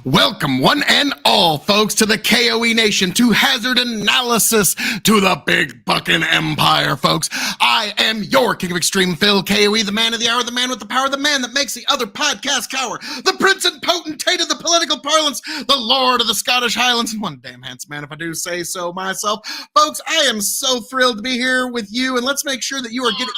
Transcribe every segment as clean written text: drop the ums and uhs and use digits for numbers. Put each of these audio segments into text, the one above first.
Welcome, one and all, folks, to the KOE Nation, to Hazard Analysis, to the Big Buckin' Empire, folks. I am your King of Extreme, Phil KOE, the man of the hour, the man with the power, the man that makes the other podcast cower, the prince and potentate of the political parlance, the lord of the Scottish Highlands, and one damn handsome man, if I do say so myself. Folks, I am so thrilled to be here with you, and let's make sure that you are getting...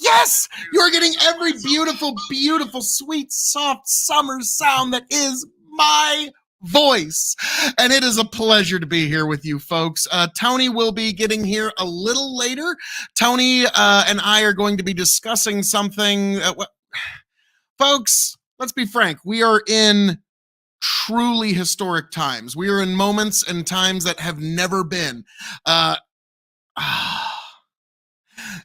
Yes, you are getting every beautiful, beautiful, sweet, soft summer sound that is my voice. And it is a pleasure to be here with you, folks. Tony will be getting here a little later. Tony and I are going to be discussing something. Folks, let's be frank. We are in truly historic times. We are in moments and times that have never been.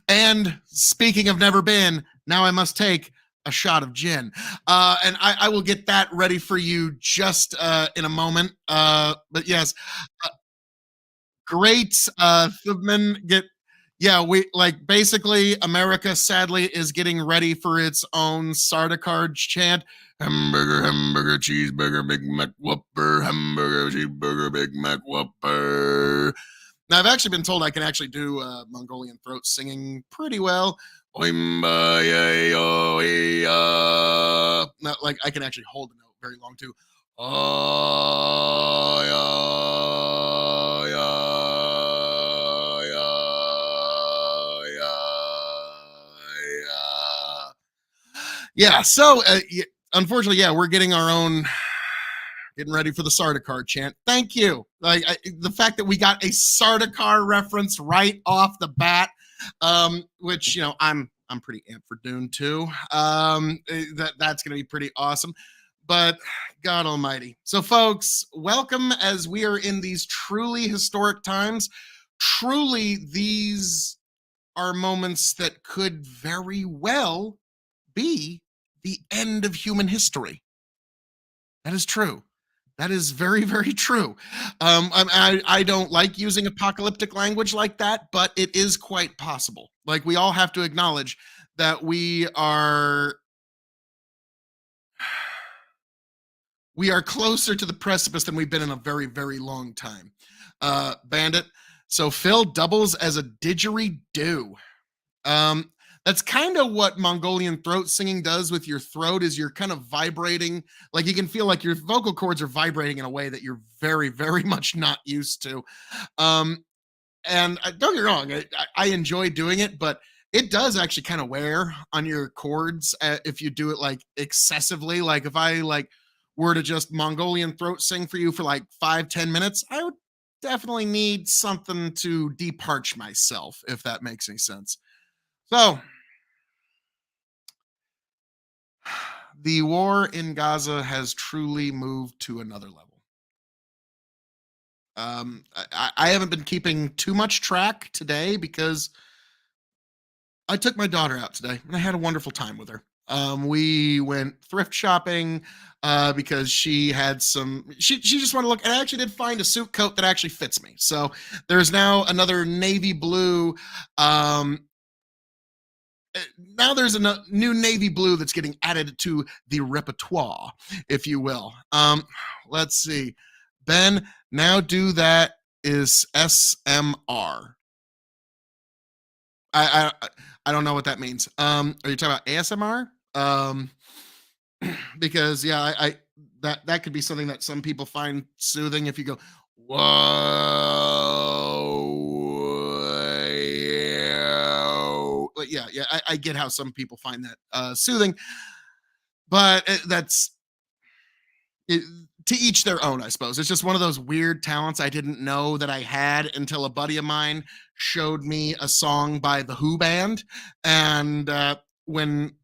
And speaking of never been, now I must take a shot of gin. And I will get that ready for you just in a moment. But yes, great. We like basically America sadly is getting ready for its own Sardaukar chant. Hamburger, hamburger, cheeseburger, Big Mac Whopper, hamburger, cheeseburger, Big Mac Whopper. Now, I've actually been told I can actually do Mongolian throat singing pretty well. Like, I can actually hold the note very long, too. Yeah, so, unfortunately, we're getting our own... Getting ready for the Sardaukar chant. Thank you. The fact that we got a Sardaukar reference right off the bat, which I'm pretty amped for Dune too. That's gonna be pretty awesome. But God Almighty. So, folks, welcome as we are in these truly historic times. Truly, these are moments that could very well be the end of human history. That is true. That is very, very true. I don't like using apocalyptic language like that, but it is quite possible. Like, we all have to acknowledge that we are closer to the precipice than we've been in a very, very long time. Bandit. So Phil doubles as a didgeridoo. That's kind of what Mongolian throat singing does with your throat, is you're kind of vibrating. Like, you can feel like your vocal cords are vibrating in a way that you're very, very much not used to. And don't get me wrong, I enjoy doing it, but it does actually kind of wear on your cords if you do it like excessively. Like, if I were to just Mongolian throat sing for you for like 5-10 minutes, I would definitely need something to deparch myself, if that makes any sense. So, the war in Gaza has truly moved to another level. I haven't been keeping too much track today because I took my daughter out today and I had a wonderful time with her. We went thrift shopping because she had she just wanted to look, and I actually did find a suit coat that actually fits me. So there's now another navy blue now there's a new navy blue that's getting added to the repertoire, if you will. Let's see. Ben, now do that is SMR. I don't know what that means. Are you talking about ASMR? Because I that could be something that some people find soothing if you go, whoa. But I get how some people find that soothing, but that's to each their own, I suppose. It's just one of those weird talents I didn't know that I had until a buddy of mine showed me a song by the Who band, and when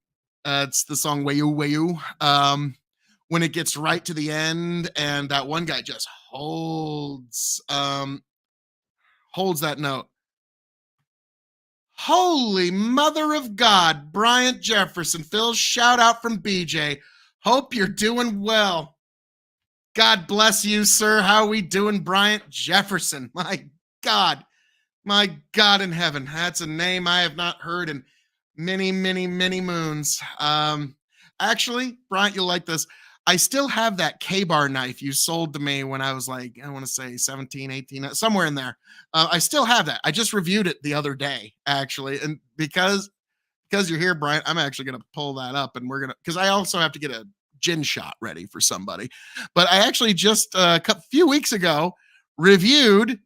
it's the song "Wayu Wayu," when it gets right to the end, and that one guy just holds that note. Holy mother of God, Bryant Jefferson. Phil, shout out from BJ. Hope you're doing well. God bless you, sir. How are we doing, Bryant Jefferson? My God in heaven. That's a name I have not heard in many, many, many moons. Actually, Bryant, you'll like this. I still have that K-Bar knife you sold to me when I was like, I want to say 17, 18, somewhere in there. I still have that. I just reviewed it the other day, actually. And because you're here, Brian, I'm actually going to pull that up, and we're going to, because I also have to get a gin shot ready for somebody. But I actually just a few weeks ago reviewed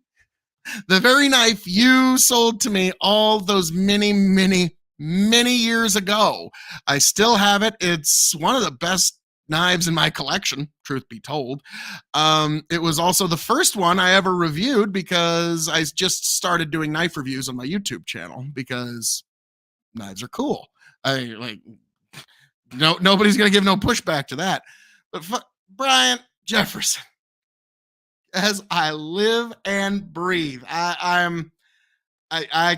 the very knife you sold to me all those many years ago. I still have it. It's one of the best knives in my collection, truth be told. It was also the first one I ever reviewed because I just started doing knife reviews on my YouTube channel because knives are cool. I like, nobody's gonna give no pushback to that. But Bryant Jefferson, as I live and breathe, I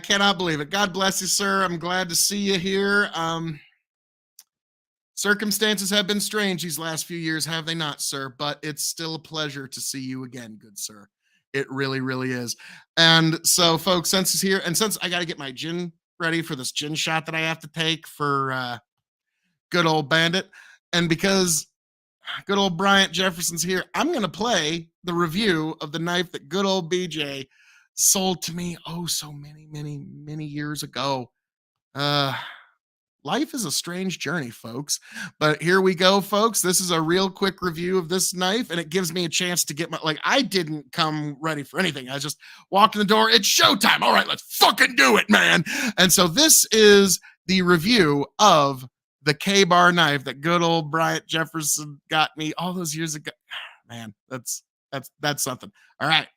cannot believe it. God bless you, sir. I'm glad to see you here. Circumstances have been strange these last few years, have they not, sir? But it's still a pleasure to see you again, good sir. It really, really is. And so, folks, since it's here, and since I got to get my gin ready for this gin shot that I have to take for good old Bandit, and because good old Bryant Jefferson's here, I'm going to play the review of the knife that good old BJ sold to me so many years ago. Life is a strange journey, folks. But here we go, folks. This is a real quick review of this knife, and it gives me a chance to get I didn't come ready for anything. I just walked in the door. It's showtime. All right, let's fucking do it, man. And so this is the review of the K-Bar knife that good old Bryant Jefferson got me all those years ago. Man, that's something. All right.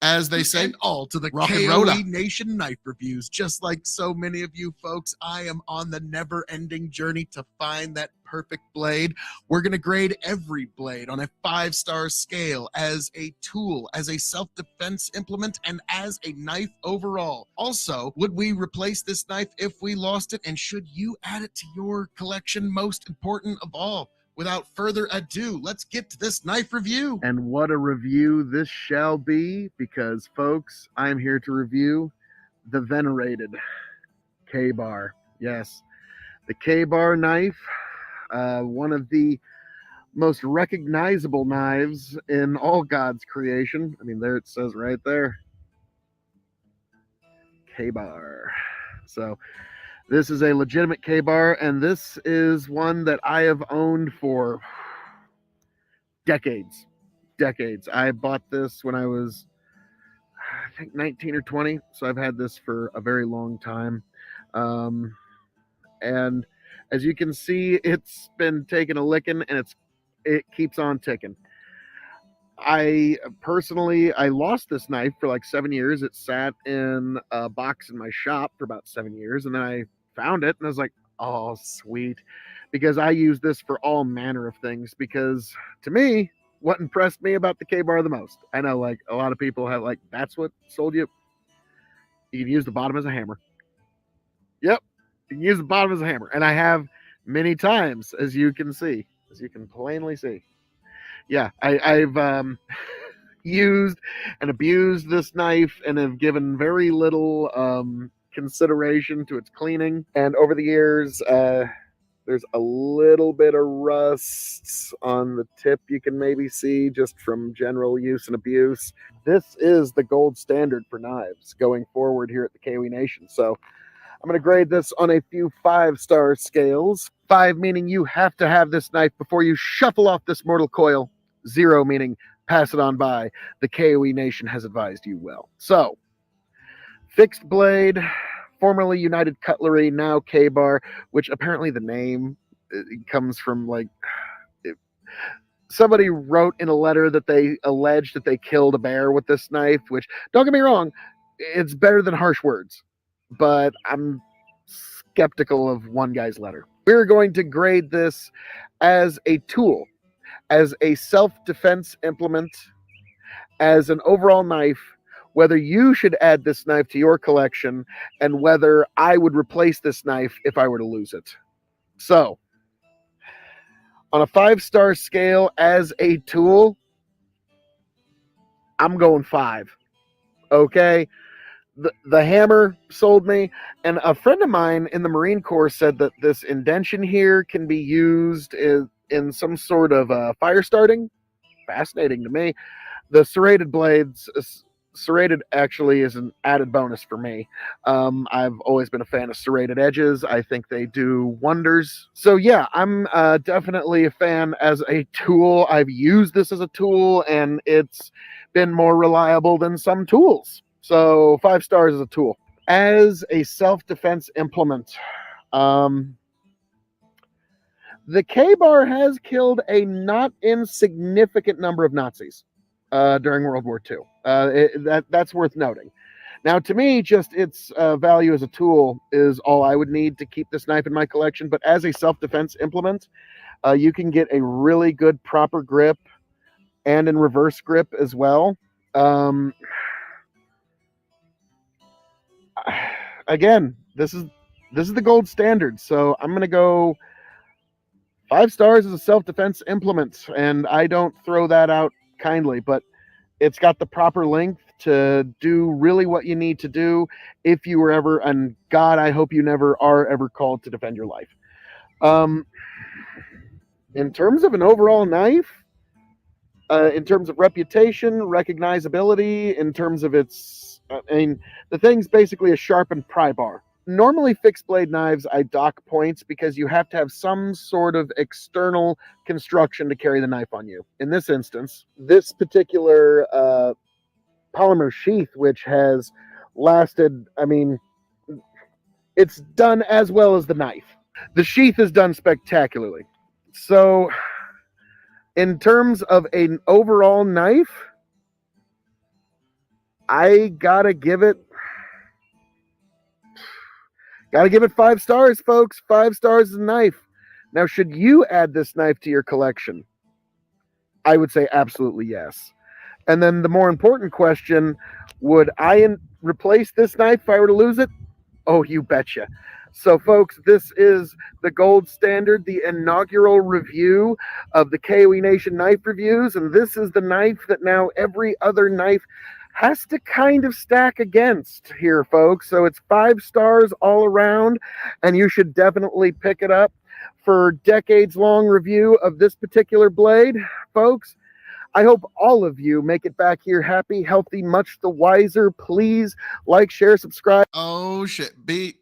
As they say, and all to the KOE Nation knife reviews. Just like so many of you folks, I am on the never-ending journey to find that perfect blade. We're going to grade every blade on a 5-star scale as a tool, as a self-defense implement, and as a knife overall. Also, would we replace this knife if we lost it, and should you add it to your collection? Most important of all, without further ado, let's get to this knife review. And what a review this shall be, because, folks, I'm here to review the venerated K-Bar. Yes, the K-Bar knife, one of the most recognizable knives in all God's creation. I mean, there it says right there, K-Bar. So this is a legitimate K-Bar, and this is one that I have owned for decades. I bought this when I was, I think, 19 or 20, so I've had this for a very long time. And as you can see, it's been taking a licking, and it keeps on ticking. I lost this knife for like 7 years. It sat in a box in my shop for about 7 years, and then I found it, and I was like, oh, sweet, because I use this for all manner of things. Because to me, what impressed me about the K-Bar the most, I know like a lot of people have like, that's what sold you. You can use the bottom as a hammer. Yep, you can use the bottom as a hammer, and I have many times, as you can plainly see. Yeah, I've used and abused this knife and have given very little consideration to its cleaning. And over the years, there's a little bit of rust on the tip you can maybe see just from general use and abuse. This is the gold standard for knives going forward here at the KOE Nation. So I'm going to grade this on a few 5-star scales. 5 meaning you have to have this knife before you shuffle off this mortal coil. 0 meaning pass it on by. The KOE Nation has advised you well. So, fixed blade, formerly United Cutlery, now K-Bar, which apparently the name comes from like... Somebody wrote in a letter that they alleged that they killed a bear with this knife, which, don't get me wrong, it's better than harsh words. But I'm skeptical of one guy's letter. We're going to grade this as a tool, as a self-defense implement, as an overall knife, whether you should add this knife to your collection, and whether I would replace this knife if I were to lose it. So, on a 5-star scale as a tool, I'm going 5. Okay? the hammer sold me, and a friend of mine in the Marine Corps said that this indention here can be used in some sort of fire starting. Fascinating to me. The serrated blades, serrated actually is an added bonus for me. I've always been a fan of serrated edges. I think they do wonders. So yeah, I'm definitely a fan as a tool. I've used this as a tool, and it's been more reliable than some tools. So 5 stars as a tool. As a self-defense implement, the K-bar has killed a not insignificant number of Nazis during World War II. That's worth noting. Now, to me, just its value as a tool is all I would need to keep this knife in my collection. But as a self-defense implement, you can get a really good proper grip and in reverse grip as well. Again, this is the gold standard, so I'm gonna go 5 stars as a self-defense implement, and I don't throw that out kindly, but it's got the proper length to do really what you need to do if you were ever, and God, I hope you never are ever called to defend your life. In terms of an overall knife, in terms of reputation, recognizability, in terms of its, the thing's basically a sharpened pry bar. Normally, fixed blade knives, I dock points because you have to have some sort of external construction to carry the knife on you. In this instance, this particular polymer sheath, which has lasted, it's done as well as the knife. The sheath is done spectacularly. So, in terms of an overall knife, I gotta give it 5 stars, folks. 5 stars is a knife. Now, should you add this knife to your collection? I would say absolutely yes. And then the more important question, would I replace this knife if I were to lose it? Oh, you betcha. So, folks, this is the gold standard, the inaugural review of the KOE Nation Knife Reviews, and this is the knife that now every other knife has to kind of stack against here, folks. So it's 5 stars all around, and you should definitely pick it up for decades-long review of this particular blade, folks. I hope all of you make it back here happy, healthy, much the wiser. Please like, share, subscribe. Oh, shit.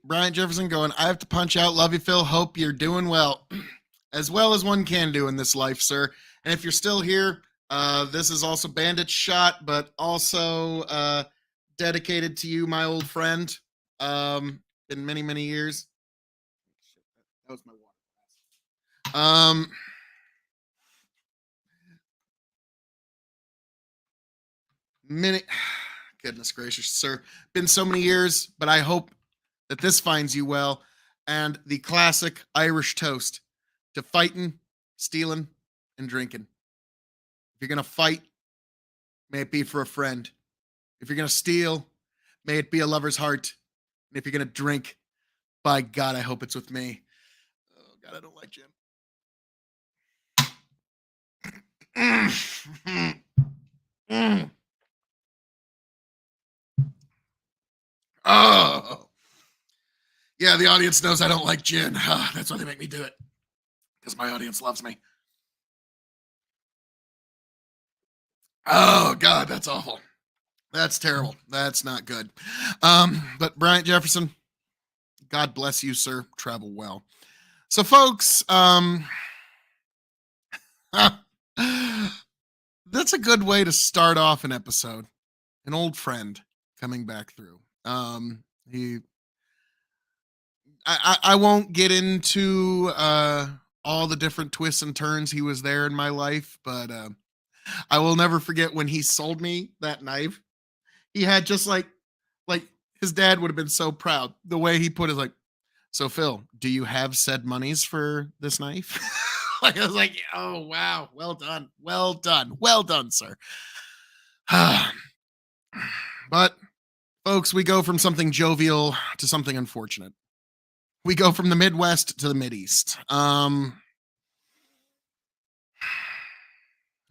Bryant Jefferson going, I have to punch out. Love you, Phil. Hope you're doing well. As well as one can do in this life, sir. And if you're still here, this is also Bandit Shot, but also dedicated to you, my old friend. Been many, many years. That was my water. Goodness gracious, sir. Been so many years, but I hope that this finds you well. And the classic Irish toast to fighting, stealing, and drinking. If you're going to fight, may it be for a friend. If you're going to steal, may it be a lover's heart. And if you're going to drink, by God, I hope it's with me. Oh, God, I don't like Jim. Oh, yeah, the audience knows I don't like gin. That's why they make me do it, because my audience loves me. Oh, God, that's awful. That's terrible. That's not good. But Bryant Jefferson, God bless you, sir. Travel well. So, folks, that's a good way to start off an episode. An old friend coming back through. I won't get into all the different twists and turns he was there in my life, but I will never forget when he sold me that knife. He had just like his dad would have been so proud. The way he put it, like, so Phil, do you have said monies for this knife? Like, I was like, oh wow, well done, sir. But folks, we go from something jovial to something unfortunate. We go from the Midwest to the Mideast.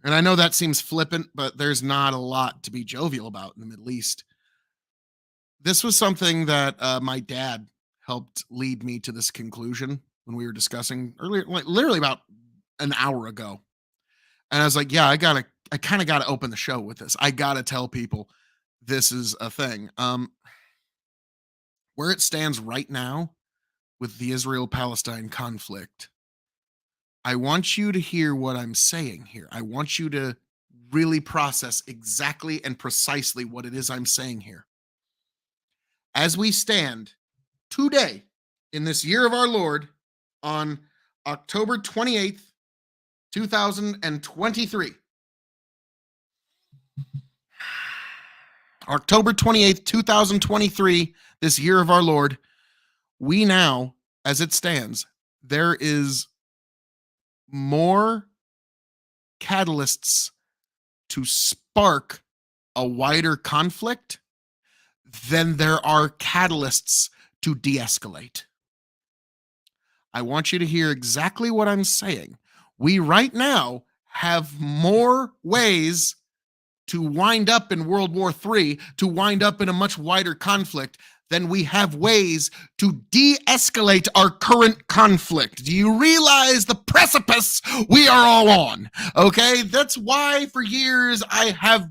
And I know that seems flippant, but there's not a lot to be jovial about in the Middle East. This was something that my dad helped lead me to this conclusion when we were discussing earlier, like literally about an hour ago. And I was like, yeah, I kind of gotta open the show with this. I gotta tell people this is a thing. Where it stands right now with the Israel-Palestine conflict, I want you to hear what I'm saying here. I want you to really process exactly and precisely what it is I'm saying here. As we stand today in this year of our Lord on October 28th, 2023. October 28th, 2023, this year of our Lord, we now, as it stands, there is more catalysts to spark a wider conflict than there are catalysts to de-escalate. I want you to hear exactly what I'm saying. We right now have more ways to wind up in World War III, to wind up in a much wider conflict, than we have ways to de-escalate our current conflict. Do you realize the precipice we are all on? Okay, that's why for years I have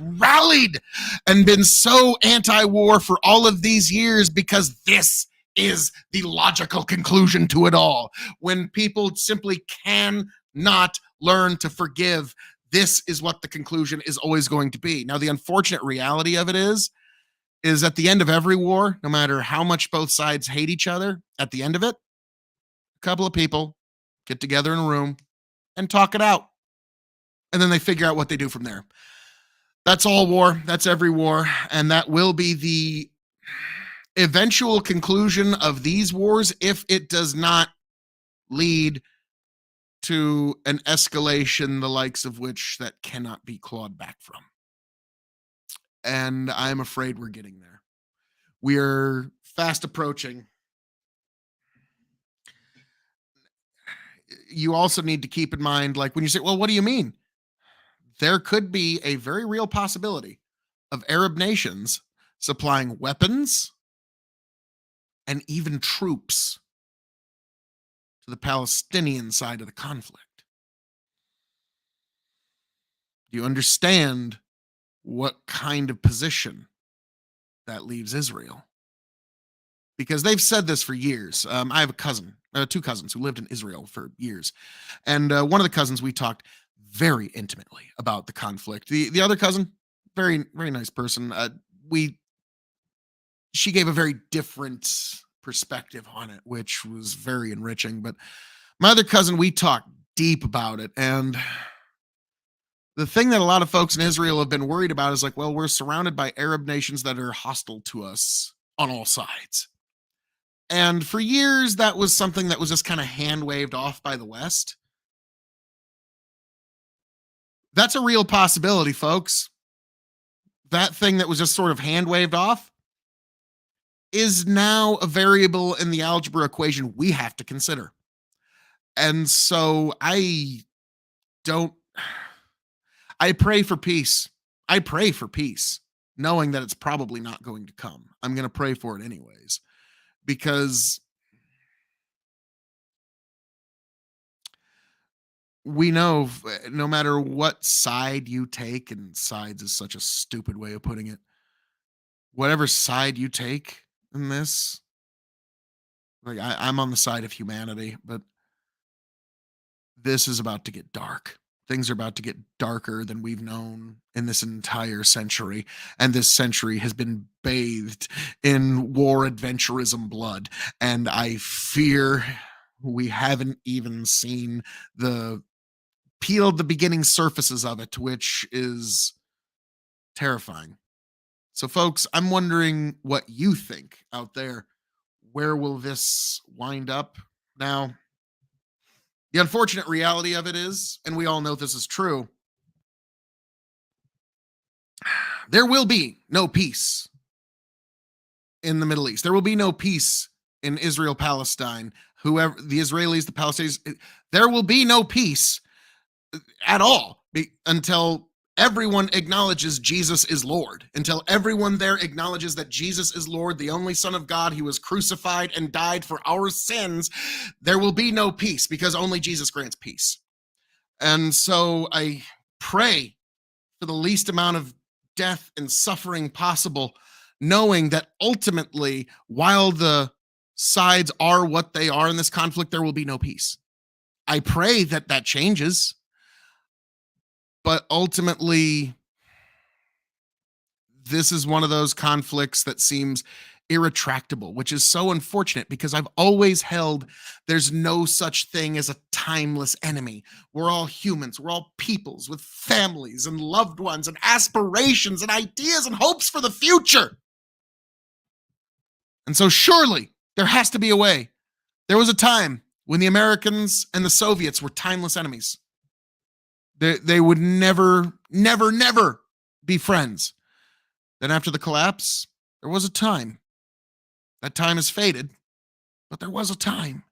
rallied and been so anti-war for all of these years, because this is the logical conclusion to it all. When people simply cannot learn to forgive, this is what the conclusion is always going to be. Now, the unfortunate reality of it is at the end of every war, no matter how much both sides hate each other, at the end of it, a couple of people get together in a room and talk it out. And then they figure out what they do from there. That's all war. That's every war. And that will be the eventual conclusion of these wars if it does not lead to an escalation the likes of which that cannot be clawed back from. And I'm afraid we're getting there. We're fast approaching. You also need to keep in mind, like when you say, well, what do you mean? There could be a very real possibility of Arab nations supplying weapons and even troops to the Palestinian side of the conflict. Do you understand what kind of position that leaves Israel? Because they've said this for years. I have two cousins who lived in Israel for years. And one of the cousins, we talked very intimately about the conflict. The other cousin, very, very nice person. She gave a very different perspective on it, which was very enriching. But my other cousin, we talked deep about it. And the thing that a lot of folks in Israel have been worried about is like, well, we're surrounded by Arab nations that are hostile to us on all sides. And for years, that was something that was just kind of hand waved off by the West. That's a real possibility, folks. That thing that was just sort of hand waved off is now a variable in the algebra equation we have to consider. And so I pray for peace. I pray for peace, knowing that it's probably not going to come. I'm going to pray for it anyways, because we know no matter what side you take, and sides is such a stupid way of putting it, whatever side you take in this, like I'm on the side of humanity, but this is about to get dark. Things are about to get darker than we've known in this entire century. And this century has been bathed in war adventurism blood. And I fear we haven't even seen peeled the beginning surfaces of it, which is terrifying. So, folks, I'm wondering what you think out there. Where will this wind up? Now, the unfortunate reality of it is, and we all know this is true, there will be no peace in the Middle East. There will be no peace in Israel, Palestine, whoever, the Israelis, the Palestinians. There will be no peace at all until everyone acknowledges Jesus is Lord, until everyone there acknowledges that Jesus is Lord, the only Son of God who was crucified and died for our sins, there will be no peace, because only Jesus grants peace. And so I pray for the least amount of death and suffering possible, knowing that ultimately, while the sides are what they are in this conflict, there will be no peace. I pray that that changes, but ultimately, this is one of those conflicts that seems irretractable, which is so unfortunate, because I've always held there's no such thing as a timeless enemy. We're all humans. We're all peoples with families and loved ones and aspirations and ideas and hopes for the future. And so surely there has to be a way. There was a time when the Americans and the Soviets were timeless enemies. They would never, never, never be friends. Then after the collapse, there was a time. That time has faded, but there was a time.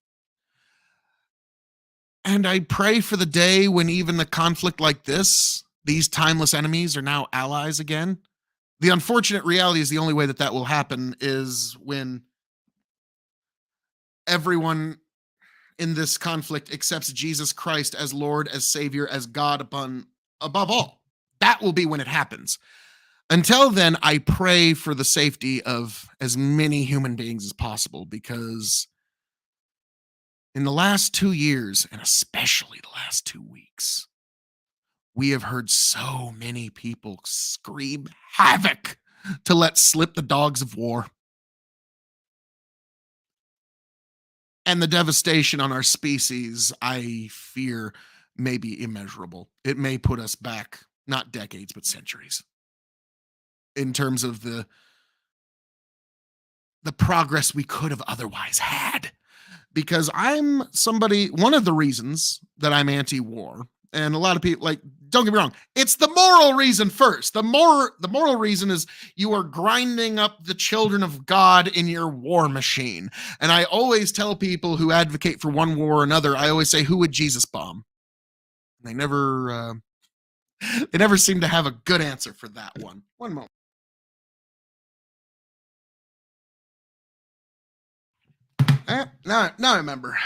And I pray for the day when even a conflict like this, these timeless enemies are now allies again. The unfortunate reality is the only way that that will happen is when everyone in this conflict accepts Jesus Christ as Lord, as Savior, as God above all. That will be when it happens. Until then, I pray for the safety of as many human beings as possible, because in the last 2 years, and especially the last 2 weeks, we have heard so many people scream havoc to let slip the dogs of war. And the devastation on our species, I fear, may be immeasurable. It may put us back, not decades, but centuries, in terms of the progress we could have otherwise had. Because I'm somebody, one of the reasons that I'm anti-war, and a lot of people, like, don't get me wrong, it's the moral reason first. The moral reason is you are grinding up the children of God in your war machine. And I always tell people who advocate for one war or another, I always say, who would Jesus bomb? They never seem to have a good answer for that one. One moment. Now I remember.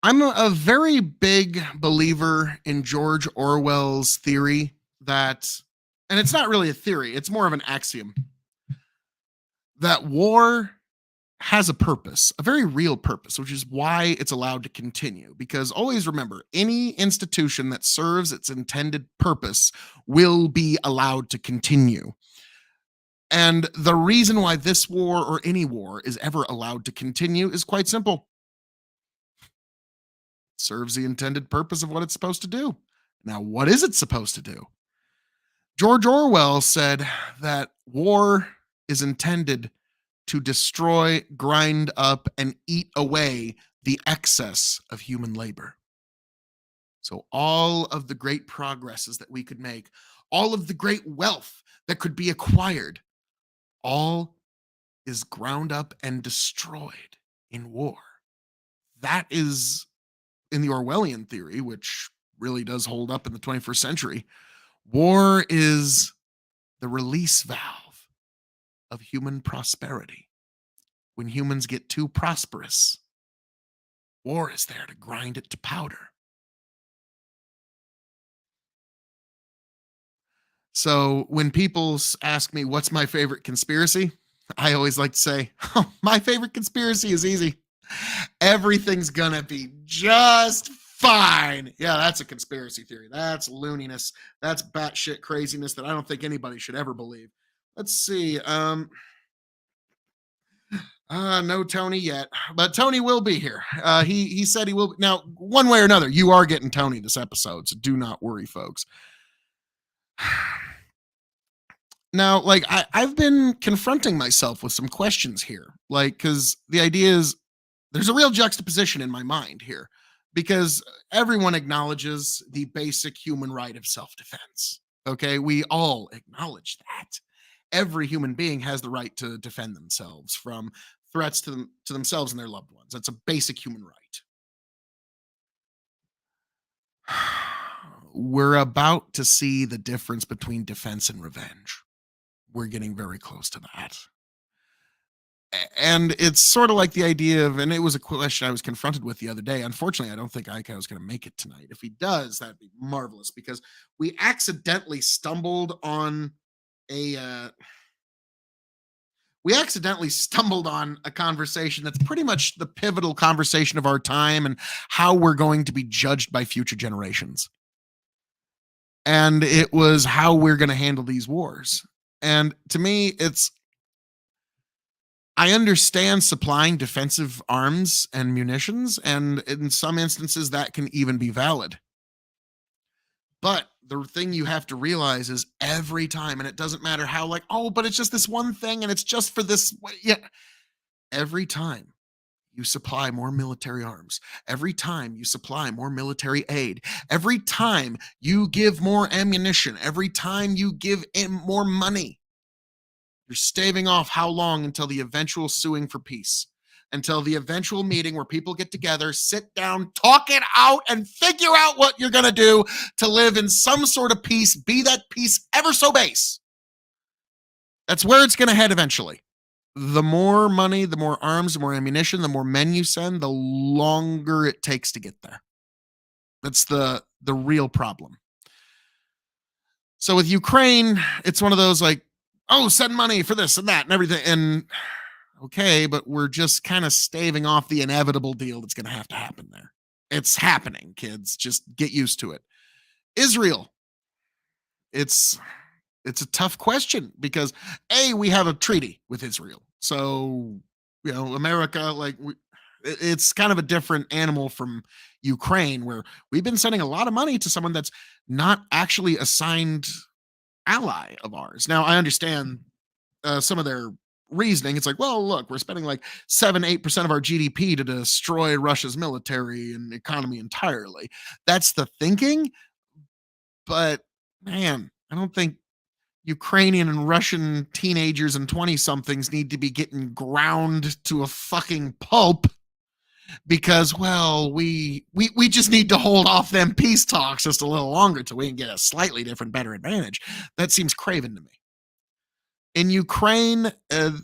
I'm a very big believer in George Orwell's theory that, and it's not really a theory, it's more of an axiom, that war has a purpose, a very real purpose, which is why it's allowed to continue. Because always remember, any institution that serves its intended purpose will be allowed to continue. And the reason why this war or any war is ever allowed to continue is quite simple. It serves the intended purpose of what it's supposed to do. Now, what is it supposed to do? George Orwell said that war is intended to destroy, grind up, and eat away the excess of human labor. So all of the great progresses that we could make, all of the great wealth that could be acquired, all is ground up and destroyed in war. That is, in the Orwellian theory, which really does hold up in the 21st century, war is the release valve of human prosperity. When humans get too prosperous, war is there to grind it to powder. So when people ask me what's my favorite conspiracy, I always like to say, oh, my favorite conspiracy is easy. Everything's gonna be just fine. Yeah, that's a conspiracy theory. That's looniness. That's batshit craziness that I don't think anybody should ever believe. Let's see. No Tony yet, but Tony will be here. He said he will. Now, one way or another, you are getting Tony this episode, so do not worry, folks. Now, like, I've been confronting myself with some questions here, like, because the idea is there's a real juxtaposition in my mind here, because everyone acknowledges the basic human right of self-defense. Okay, we all acknowledge that. Every human being has the right to defend themselves from threats to themselves and their loved ones. That's a basic human right. we're about to see the difference between defense and revenge. We're getting very close to that. And it's sort of like the idea of, and it was a question I was confronted with the other day. Unfortunately, I don't think Aiko is going to make it tonight. If he does, that'd be marvelous, because we accidentally stumbled on a conversation that's pretty much the pivotal conversation of our time and how we're going to be judged by future generations. And it was how we're going to handle these wars. And to me, I understand supplying defensive arms and munitions, and in some instances that can even be valid. But the thing you have to realize is every time, and it doesn't matter how, like, oh, but it's just this one thing and it's just for this. Yeah. Every time you supply more military arms, every time you supply more military aid, every time you give more ammunition, every time you give in more money, you're staving off how long until the eventual suing for peace, until the eventual meeting where people get together, sit down, talk it out, and figure out what you're going to do to live in some sort of peace, be that peace ever so base. That's where it's going to head eventually. The more money, the more arms, the more ammunition, the more men you send, the longer it takes to get there. That's the real problem. So with Ukraine, it's one of those like, oh, send money for this and that and everything. And okay, but we're just kind of staving off the inevitable deal that's going to have to happen there. It's happening, kids. Just get used to it. Israel. It's a tough question because we have a treaty with Israel. So, America, like, it's kind of a different animal from Ukraine, where we've been sending a lot of money to someone that's not actually a signed ally of ours. Now, I understand some of their reasoning. It's like, well, look, we're spending like 7-8% of our GDP to destroy Russia's military and economy entirely. That's the thinking. But man, I don't think Ukrainian and Russian teenagers and 20-somethings need to be getting ground to a fucking pulp because, well, we just need to hold off them peace talks just a little longer till we can get a slightly different, better advantage. That seems craven to me. In Ukraine, the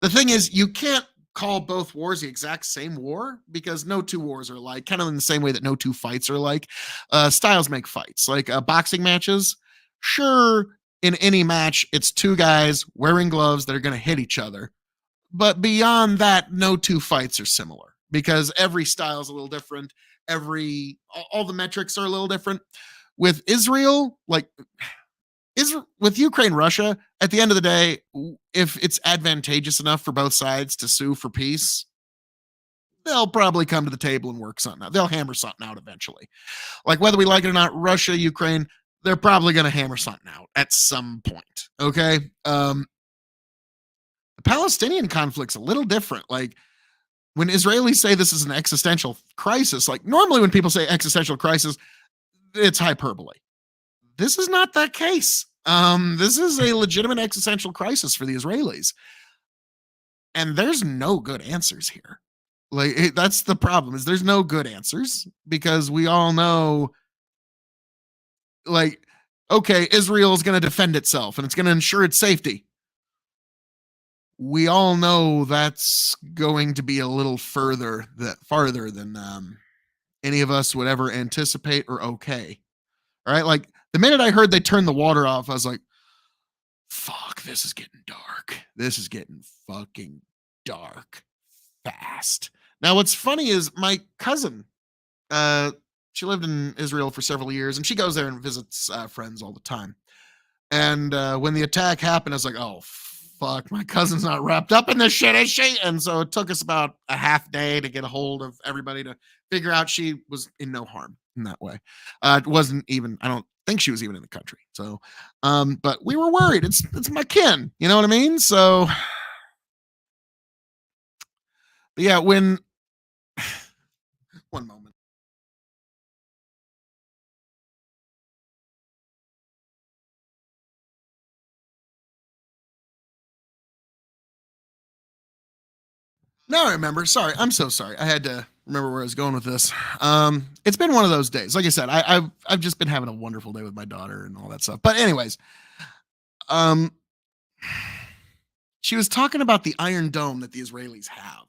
thing is, you can't call both wars the exact same war because no two wars are alike, kind of in the same way that no two fights are alike. Styles make fights. Like boxing matches, sure, in any match, it's two guys wearing gloves that are going to hit each other. But beyond that, no two fights are similar because every style is a little different. All the metrics are a little different. With Israel, with Ukraine, Russia, at the end of the day, if it's advantageous enough for both sides to sue for peace, they'll probably come to the table and work something out. They'll hammer something out eventually. Like whether we like it or not, Russia, Ukraine, they're probably going to hammer something out at some point. Okay. The Palestinian conflict's a little different. Like when Israelis say this is an existential crisis, like normally when people say existential crisis, it's hyperbole. This is not that case. This is a legitimate existential crisis for the Israelis. And there's no good answers here. That's the problem, is there's no good answers because we all know, like, okay, Israel is going to defend itself and it's going to ensure its safety. We all know that's going to be a little farther than any of us would ever anticipate or okay. All right. Like the minute I heard they turned the water off, I was like, fuck, this is getting dark. This is getting fucking dark fast. Now, what's funny is my cousin, she lived in Israel for several years and she goes there and visits friends all the time. And when the attack happened, I was like, oh, fuck, my cousin's not wrapped up in this shit, is she? And so it took us about a half day to get a hold of everybody to figure out she was in no harm in that way. It wasn't even, I don't think she was even in the country. So, but we were worried. It's my kin, you know what I mean? So, but yeah, when, one moment. No, I remember. Sorry. I'm so sorry. I had to remember where I was going with this. It's been one of those days. Like I said, I've just been having a wonderful day with my daughter and all that stuff. But anyways, um, she was talking about the Iron Dome that the Israelis have.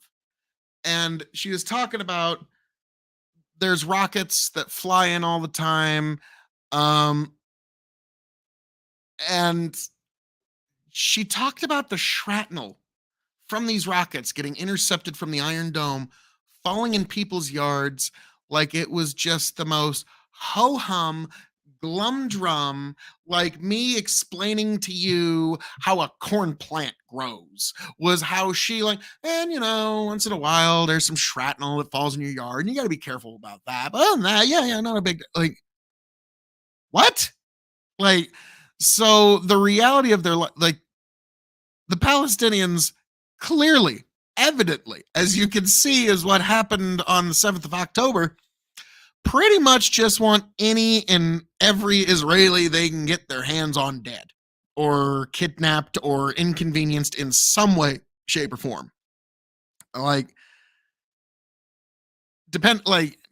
And she was talking about there's rockets that fly in all the time. Um, and she talked about the shrapnel from these rockets getting intercepted from the Iron Dome, falling in people's yards like it was just the most ho hum, glumdrum, like me explaining to you how a corn plant grows, was how she, like, and once in a while there's some shrapnel that falls in your yard and you got to be careful about that. But other than that, yeah, not a big, like, what? Like, so the reality of their, like, the Palestinians clearly, evidently, as you can see, is what happened on the 7th of October, pretty much just want any and every Israeli they can get their hands on dead or kidnapped or inconvenienced in some way, shape, or form. Like,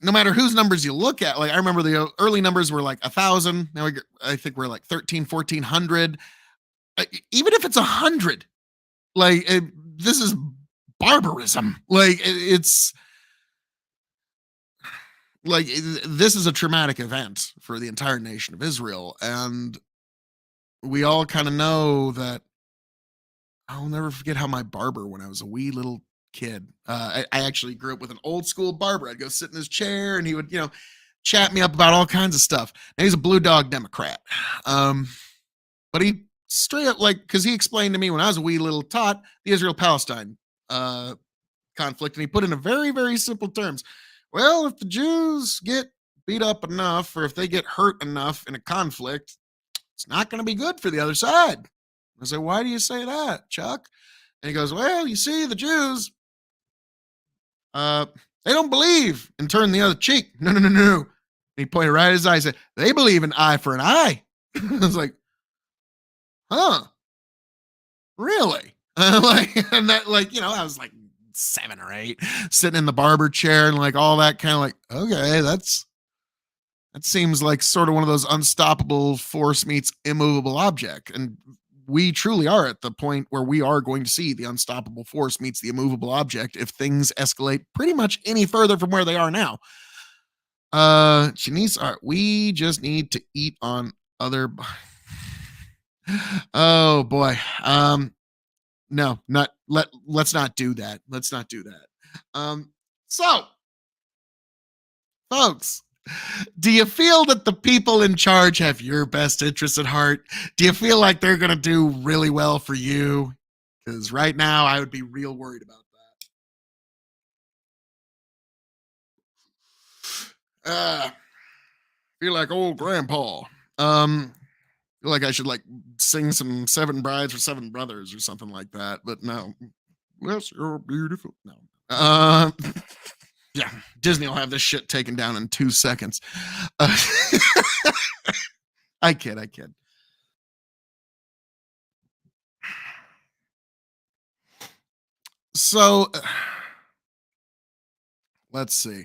no matter whose numbers you look at, like, I remember the early numbers were like 1,000. Now I think we're like 1,400. Even if it's 100, like, this is barbarism. Like, it's like, this is a traumatic event for the entire nation of Israel. And we all kind of know that. I'll never forget how my barber, when I was a wee little kid, I actually grew up with an old school barber. I'd go sit in his chair and he would, chat me up about all kinds of stuff. Now, he's a Blue Dog Democrat. But he straight up, like, because he explained to me when I was a wee little tot, the Israel-Palestine conflict, and he put in a very, very simple terms. Well, if the Jews get beat up enough, or if they get hurt enough in a conflict, it's not going to be good for the other side. I said, why do you say that, Chuck? And he goes, well, you see, the Jews, they don't believe in turning the other cheek. No. And he pointed right at his eye and said, they believe in eye for an eye. I was like, huh? Really? And that, like, I was like 7 or 8, sitting in the barber chair and like all that, kind of like, okay, that seems like sort of one of those unstoppable force meets immovable object. And we truly are at the point where we are going to see the unstoppable force meets the immovable object if things escalate pretty much any further from where they are now. Janice, we just need to eat on other. Oh boy. No, let's not do that. Let's not do that. So, folks, do you feel that the people in charge have your best interests at heart? Do you feel like they're going to do really well for you? Because right now, I would be real worried about that. Feel like old grandpa. Feel like I should, like, sing some 7 Brides for 7 Brothers or something like that. But no. Yes, you're beautiful. No. Yeah, Disney will have this shit taken down in 2 seconds. I kid. So, let's see.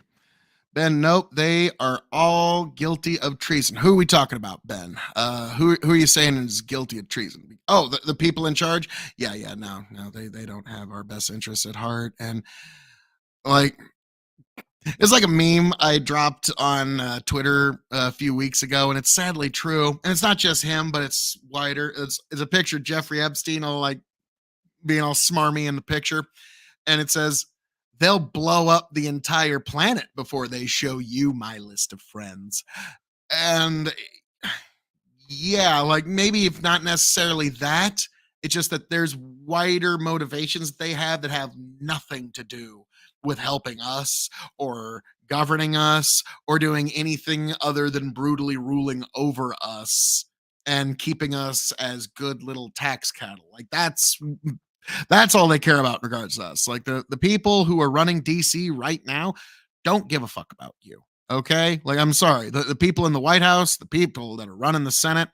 Ben, nope, they are all guilty of treason. Who are we talking about, Ben? Who are you saying is guilty of treason? Oh, the people in charge? Yeah, no, they don't have our best interests at heart. And, like, it's like a meme I dropped on Twitter a few weeks ago, and it's sadly true. And it's not just him, but it's wider. It's a picture of Jeffrey Epstein, all like being all smarmy in the picture, and it says, "They'll blow up the entire planet before they show you my list of friends." And yeah, like, maybe if not necessarily that, it's just that there's wider motivations they have that have nothing to do with helping us or governing us or doing anything other than brutally ruling over us and keeping us as good little tax cattle. Like, that's all they care about in regards to us. Like, the people who are running DC right now don't give a fuck about you. Okay? Like, I'm sorry. The people in the White House, the people that are running the Senate,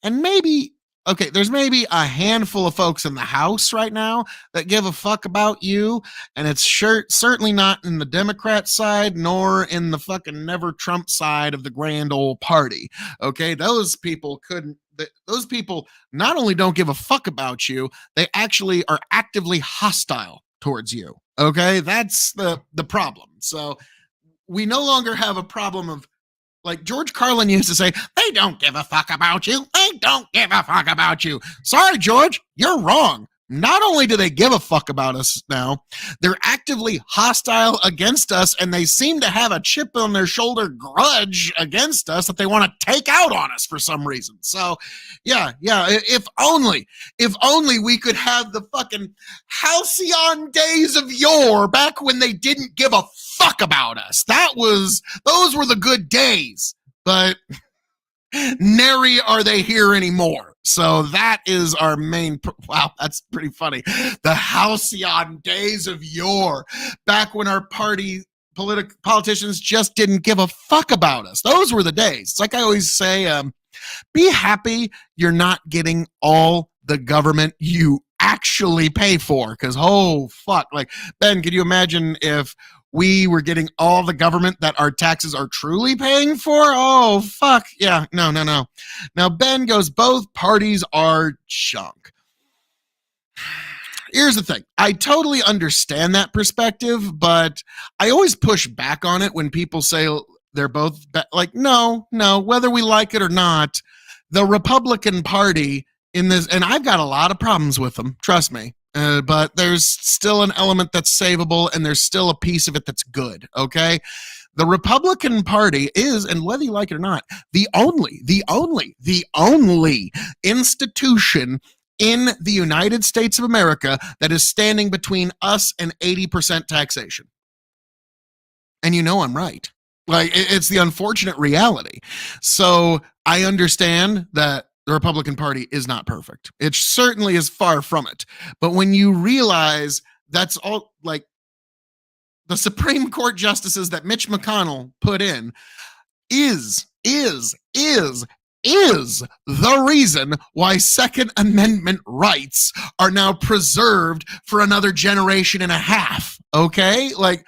and maybe okay, there's maybe a handful of folks in the House right now that give a fuck about you, and it's certainly not in the Democrat side nor in the fucking never Trump side of the grand old party. Okay, those people not only don't give a fuck about you, they actually are actively hostile towards you. Okay, that's the problem. So we no longer have a problem of, like George Carlin used to say, they don't give a fuck about you. They don't give a fuck about you. Sorry, George, you're wrong. Not only do they give a fuck about us now, they're actively hostile against us, and they seem to have a chip on their shoulder grudge against us that they want to take out on us for some reason. So, yeah, if only we could have the fucking halcyon days of yore back when they didn't give a fuck about us. Those were the good days, but nary are they here anymore. So that is our main. Wow, that's pretty funny. The halcyon days of yore, back when our politicians just didn't give a fuck about us. Those were the days. It's like I always say, be happy you're not getting all the government you actually pay for. Because, oh, fuck. Like, Ben, could you imagine if we were getting all the government that our taxes are truly paying for? Oh, fuck. Yeah, no. Now, Ben goes, both parties are junk. Here's the thing. I totally understand that perspective, but I always push back on it when people say they're both like, no, whether we like it or not, the Republican Party in this, and I've got a lot of problems with them, trust me. But there's still an element that's savable, and there's still a piece of it that's good, okay? The Republican Party is, and whether you like it or not, the only institution in the United States of America that is standing between us and 80% taxation. And you know I'm right. Like, it's the unfortunate reality. So I understand that the Republican Party is not perfect. It certainly is far from it. But when you realize that's all, like, the Supreme Court justices that Mitch McConnell put in is the reason why Second Amendment rights are now preserved for another generation and a half, okay? Like,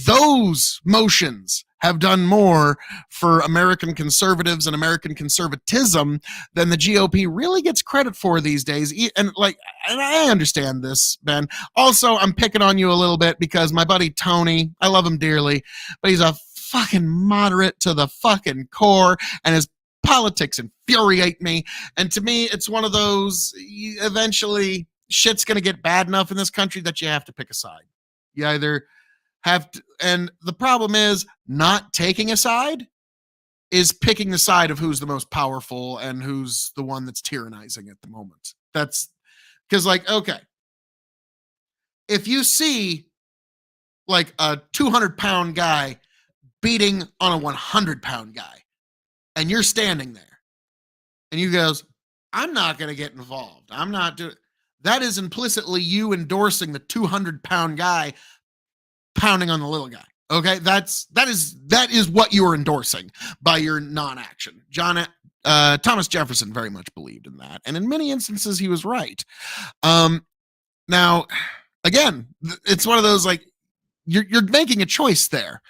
those motions have done more for American conservatives and American conservatism than the GOP really gets credit for these days. And I understand this, Ben. Also, I'm picking on you a little bit because my buddy Tony, I love him dearly, but he's a fucking moderate to the fucking core, and his politics infuriate me. And to me, it's one of those, eventually shit's going to get bad enough in this country that you have to pick a side. You either have to, and the problem is not taking a side is picking the side of who's the most powerful and who's the one that's tyrannizing at the moment. That's because, like, okay, if you see like a 200-pound guy beating on a 100-pound guy and you're standing there and you goes, I'm not going to get involved. I'm not doing that. Is implicitly you endorsing the 200-pound guy pounding on the little guy. Okay, that is what you are endorsing by your non-action. Thomas Jefferson very much believed in that, and in many instances he was right. Now, again, it's one of those, like, you're making a choice there.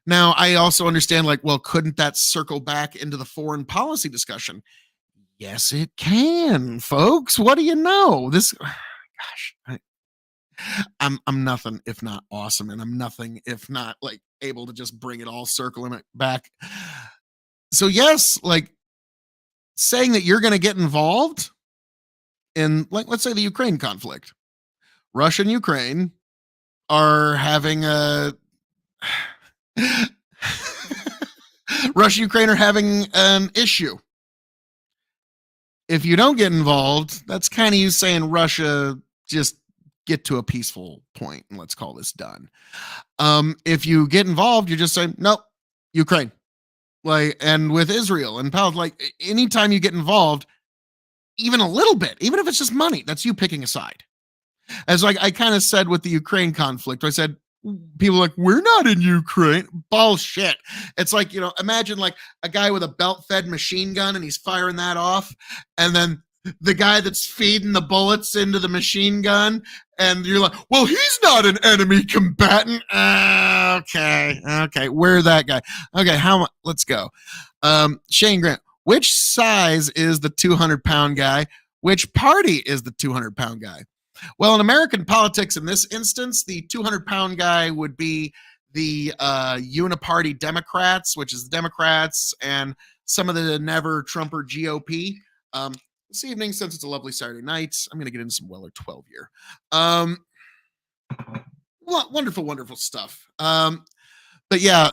Now, I also understand, like, well, couldn't that circle back into the foreign policy discussion? Yes, it can, folks. What do you know? This, gosh, I'm nothing if not awesome, and I'm nothing if not, like, able to just bring it all circling it back. So yes, like, saying that you're going to get involved in, like, let's say the Ukraine conflict. Russia and Ukraine are having a Russia and Ukraine are having an issue. If you don't get involved, that's kind of you saying, Russia, just get to a peaceful point and let's call this done. If you get involved, you're just saying, nope, Ukraine. Like, and with Israel and Palestine, like, anytime you get involved, even a little bit, even if it's just money, that's you picking a side. As, like, I kind of said with the Ukraine conflict, I said, people are like, we're not in Ukraine. Bullshit. It's like, you know, imagine like a guy with a belt-fed machine gun and he's firing that off, and then the guy that's feeding the bullets into the machine gun, and you're like, well, he's not an enemy combatant. Okay, we're that guy. Okay, how much? Let's go. Shane Grant, which size is the 200-pound guy? Which party is the 200-pound guy? Well, in American politics, in this instance, the 200-pound guy would be the uniparty Democrats, which is the Democrats and some of the never Trumper GOP. This evening, since it's a lovely Saturday night, I'm going to get into some Weller 12 year. Wonderful, wonderful stuff. But yeah,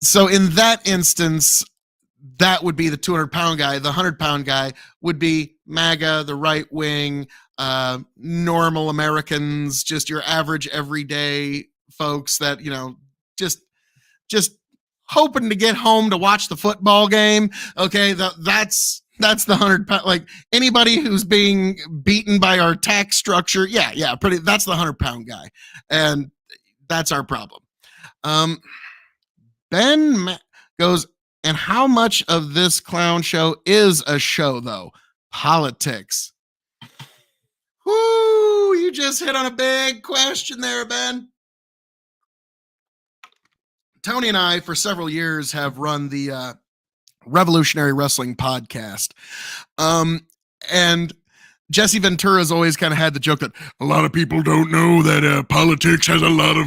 so in that instance, that would be the 200-pound guy. The 100-pound guy would be MAGA, the right wing, normal Americans, just your average everyday folks that, just hoping to get home to watch the football game. Okay, that's the 100-pound, like anybody who's being beaten by our tax structure. Yeah, pretty. That's the 100-pound guy, and that's our problem. Ben goes, and how much of this clown show is a show, though? Politics. Whoo! You just hit on a big question there, Ben. Tony and I, for several years, have run the Revolutionary Wrestling podcast. And Jesse Ventura's always kind of had the joke that a lot of people don't know that politics has a lot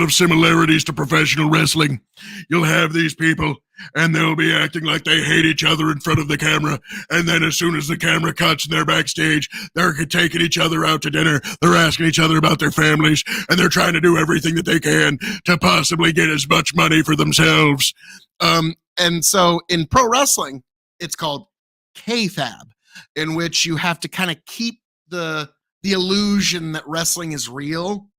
of similarities to professional wrestling. You'll have these people and they'll be acting like they hate each other in front of the camera. And then as soon as the camera cuts and they're backstage, they're taking each other out to dinner. They're asking each other about their families, and they're trying to do everything that they can to possibly get as much money for themselves. And so in pro wrestling, it's called kayfabe, in which you have to kind of keep the illusion that wrestling is real.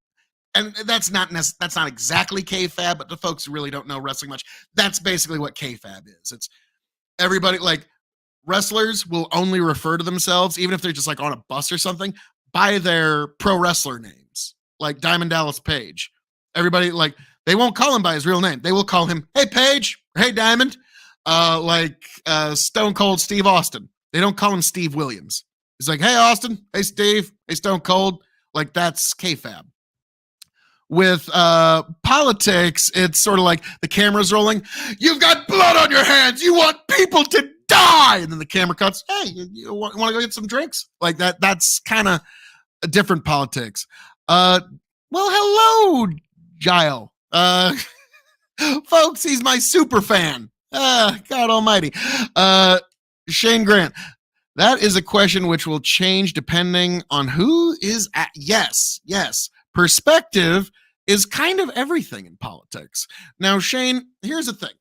And that's not exactly kayfabe, but the folks who really don't know wrestling much, that's basically what kayfabe is. It's everybody, like, wrestlers will only refer to themselves, even if they're just like on a bus or something, by their pro wrestler names, like Diamond Dallas Page. Everybody, like, they won't call him by his real name. They will call him, hey, Page, or hey, Diamond, like Stone Cold Steve Austin. They don't call him Steve Williams. He's like, hey, Austin, hey, Steve, hey, Stone Cold. Like, that's kayfabe. With politics, it's sort of like the camera's rolling. You've got blood on your hands. You want people to die. And then the camera cuts. Hey, you want to go get some drinks? Like that. That's kind of a different politics. Well, hello, Gile. Folks, he's my super fan. God almighty. Shane Grant. That is a question which will change depending on who is at. Yes. Perspective is kind of everything in politics. Now, Shane, here's the thing.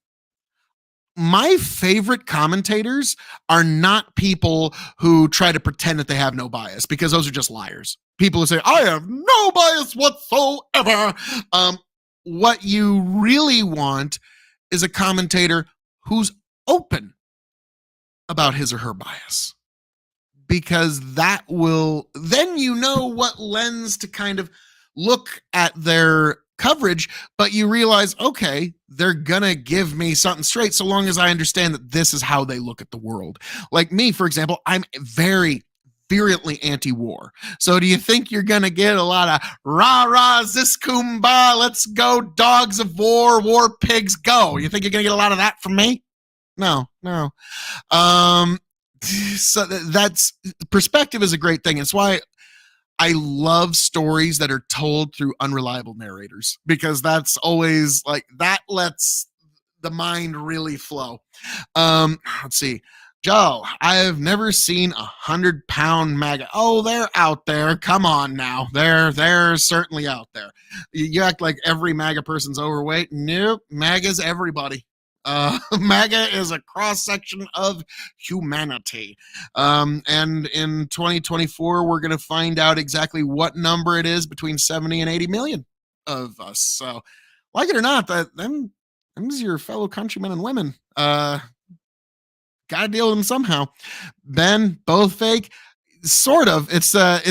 My favorite commentators are not people who try to pretend that they have no bias, because those are just liars. People who say, I have no bias whatsoever. What you really want is a commentator who's open about his or her bias, because that will, then you know what lens to kind of look at their coverage, but you realize, okay, they're gonna give me something straight so long as I understand that this is how they look at the world. Like me, for example, I'm very virulently anti-war. So do you think you're gonna get a lot of rah-rah, ziskumba, let's go, dogs of war, war pigs, go? You think you're gonna get a lot of that from me? No. So that's, perspective is a great thing. It's why I love stories that are told through unreliable narrators, because that's always like, that lets the mind really flow. Let's see. Joe, I've never seen 100-pound MAGA. Oh, they're out there. Come on now. They're certainly out there. You act like every MAGA person's overweight. Nope. MAGA's everybody. MAGA is a cross-section of humanity. And in 2024, we're going to find out exactly what number it is between 70 and 80 million of us. So, like it or not, them's your fellow countrymen and women. Got to deal with them somehow. Ben, both fake. Sort of. It's the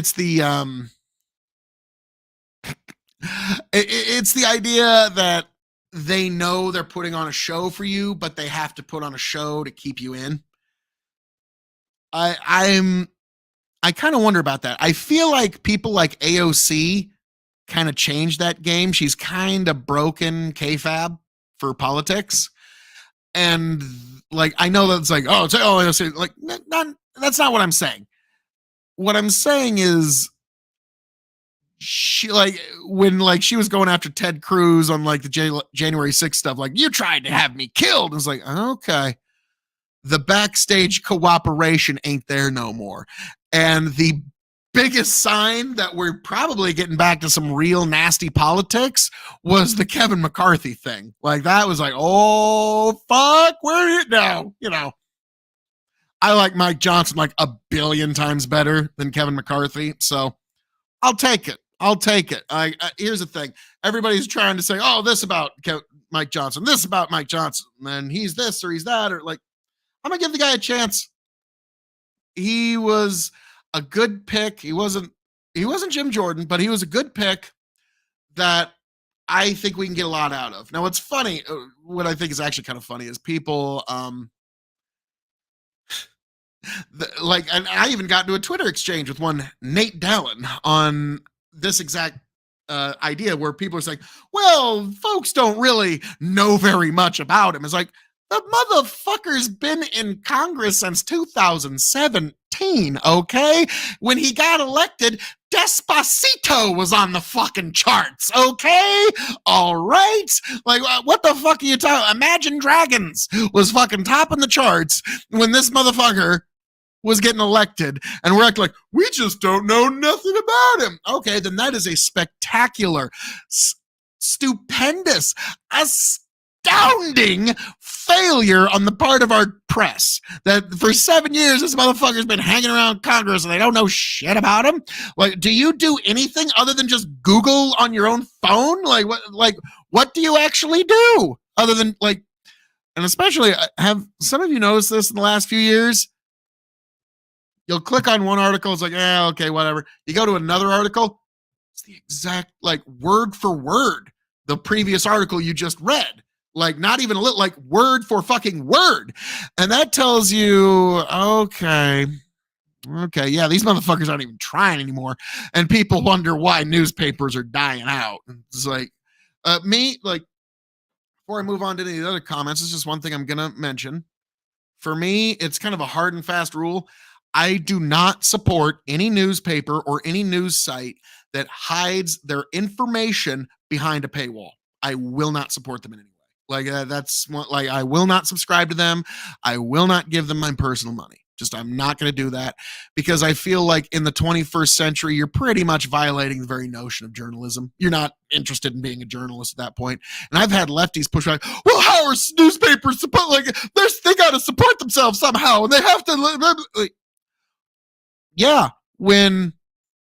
it's the idea that they know they're putting on a show for you, but they have to put on a show to keep you in. I kind of wonder about that. I feel like people like AOC kind of changed that game. She's kind of broken kayfabe for politics. And like, I know that's like, oh, AOC. Like, that's not what I'm saying. What I'm saying is she like when like she was going after Ted Cruz on like the January 6th stuff, like you tried to have me killed. It's like, okay, the backstage cooperation ain't there no more. And the biggest sign that we're probably getting back to some real nasty politics was the Kevin McCarthy thing. Like that was like, oh fuck, where it now? You know, I like Mike Johnson like a billion times better than Kevin McCarthy, so I'll take it. Here's the thing: everybody's trying to say, "Oh, this about Mike Johnson, this about Mike Johnson, and he's this or he's that," or like, I'm gonna give the guy a chance. He was a good pick. He wasn't Jim Jordan, but he was a good pick that I think we can get a lot out of. Now, what's funny, what I think is actually kind of funny, is people, and I even got into a Twitter exchange with one Nate Dallin on this exact idea where people are saying, well, folks don't really know very much about him. It's like, the motherfucker's been in Congress since 2017, okay? When he got elected, Despacito was on the fucking charts, okay? All right? Like, what the fuck are you talking? Imagine Dragons was fucking topping the charts when this motherfucker was getting elected, and we're acting like we just don't know nothing about him. Okay, then that is a spectacular, stupendous, astounding failure on the part of our press. That for 7 years this motherfucker's been hanging around Congress and they don't know shit about him. Like, do you do anything other than just Google on your own phone? Like, what do you actually do other than like? And especially, have some of you noticed this in the last few years? You'll click on one article, it's like, okay, whatever. You go to another article, it's the exact, like, word for word, the previous article you just read. Like, not even a little, like, word for fucking word. And that tells you, okay, yeah, these motherfuckers aren't even trying anymore. And people wonder why newspapers are dying out. It's like, before I move on to any of the other comments, it's just one thing I'm going to mention. For me, it's kind of a hard and fast rule. I do not support any newspaper or any news site that hides their information behind a paywall. I will not support them in any way. Like that's what, like I will not subscribe to them. I will not give them my personal money. Just I'm not going to do that because I feel like in the 21st century, you're pretty much violating the very notion of journalism. You're not interested in being a journalist at that point. And I've had lefties push back. Well, how are newspapers supposed like they got to support themselves somehow, and they have to. Like, yeah, when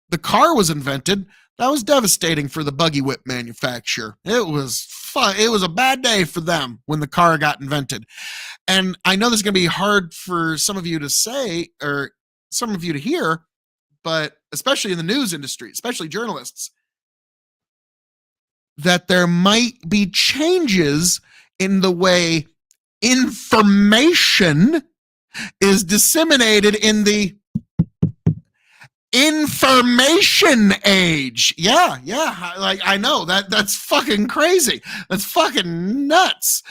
the car was invented, that was devastating for the buggy whip manufacturer. It was fun. It was a bad day for them when the car got invented. And I know this is going to be hard for some of you to say or some of you to hear, but especially in the news industry, especially journalists, that there might be changes in the way information is disseminated in the information age. Yeah. Like I know that's fucking crazy. That's fucking nuts.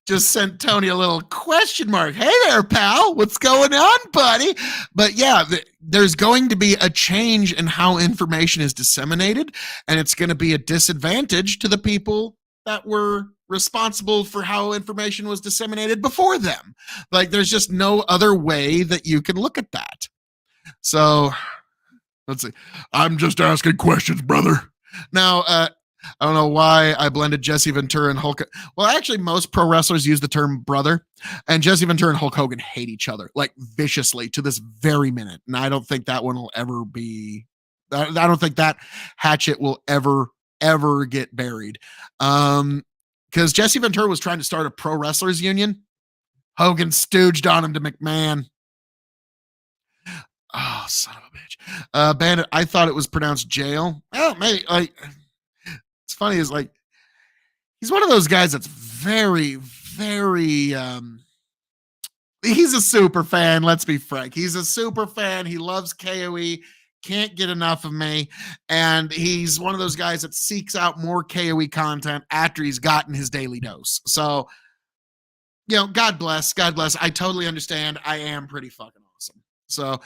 Just sent Tony a little question mark. Hey there, pal. What's going on, buddy? But yeah, there's going to be a change in how information is disseminated, and it's going to be a disadvantage to the people that were responsible for how information was disseminated before them. Like there's just no other way that you can look at that. So let's see. I'm just asking questions, brother. Now, I don't know why I blended Jesse Ventura and Hulk. Well, actually, most pro wrestlers use the term brother, and Jesse Ventura and Hulk Hogan hate each other like viciously to this very minute. And I don't think that one will ever be, I don't think that hatchet will ever get buried. Because Jesse Ventura was trying to start a pro wrestlers union. Hogan stooged on him to McMahon. Oh, son of a bitch. Bandit, I thought it was pronounced jail. Oh, maybe. Like, it's funny is like, he's one of those guys that's very, very he's a super fan. Let's be frank. He's a super fan. He loves KOE. Can't get enough of me. And he's one of those guys that seeks out more KOE content after he's gotten his daily dose. So, God bless. God bless. I totally understand. I am pretty fucking awesome. So,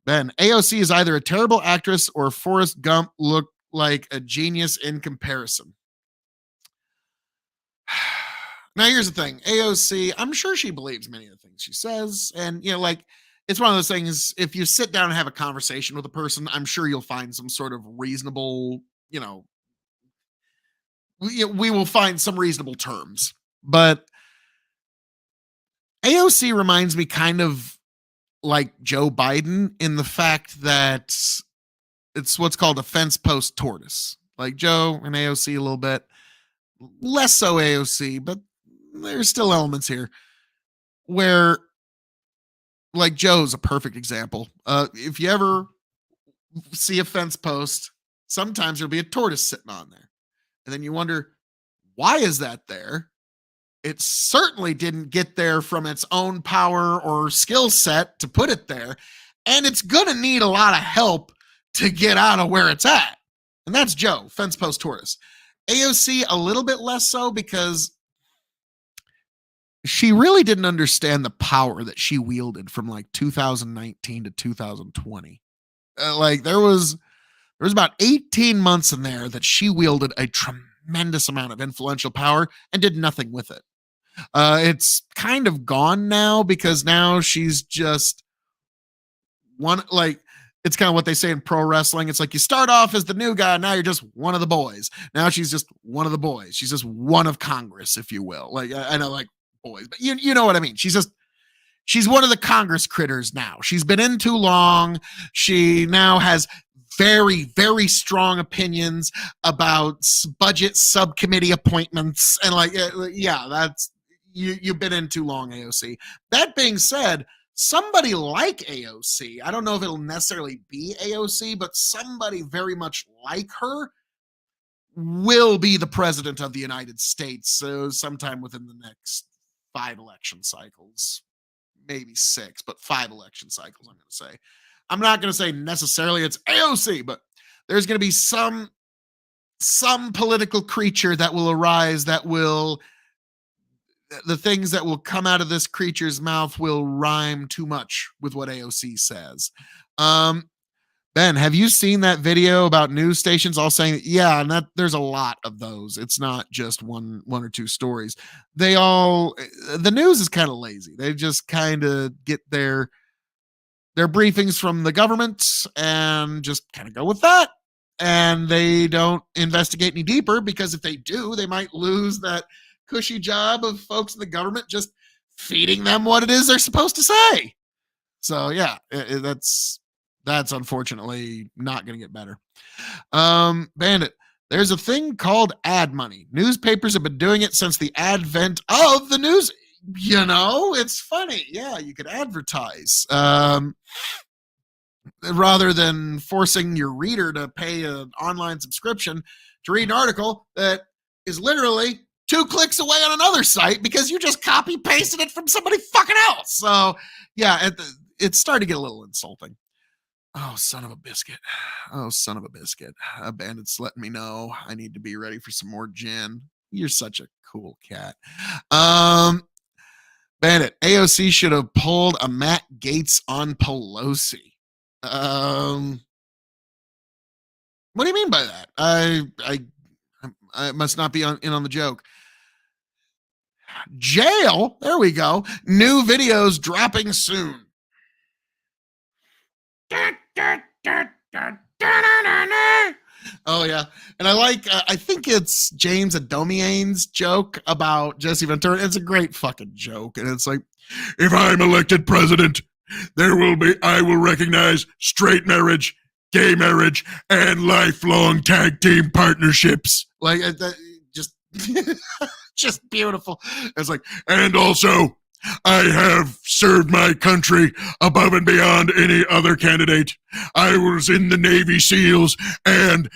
Ben, AOC is either a terrible actress or Forrest Gump looked like a genius in comparison. Now, here's the thing. AOC, I'm sure she believes many of the things she says. And, it's one of those things, if you sit down and have a conversation with a person, I'm sure you'll find some sort of reasonable, we will find some reasonable terms. But AOC reminds me kind of like Joe Biden in the fact that it's what's called a fence post tortoise. Like Joe and AOC a little bit, less so AOC, but there's still elements here where, like, Joe's a perfect example. If you ever see a fence post, sometimes there'll be a tortoise sitting on there. And then you wonder, why is that there? It certainly didn't get there from its own power or skill set to put it there. And it's going to need a lot of help to get out of where it's at. And that's Joe, fence post tortoise. AOC, a little bit less so because she really didn't understand the power that she wielded from like 2019 to 2020. There was about 18 months in there that she wielded a tremendous amount of influential power and did nothing with it. It's kind of gone now because now she's just it's kind of what they say in pro wrestling. It's like you start off as the new guy. Now you're just one of the boys. Now she's just one of the boys. She's just one of Congress, if you will. I know boys, but you know what I mean? She's one of the Congress critters now. She's been in too long. She now has very, very strong opinions about budget subcommittee appointments. And that's, you've been in too long, AOC. That being said, somebody like AOC, I don't know if it'll necessarily be AOC, but somebody very much like her will be the president of the United States. So sometime within the next 5 election cycles, maybe 6, but 5 election cycles, I'm going to say. I'm not going to say necessarily it's AOC, but there's going to be some political creature that will arise that will, the things that will come out of this creature's mouth will rhyme too much with what AOC says. Ben, have you seen that video about news stations all saying, yeah, and that there's a lot of those. It's not just one or two stories. The news is kind of lazy. They just kind of get their briefings from the government and just kind of go with that. And they don't investigate any deeper because if they do, they might lose that cushy job of folks in the government just feeding them what it is they're supposed to say. So yeah, that's unfortunately not going to get better. Bandit, there's a thing called ad money. Newspapers have been doing it since the advent of the news. It's funny. Yeah, you could advertise. Rather than forcing your reader to pay an online subscription to read an article that is literally 2 clicks away on another site because you just copy pasted it from somebody fucking else. So yeah, it's starting to get a little insulting. Oh, son of a biscuit. Bandit's letting me know I need to be ready for some more gin. You're such a cool cat. Bandit, AOC should have pulled a Matt Gaetz on Pelosi. What do you mean by that? I must not be in on the joke. Jail, there we go. New videos dropping soon. Oh yeah, and I think it's James Adomian's joke about Jesse Ventura. It's a great fucking joke, and it's like, if I'm elected president, I will recognize straight marriage, gay marriage, and lifelong tag team partnerships. Just beautiful. It's like, and also, I have served my country above and beyond any other candidate. I was in the Navy SEALs and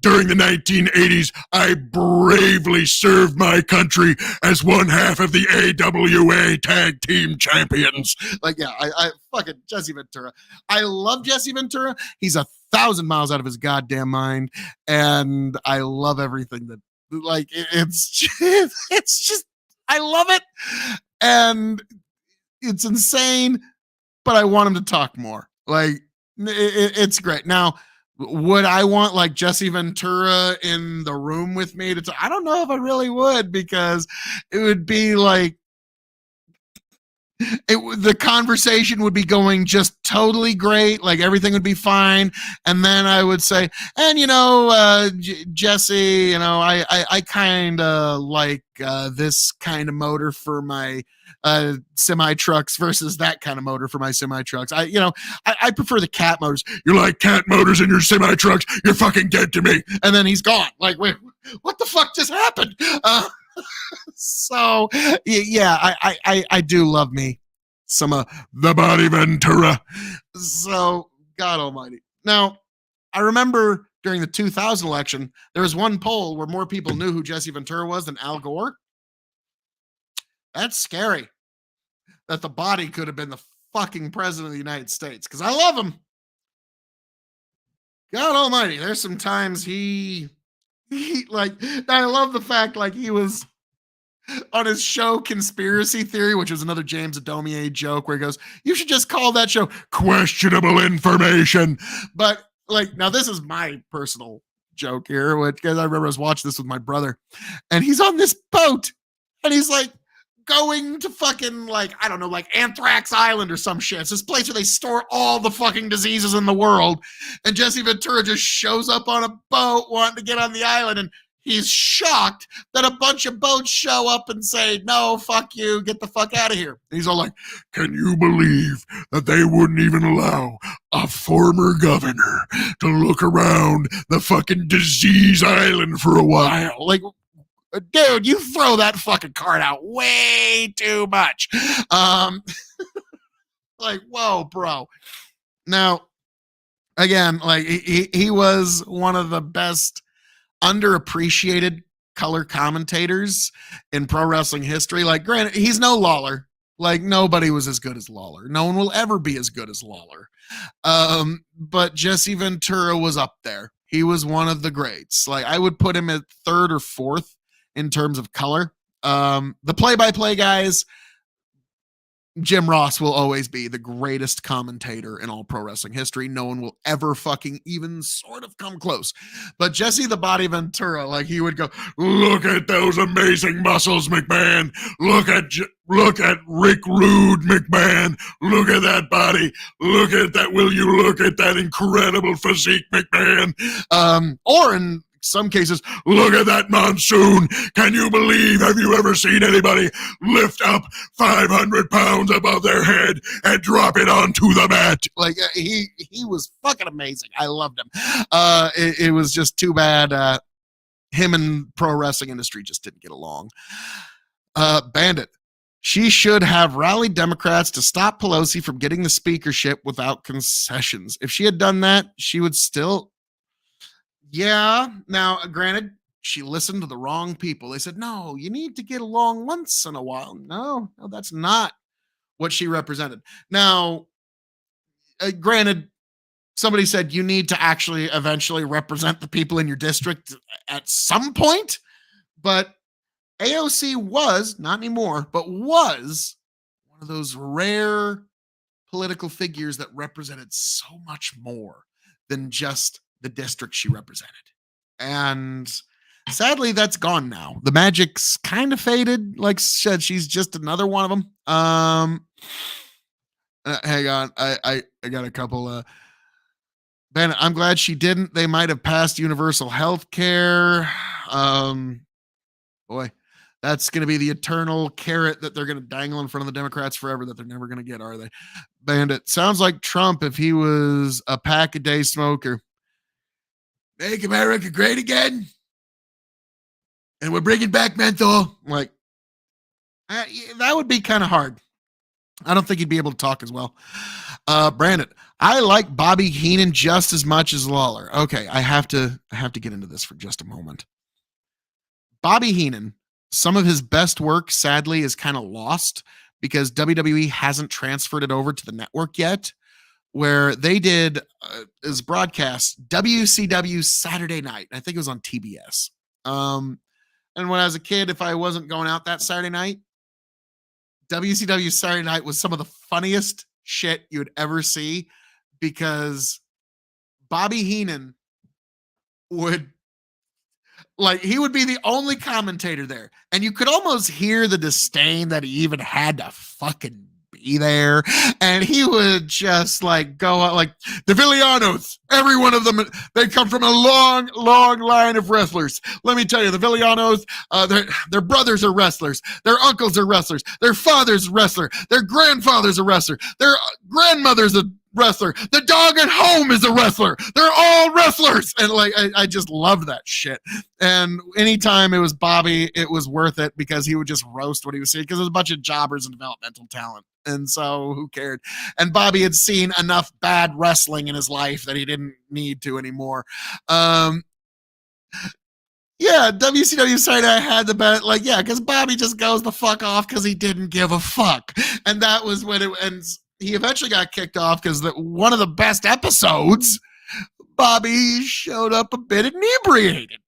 During the 1980s, I bravely served my country as one half of the AWA Tag Team Champions. Like, yeah, I fucking Jesse Ventura. I love Jesse Ventura. He's 1,000 miles out of his goddamn mind, and I love everything that, like, it's just, I love it, and it's insane, but I want him to talk more. Like, it's great. Now, would I want like Jesse Ventura in the room with me to talk? I don't know if I really would, because it would be like the conversation would be going just totally great, like everything would be fine, and then I would say, and Jesse, I kind of like this kind of motor for my semi trucks versus that kind of motor for my semi trucks. I prefer the cat motors. You like cat motors in your semi trucks? You're fucking dead to me. And then he's gone. Like, wait, what the fuck just happened? So yeah, I do love me some the Body Ventura. So God Almighty. Now, I remember during the 2000 election, there was one poll where more people knew who Jesse Ventura was than Al Gore. That's scary. That the Body could have been the fucking president of the United States, because I love him. God Almighty. There's some times he like, I love the fact like he was on his show Conspiracy Theory, which was another James Adomier joke where he goes, you should just call that show Questionable Information. But like, now this is my personal joke here, because I remember I was watching this with my brother, and he's on this boat and he's like going to fucking, like, I don't know, like Anthrax Island or some shit. It's this place where they store all the fucking diseases in the world. And Jesse Ventura just shows up on a boat wanting to get on the island, and he's shocked that a bunch of boats show up and say, no, fuck you, get the fuck out of here. And he's all like, can you believe that they wouldn't even allow a former governor to look around the fucking disease island for a while? Like, dude, you throw that fucking card out way too much. Like, whoa, bro. Now, again, like he was one of the best underappreciated color commentators in pro wrestling history. Like, granted, he's no Lawler. Like, nobody was as good as Lawler. No one will ever be as good as Lawler. But Jesse Ventura was up there. He was one of the greats. Like, I would put him at third or fourth in terms of color. The play-by-play guys, Jim Ross will always be the greatest commentator in all pro wrestling history. No one will ever fucking even sort of come close. But Jesse the Body Ventura, like, he would go, look at those amazing muscles, McMahon. Look at Rick Rude, McMahon. Look at that body. Look at that. Will you look at that incredible physique, McMahon? Or in some cases, look at that Monsoon. Can you believe, have you ever seen anybody lift up 500 pounds above their head and drop it onto the mat? Like, he was fucking amazing. I loved him. It was just too bad him and pro wrestling industry just didn't get along. Bandit. She should have rallied Democrats to stop Pelosi from getting the speakership without concessions. If she had done that, she would still... Yeah. Now, granted, she listened to the wrong people. They said, no, you need to get along once in a while. No, that's not what she represented. Now, granted, somebody said you need to actually eventually represent the people in your district at some point, but AOC was, not anymore, but was one of those rare political figures that represented so much more than just the district she represented. And sadly, that's gone now. The magic's kind of faded. Like I said, she's just another one of them. Hang on. I got a couple. Ben, I'm glad she didn't. They might have passed universal health care. Boy, that's going to be the eternal carrot that they're going to dangle in front of the Democrats forever that they're never going to get, are they? Bandit, sounds like Trump if he was a pack-a-day smoker. Make America great again. And we're bringing back menthol. Like, that would be kind of hard. I don't think he'd be able to talk as well. Brandon, I like Bobby Heenan just as much as Lawler. Okay, I have to get into this for just a moment. Bobby Heenan, some of his best work, sadly, is kind of lost because WWE hasn't transferred it over to the network yet. Where they did is broadcast WCW Saturday Night. I think it was on TBS. And when I was a kid, if I wasn't going out that Saturday night, WCW Saturday Night was some of the funniest shit you would ever see because Bobby Heenan would he would be the only commentator there. And you could almost hear the disdain that he even had to fucking be there. And he would just go out the Villanos, every one of them, they come from a long, long line of wrestlers. Let me tell you, the Villanos, their brothers are wrestlers. Their uncles are wrestlers. Their father's a wrestler. Their grandfather's a wrestler. Their grandmother's a wrestler. The dog at home is a wrestler. They're all wrestlers. And I just loved that shit. And anytime it was Bobby, it was worth it because he would just roast what he was saying because it was a bunch of jobbers and developmental talent. And so who cared? And Bobby had seen enough bad wrestling in his life that he didn't need to anymore. Yeah, WCW Saturday I had the bet, because Bobby just goes the fuck off because he didn't give a fuck. And that was when it ends. He eventually got kicked off because one of the best episodes, Bobby showed up a bit inebriated.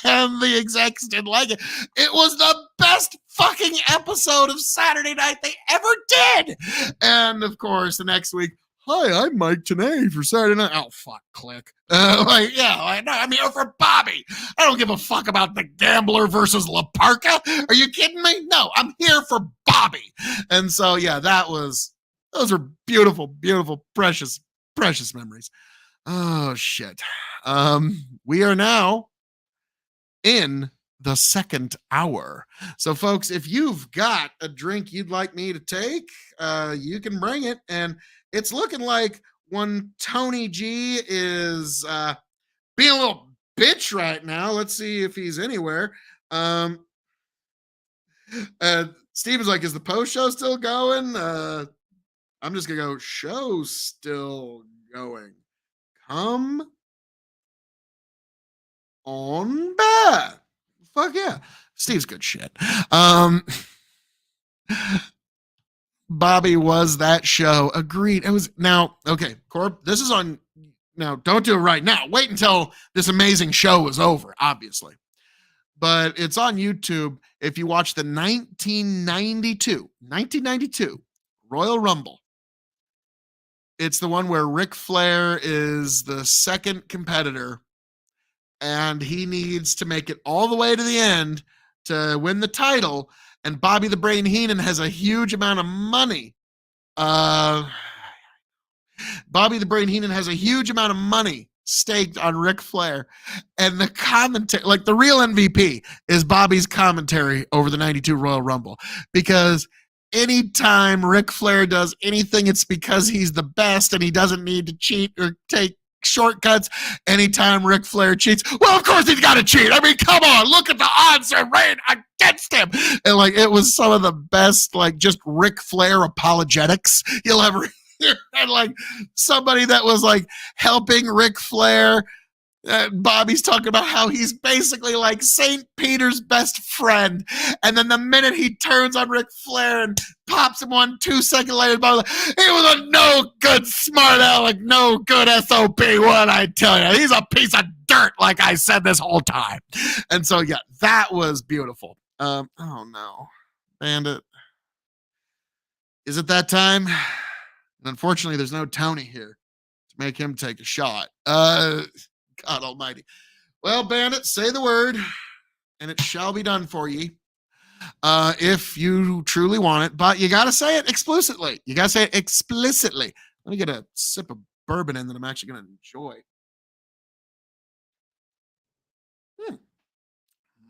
And the execs didn't like it. It was the best fucking episode of Saturday Night they ever did. And of course, the next week, hi, I'm Mike Tenay for Saturday Night. Oh, fuck, click. I'm here for Bobby. I don't give a fuck about the Gambler versus La Parka. Are you kidding me? No, I'm here for Bobby. And so, yeah, those are beautiful, beautiful, precious, precious memories. Oh, shit. We are now in the second hour. So, folks, if you've got a drink you'd like me to take, you can bring it. And it's looking like one Tony G is being a little bitch right now. Let's see if he's anywhere. Steven's like, is the post show still going? I'm just gonna go, show still going. Come on back. Fuck yeah. Steve's good shit. Bobby was that show. Agreed. It was now, okay, Corb, this is on now. Don't do it right now. Wait until this amazing show is over, obviously. But it's on YouTube. If you watch the 1992 Royal Rumble, it's the one where Ric Flair is the second competitor and he needs to make it all the way to the end to win the title. And Bobby the Brain Heenan has a huge amount of money. Bobby the Brain Heenan has a huge amount of money staked on Ric Flair. And the commentary, the real MVP is Bobby's commentary over the 92 Royal Rumble. Because anytime Ric Flair does anything, it's because he's the best and he doesn't need to cheat or take shortcuts. Anytime Ric Flair cheats, well, of course he's got to cheat. I mean, come on, look at the odds are ran against him. And it was some of the best, just Ric Flair apologetics you'll ever hear. And somebody that was helping Ric Flair. Bobby's talking about how he's basically St. Peter's best friend. And then the minute he turns on Ric Flair and pops him 2 seconds later, Bobby's he was a no good smart aleck, no good SOB. What I tell you, he's a piece of dirt, like I said this whole time. And so, yeah, that was beautiful. Oh no, Bandit. Is it that time? And unfortunately, there's no Tony here to make him take a shot. God almighty. Well, Bandit, say the word, and it shall be done for ye. If you truly want it, but you got to say it explicitly. You got to say it explicitly. Let me get a sip of bourbon in that I'm actually going to enjoy.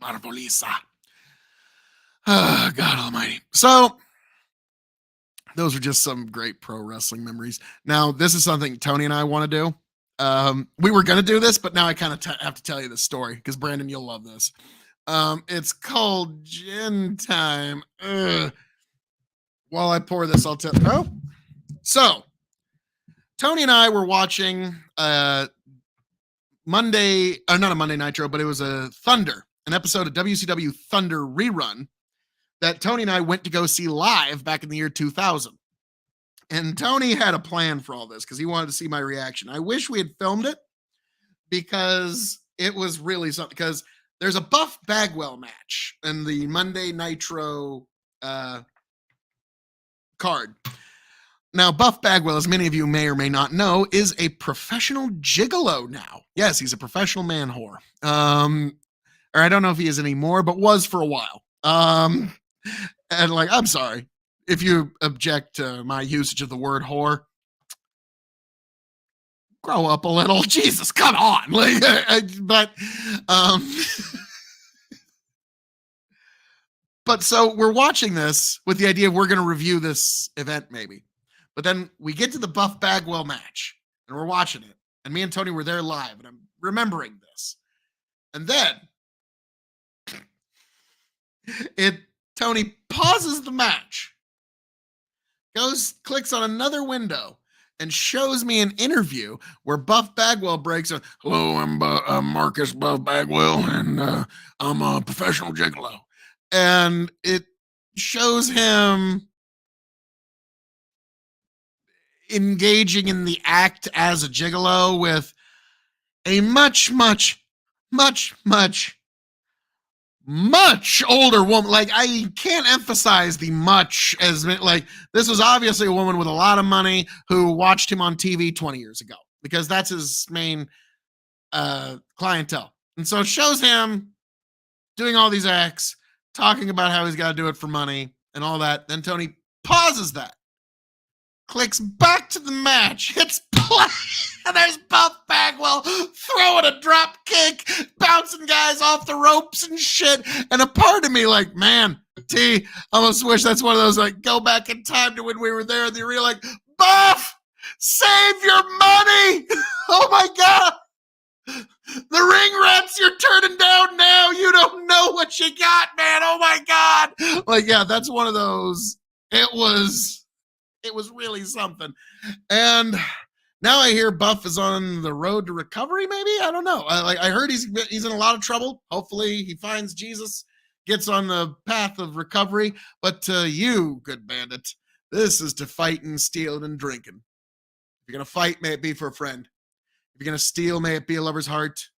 Marbolisa. Oh, God almighty. So, those are just some great pro wrestling memories. Now, this is something Tony and I want to do. We were going to do this, but now I kind of have to tell you the story because Brandon, you'll love this. It's called Gin Time. while I pour this, I'll tell. Oh, so Tony and I were watching Monday, or not a Monday Nitro, but it was a Thunder, an episode of WCW Thunder rerun that Tony and I went to go see live back in the year 2000. And Tony had a plan for all this because he wanted to see my reaction. I wish we had filmed it because it was really something. Because there's a Buff Bagwell match in the Monday Nitro card. Now, Buff Bagwell, as many of you may or may not know, is a professional gigolo now. Yes, he's a professional man whore. Or I don't know if he is anymore, but was for a while. And like, I'm sorry if you object to my usage of the word whore. Grow up a little. Jesus, come on. Like, but so we're watching this with the idea of we're going to review this event maybe. But then we get to the Buff Bagwell match and we're watching it. And me and Tony were there live and I'm remembering this. And then Tony pauses the match, clicks on another window, and shows me an interview where Buff Bagwell breaks on, "Hello, I'm Marcus Buff Bagwell, and I'm a professional gigolo." And it shows him engaging in the act as a gigolo with a much older woman. Like, I can't emphasize the much as like, this was obviously a woman with a lot of money who watched him on TV 20 years ago because that's his main clientele. And so it shows him doing all these acts, talking about how he's got to do it for money and all that. Then Tony pauses that, clicks back to the match, hits play, and there's Buff Bagwell throwing a drop kick, bouncing guys off the ropes and shit. And a part of me, like, man, I almost wish that's one of those, like, go back in time to when we were there and you're like, Buff, save your money. Oh my God. The ring rats you're turning down now. You don't know what you got, man. Oh my God. Like, yeah, that's one of those. It was really something. And now I hear Buff is on the road to recovery, maybe? I don't know. I heard he's in a lot of trouble. Hopefully he finds Jesus, gets on the path of recovery. But to you, good bandit, this is to fighting, stealing, and drinking. If you're going to fight, may it be for a friend. If you're going to steal, may it be a lover's heart.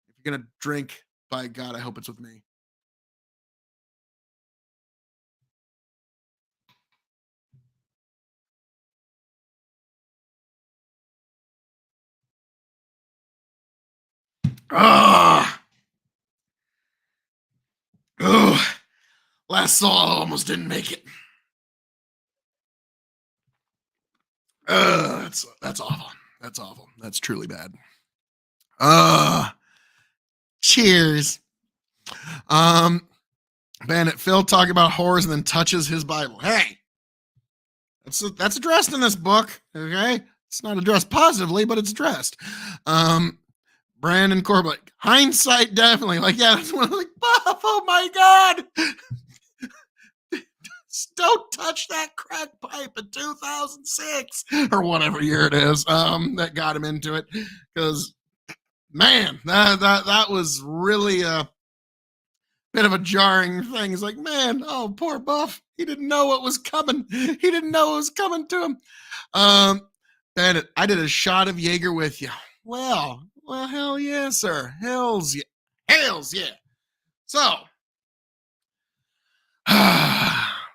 If you're going to drink, by God, I hope it's with me. Ah! Oh, last Saw almost didn't make it. That's awful. That's awful. That's truly bad. Cheers. Bandit Phil talking about whores and then touches his Bible. Hey, that's addressed in this book. Okay, it's not addressed positively, but it's addressed. Brandon Corbett, like, hindsight, definitely. Like, yeah, that's one. Like, Buff, oh my God. Don't touch that crack pipe in 2006 or whatever year it is that got him into it. Because, man, that was really a bit of a jarring thing. He's like, man, oh, poor Buff. He didn't know what was coming. He didn't know what was coming to him. Bandit, I did a shot of Jaeger with you. Well, hell yeah, sir. Hells yeah. So,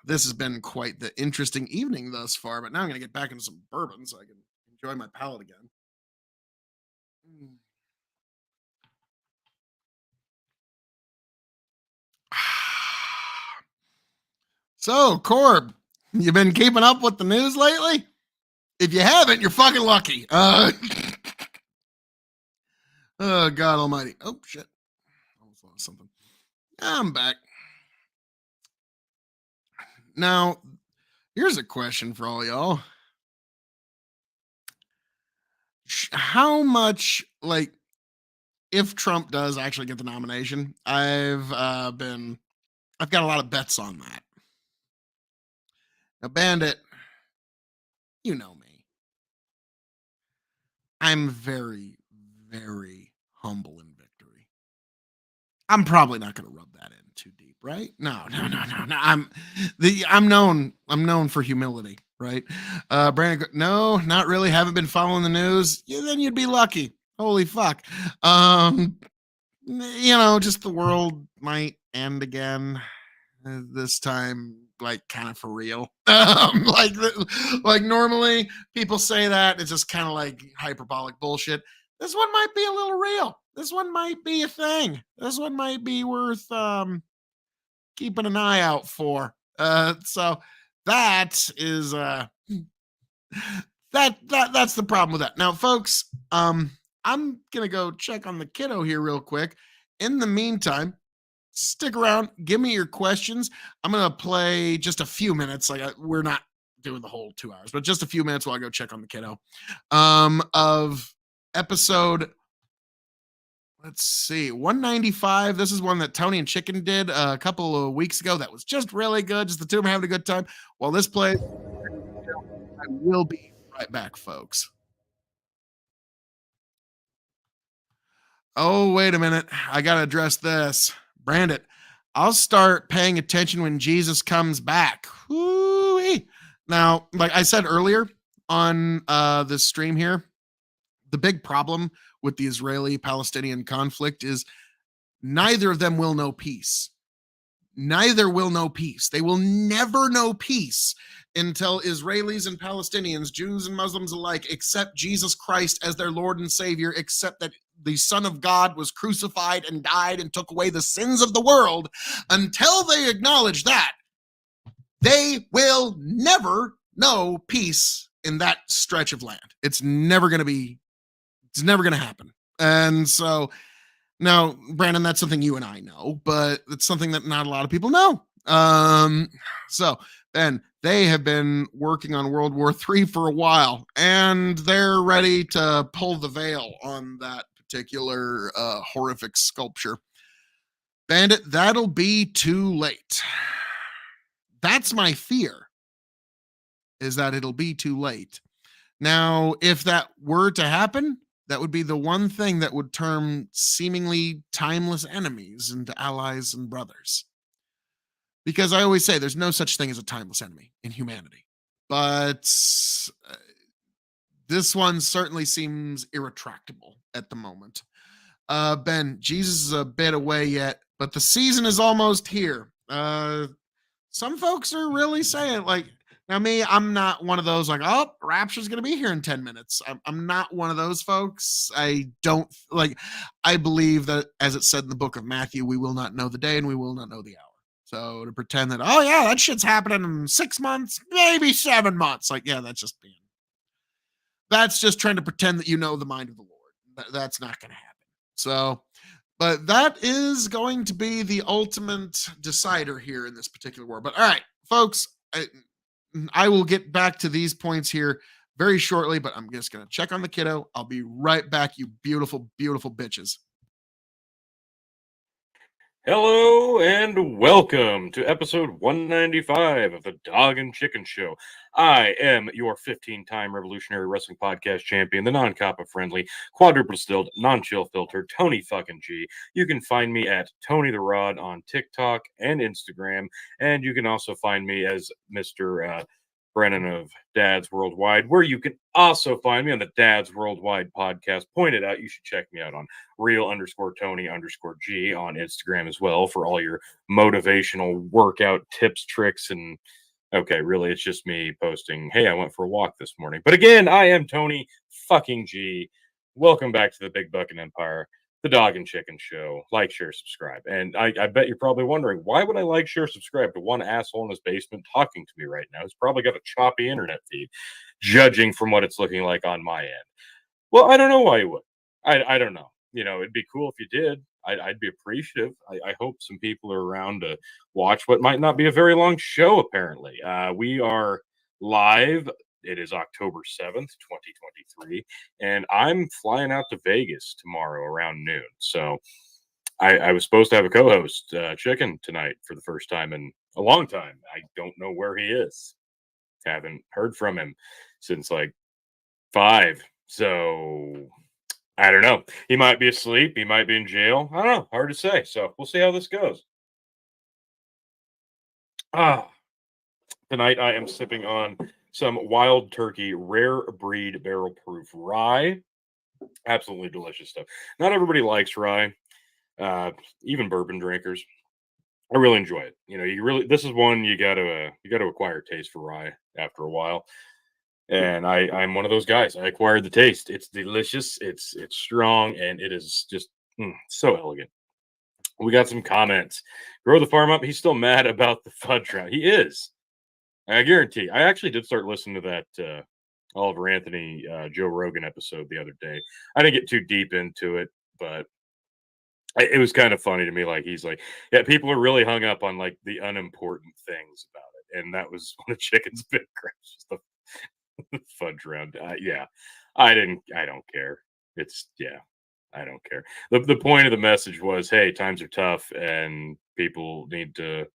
this has been quite the interesting evening thus far, but now I'm going to get back into some bourbon so I can enjoy my palate again. So, Corb, you been keeping up with the news lately? If you haven't, you're fucking lucky. Oh, God almighty. Oh, shit. I almost lost something. I'm back. Now, here's a question for all y'all. How much, like, if Trump does actually get the nomination, I've got a lot of bets on that. Now, Bandit, you know me. I'm very, very humble in victory. I'm probably not going to rub that in too deep, right? No. I'm known for humility, right? Brandon, no, not really. Haven't been following the news. Yeah, then you'd be lucky. Holy fuck. Just the world might end again. This time, like, kind of for real. Like normally people say that it's just kind of like hyperbolic bullshit. This one might be a little real. This one might be a thing. This one might be worth keeping an eye out for. So that is that's the problem with that. Now, folks, I'm gonna go check on the kiddo here real quick. In the meantime, stick around, give me your questions. I'm gonna play just a few minutes. We're not doing the whole 2 hours, but just a few minutes while I go check on the kiddo. Of episode, let's see, 195. This is one that Tony and Chicken did a couple of weeks ago. That was just really good. Just the two of them having a good time. While this plays, I will be right back, folks. Oh, wait a minute. I got to address this. Brandon, I'll start paying attention when Jesus comes back. Woo-wee. Now, like I said earlier on this stream here, the big problem with the Israeli-Palestinian conflict is neither of them will know peace. Neither will know peace. They will never know peace until Israelis and Palestinians, Jews and Muslims alike, accept Jesus Christ as their Lord and Savior, accept that the Son of God was crucified and died and took away the sins of the world. Until they acknowledge that, they will never know peace in that stretch of land. It's never going to happen. And so now, Brandon, that's something you and I know, but it's something that not a lot of people know. So then they have been working on World War III for a while, and they're ready to pull the veil on that particular horrific sculpture. Bandit, that'll be too late. That's my fear, is that it'll be too late. Now, if that were to happen, that would be the one thing that would turn seemingly timeless enemies into allies and brothers. Because I always say there's no such thing as a timeless enemy in humanity. But this one certainly seems irretractable at the moment. Ben, Jesus is a bit away yet, but the season is almost here. Some folks are really saying, like, now me, I'm not one of those like, oh, Rapture's going to be here in 10 minutes. I'm not one of those folks. I believe that, as it said in the book of Matthew, we will not know the day and we will not know the hour. So to pretend that, oh yeah, that shit's happening in 6 months, maybe 7 months. Like, yeah, that's just trying to pretend that you know the mind of the Lord. That's not going to happen. So, but that is going to be the ultimate decider here in this particular war. But all right, folks, I will get back to these points here very shortly, but I'm just going to check on the kiddo. I'll be right back, you beautiful, beautiful bitches. Hello and welcome to episode 195 of the Dog and Chicken Show. I am your 15-time Revolutionary Wrestling Podcast champion, the non-coppa friendly, quadruple distilled, non-chill filtered Tony fucking G. You can find me at Tony the Rod on TikTok and Instagram, and you can also find me as Mr. Brennan of Dads Worldwide, where you can also find me on the Dads Worldwide podcast. Pointed out, you should check me out on real_Tony_G on Instagram as well for all your motivational workout tips, tricks, and okay, really, it's just me posting, hey, I went for a walk this morning. But again, I am Tony fucking G. Welcome back to the Big Buckin' Empire, the Dog and Chicken Show. Like, share, subscribe. And I bet you're probably wondering, why would I like, share, subscribe to one asshole in his basement talking to me right now? He's probably got a choppy internet feed, judging from what it's looking like on my end. Well, I don't know why you would. I don't know. You know, it'd be cool if you did. I'd be appreciative. I hope some people are around to watch what might not be a very long show, apparently. We are live. It is October 7th, 2023, and I'm flying out to Vegas tomorrow around noon. So I was supposed to have a co-host, Chicken, tonight for the first time in a long time. I don't know where he is. Haven't heard from him since like 5. So I don't know. He might be asleep. He might be in jail. I don't know. Hard to say. So we'll see how this goes. Tonight I am sipping on some Wild Turkey Rare Breed Barrel Proof Rye. Absolutely delicious stuff. Not everybody likes rye, even bourbon drinkers. I really enjoy it. You know, this is one you got to acquire taste for rye after a while. And I'm one of those guys. I acquired the taste. It's delicious. It's strong, and it is just so elegant. We got some comments. Grow the Farm Up. He's still mad about the fudge round. He is. I guarantee. I actually did start listening to that Oliver Anthony, Joe Rogan episode the other day. I didn't get too deep into it, but it was kind of funny to me. Like, he's like, yeah, people are really hung up on like the unimportant things about it, and that was one of Chicken's big gripes, just the fudge round. Yeah, I don't care. I don't care. The point of the message was, hey, times are tough, and people need to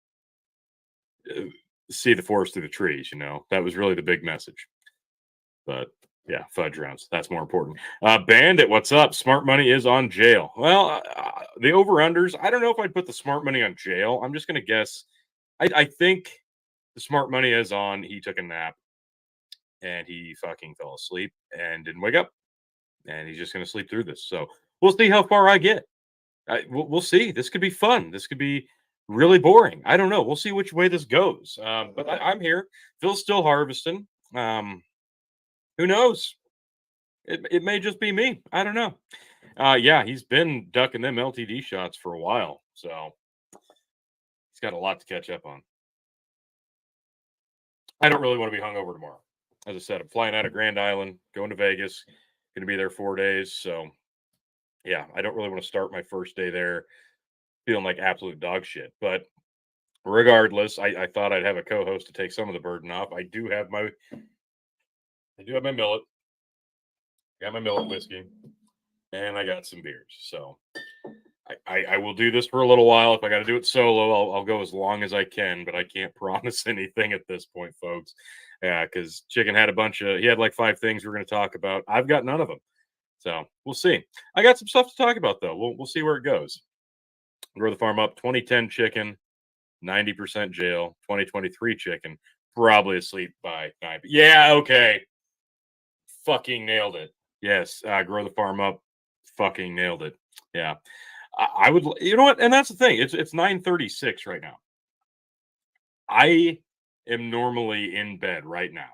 see the forest through the trees. You know, that was really the big message. But yeah, fudge rounds. That's more important. Bandit, what's up? Smart money is on jail. Well, the over-unders, I don't know if I'd put the smart money on jail. I'm just going to guess. I think the smart money is on he took a nap and he fucking fell asleep and didn't wake up. And he's just going to sleep through this. So we'll see how far I get. We'll see. This could be fun. This could be really boring. I don't know. We'll see which way this goes. But I'm here. Phil's still harvesting. Who knows? It may just be me. I don't know. Yeah, he's been ducking them LTD shots for a while, so he's got a lot to catch up on. I don't really want to be hungover tomorrow. As I said, I'm flying out of Grand Island, going to Vegas, going to be there 4 days. So, yeah, I don't really want to start my first day there feeling like absolute dog shit. But regardless, I thought I'd have a co-host to take some of the burden off. I do have my millet. Got my millet whiskey, and I got some beers. So I will do this for a little while. If I got to do it solo, I'll go as long as I can, but I can't promise anything at this point, folks. Yeah, because Chicken had he had like 5 things we're going to talk about. I've got none of them. So we'll see. I got some stuff to talk about, though. We'll see where it goes. Grow the Farm Up, 2010 Chicken, 90% jail. 2023 Chicken, probably asleep by 9. Yeah, okay. Fucking nailed it. Yes, Grow the Farm Up, fucking nailed it. Yeah. I would, you know what? And that's the thing. It's 9:36 right now. I am normally in bed right now.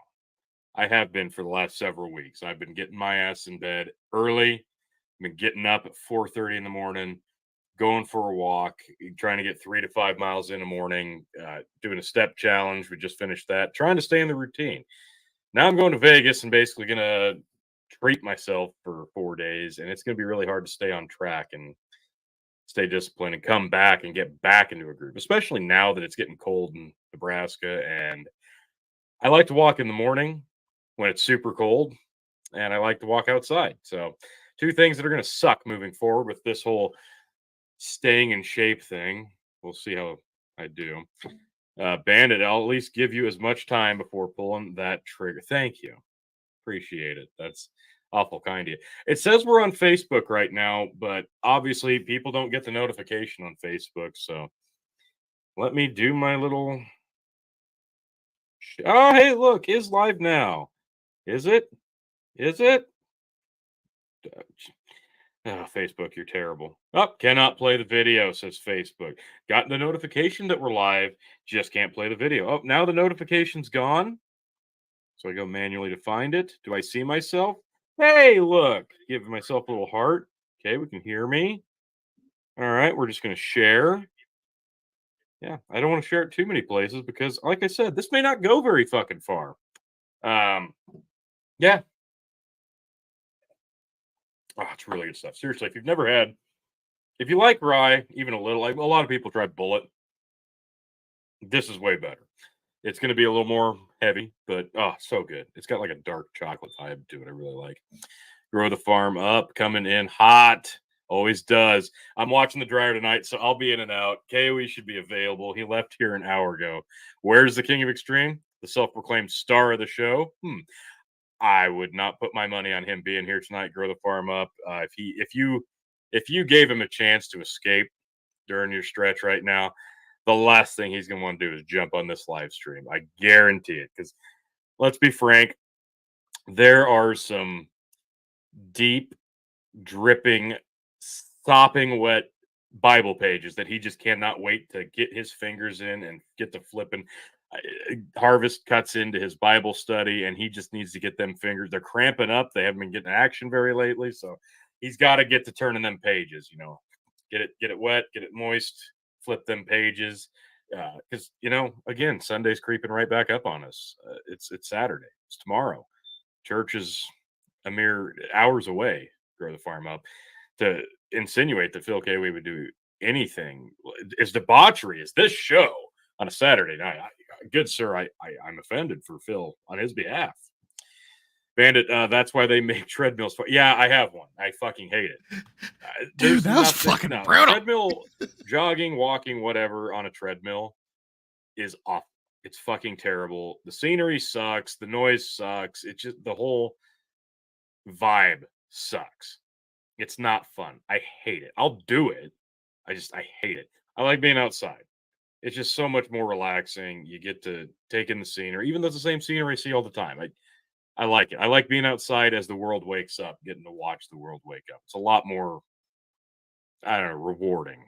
I have been for the last several weeks. I've been getting my ass in bed early. I've been getting up at 4:30 in the morning, going for a walk, trying to get 3 to 5 miles in the morning, doing a step challenge. We just finished that, trying to stay in the routine. Now I'm going to Vegas and basically going to treat myself for 4 days, and it's going to be really hard to stay on track and stay disciplined and come back and get back into a groove, especially now that it's getting cold in Nebraska. And I like to walk in the morning when it's super cold, and I like to walk outside. So 2 things that are going to suck moving forward with this whole staying in shape thing. We'll see how I do. Bandit, I'll at least give you as much time before pulling that trigger. Thank you. Appreciate it. That's awful kind of you. It says we're on Facebook right now, but obviously people don't get the notification on Facebook. So let me do my little. Oh, hey, look, is live now. Is it? Is it? Oh, Facebook, you're terrible. Oh, cannot play the video, says Facebook. Got the notification that we're live, just can't play the video. Oh, now the notification's gone. So I go manually to find it. Do I see myself? Hey, look, give myself a little heart. Okay, we can hear me. All right, we're just going to share. Yeah, I don't want to share it too many places because, like I said, this may not go very fucking far. Yeah. Oh, it's really good stuff. Seriously, if you like rye, even a little, like a lot of people try Bullet. This is way better. It's going to be a little more heavy, but so good. It's got like a dark chocolate vibe to it. I really like. Grow the Farm Up, coming in hot. Always does. I'm watching the dryer tonight, so I'll be in and out. KOE should be available. He left here an hour ago. Where's the King of Extreme? the self-proclaimed star of the show. I would not put my money on him being here tonight. Grow the Farm Up. If you gave him a chance to escape during your stretch right now, the last thing he's going to want to do is jump on this live stream. I guarantee it. Because let's be frank, there are some deep, dripping, sopping wet Bible pages that he just cannot wait to get his fingers in and get to flipping. Harvest cuts into his Bible study, and he just needs to get them fingers. They're cramping up. They haven't been getting action very lately, so he's got to get to turning them pages. Get it wet, get it moist, flip them pages. Because again, Sunday's creeping right back up on us. It's Saturday. It's tomorrow. Church is a mere hours away. Grow the Farm Up. To insinuate that Phil K-Way would do anything as debauchery as this show on a Saturday night. Good sir, I'm offended for Phil on his behalf. Bandit, that's why they make treadmills. Yeah, I have one. I fucking hate it. Dude, that was fucking brutal. Treadmill, jogging, walking, whatever on a treadmill is awful. It's fucking terrible. The scenery sucks. The noise sucks. It's just the whole vibe sucks. It's not fun. I hate it. I'll do it. I hate it. I like being outside. It's just so much more relaxing. You get to take in the scenery, even though it's the same scenery I see all the time. I like it. I like being outside as the world wakes up, getting to watch the world wake up. It's a lot more, rewarding.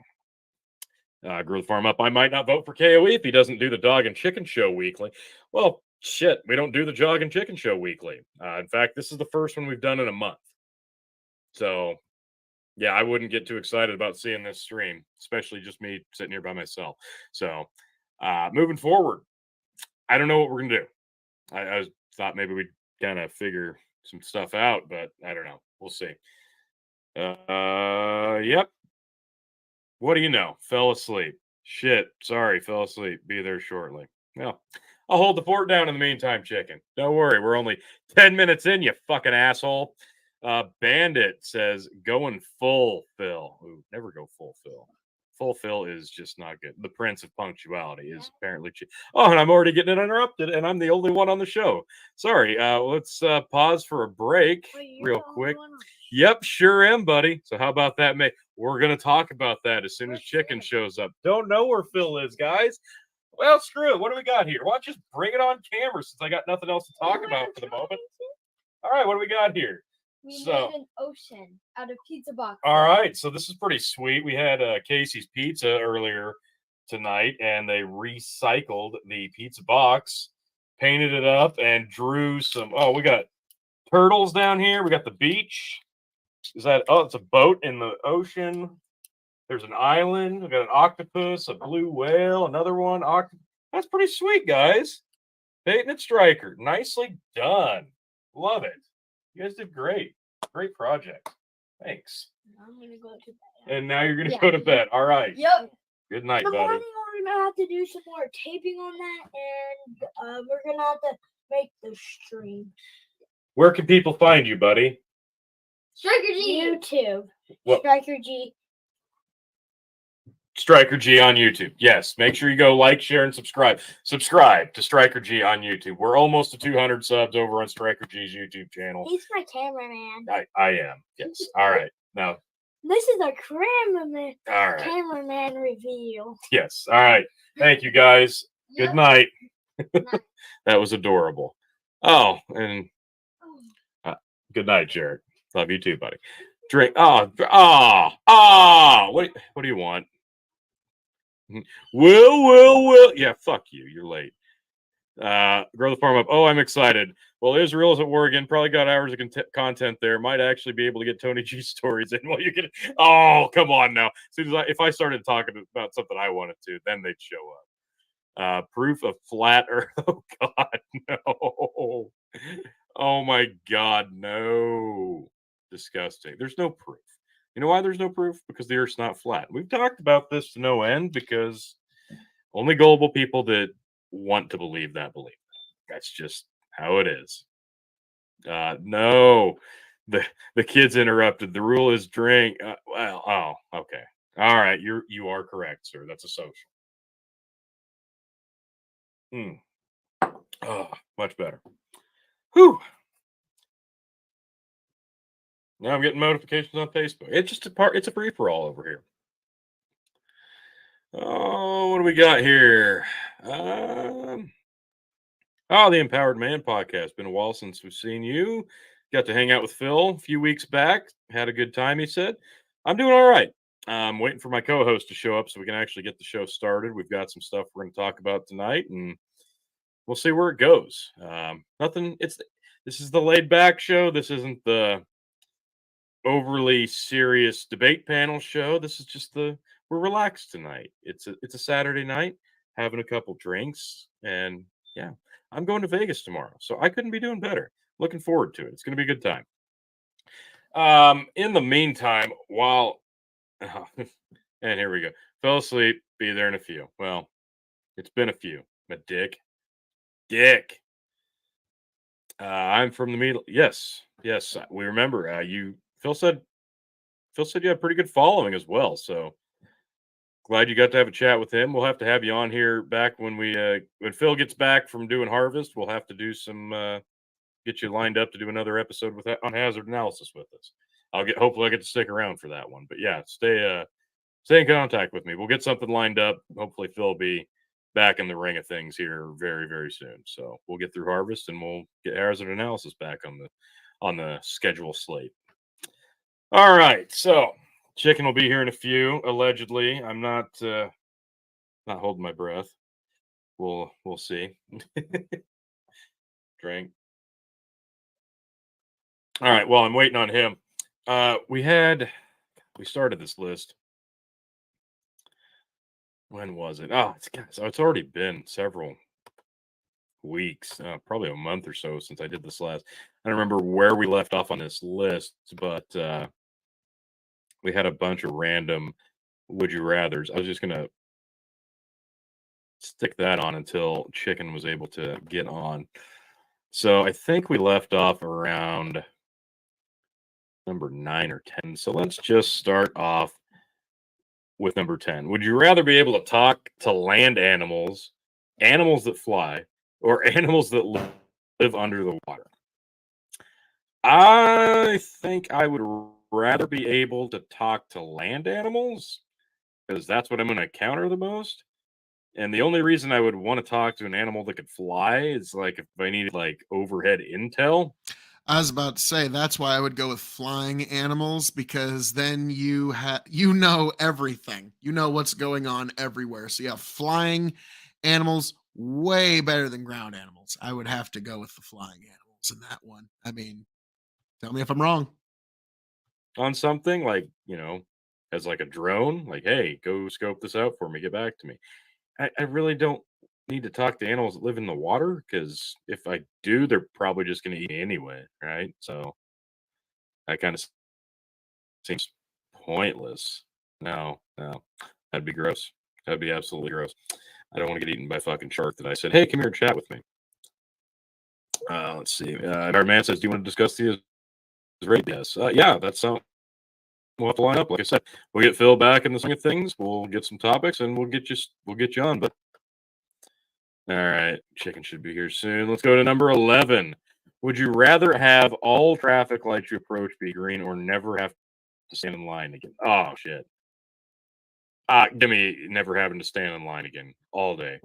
Grow the Farm Up. I might not vote for KOE if he doesn't do the Dog and Chicken Show weekly. Well, shit, we don't do the Dog and Chicken Show weekly. In fact, this is the first one we've done in a month. So, yeah, I wouldn't get too excited about seeing this stream, especially just me sitting here by myself. So, moving forward, I don't know what we're going to do. I thought maybe we'd kind of figure some stuff out, but I don't know. We'll see. Yep. What do you know? Fell asleep. Shit. Sorry, fell asleep. Be there shortly. Well, I'll hold the fort down in the meantime, chicken. Don't worry. We're only 10 minutes in, you fucking asshole. Bandit says, going full Phil. Ooh, never go full Phil. Full Phil is just not good. The Prince of Punctuality is apparently cheap. Oh, and I'm already getting interrupted, and I'm the only one on the show. Sorry. Let's pause for a break real quick. Yep, sure am, buddy. So how about that, mate? We're going to talk about that as soon as Chicken shows up. Don't know where Phil is, guys. Well, screw it. What do we got here? Why don't you just bring it on camera since I got nothing else to talk about for the moment? All right, what do we got here? We made an ocean out of pizza boxes. All right, so this is pretty sweet. We had Casey's Pizza earlier tonight, and they recycled the pizza box, painted it up, and drew some. Oh, we got turtles down here. We got the beach. Is that? Oh, it's a boat in the ocean. There's an island. We got an octopus, a blue whale, another one. That's pretty sweet, guys. Peyton and Stryker, nicely done. Love it. You guys did great. Great project. Thanks. I'm gonna go to bed. And now you're gonna go to bed. All right. Yep. Good night, In the buddy. morning, we're gonna have to do some more taping on that, and we're gonna have to make the stream. Where can people find you, buddy? Stryker G. YouTube. What? Stryker G. Stryker G on YouTube. Yes, make sure you go like, share, and subscribe. Subscribe to Stryker G on YouTube. We're almost to 200 subs over on Stryker G's YouTube channel. He's my cameraman. I am. Yes. All right. Now. This is a cameraman. All right. Cameraman reveal. Yes. All right. Thank you, guys. Yep. Good night. That was adorable. Oh, and good night, Jared. Love you too, buddy. Drink. What do you want? Will. Yeah, fuck you. You're late. Grow the Farm Up. Oh, I'm excited. Well, Israel's at war again. Probably got hours of content there. Might actually be able to get Tony G stories in while you get. Oh, come on now. As soon as if I started talking about something I wanted to, then they'd show up. Proof of flat Earth. Oh God, no. Oh my God, no. Disgusting. There's no proof. You know why there's no proof? Because the Earth's not flat. We've talked about this to no end because only gullible people that want to believe that believe that. That's just how it is. No, the kids interrupted. The rule is drink. Okay. All right. You are correct, sir. That's a social. Oh, much better. Whew. Now I'm getting notifications on Facebook. It's just it's a free for all over here. Oh, what do we got here? The Empowered Man podcast. Been a while since we've seen you. Got to hang out with Phil a few weeks back. Had a good time, he said. I'm doing all right. I'm waiting for my co-host to show up so we can actually get the show started. We've got some stuff we're going to talk about tonight, and we'll see where it goes. Nothing. This is the laid back show. This isn't the overly serious debate panel show. This is just we're relaxed tonight. It's a Saturday night, having a couple drinks, and yeah, I'm going to Vegas tomorrow, so I couldn't be doing better. Looking forward to it. It's going to be a good time. In the meantime, while and here we go, fell asleep. Be there in a few. Well, it's been a few. My dick. I'm from the middle. Yes, we remember. Phil said you have pretty good following as well. So glad you got to have a chat with him. We'll have to have you on here back when when Phil gets back from doing harvest. We'll have to do some get you lined up to do another episode on hazard analysis with us. Hopefully I get to stick around for that one. But yeah, stay in contact with me. We'll get something lined up. Hopefully Phil will be back in the ring of things here very, very soon. So we'll get through harvest and we'll get hazard analysis back on the schedule slate. All right, so chicken will be here in a few, allegedly. I'm not holding my breath. We'll see. Drink. All right, well, I'm waiting on him. We started this list. When was it? It's already been several weeks, probably a month or so since I did this last. I don't remember where we left off on this list, but we had a bunch of random would you rathers. I was just gonna stick that on until Chicken was able to get on. So I think we left off around number 9 or 10. So let's just start off with number 10. Would you rather be able to talk to land animals that fly, or animals that live under the water? I think I would rather be able to talk to land animals because that's what I'm going to encounter the most. And the only reason I would want to talk to an animal that could fly is like if I needed like overhead intel. I was about to say that's why I would go with flying animals, because then you know everything. You know what's going on everywhere. So yeah, flying animals way better than ground animals. I would have to go with the flying animals in that one. I mean, tell me if I'm wrong. On something like, as like a drone, like, hey, go scope this out for me, get back to me. I really don't need to talk to animals that live in the water, because if I do, they're probably just going to eat me anyway, right? So that kind of seems pointless. No, that'd be gross. That'd be absolutely gross. I don't want to get eaten by a fucking shark that I said, hey, come here and chat with me. Let's see. Our man says, do you want to discuss the Israeli? Yes. Yeah, that's something we'll have to line up. Like I said, we'll get Phil back in the swing of things. We'll get some topics and we'll get you on. But all right, Chicken should be here soon. Let's go to number 11. Would you rather have all traffic lights you approach be green, or never have to stand in line again? Oh shit. Give me never having to stand in line again all day.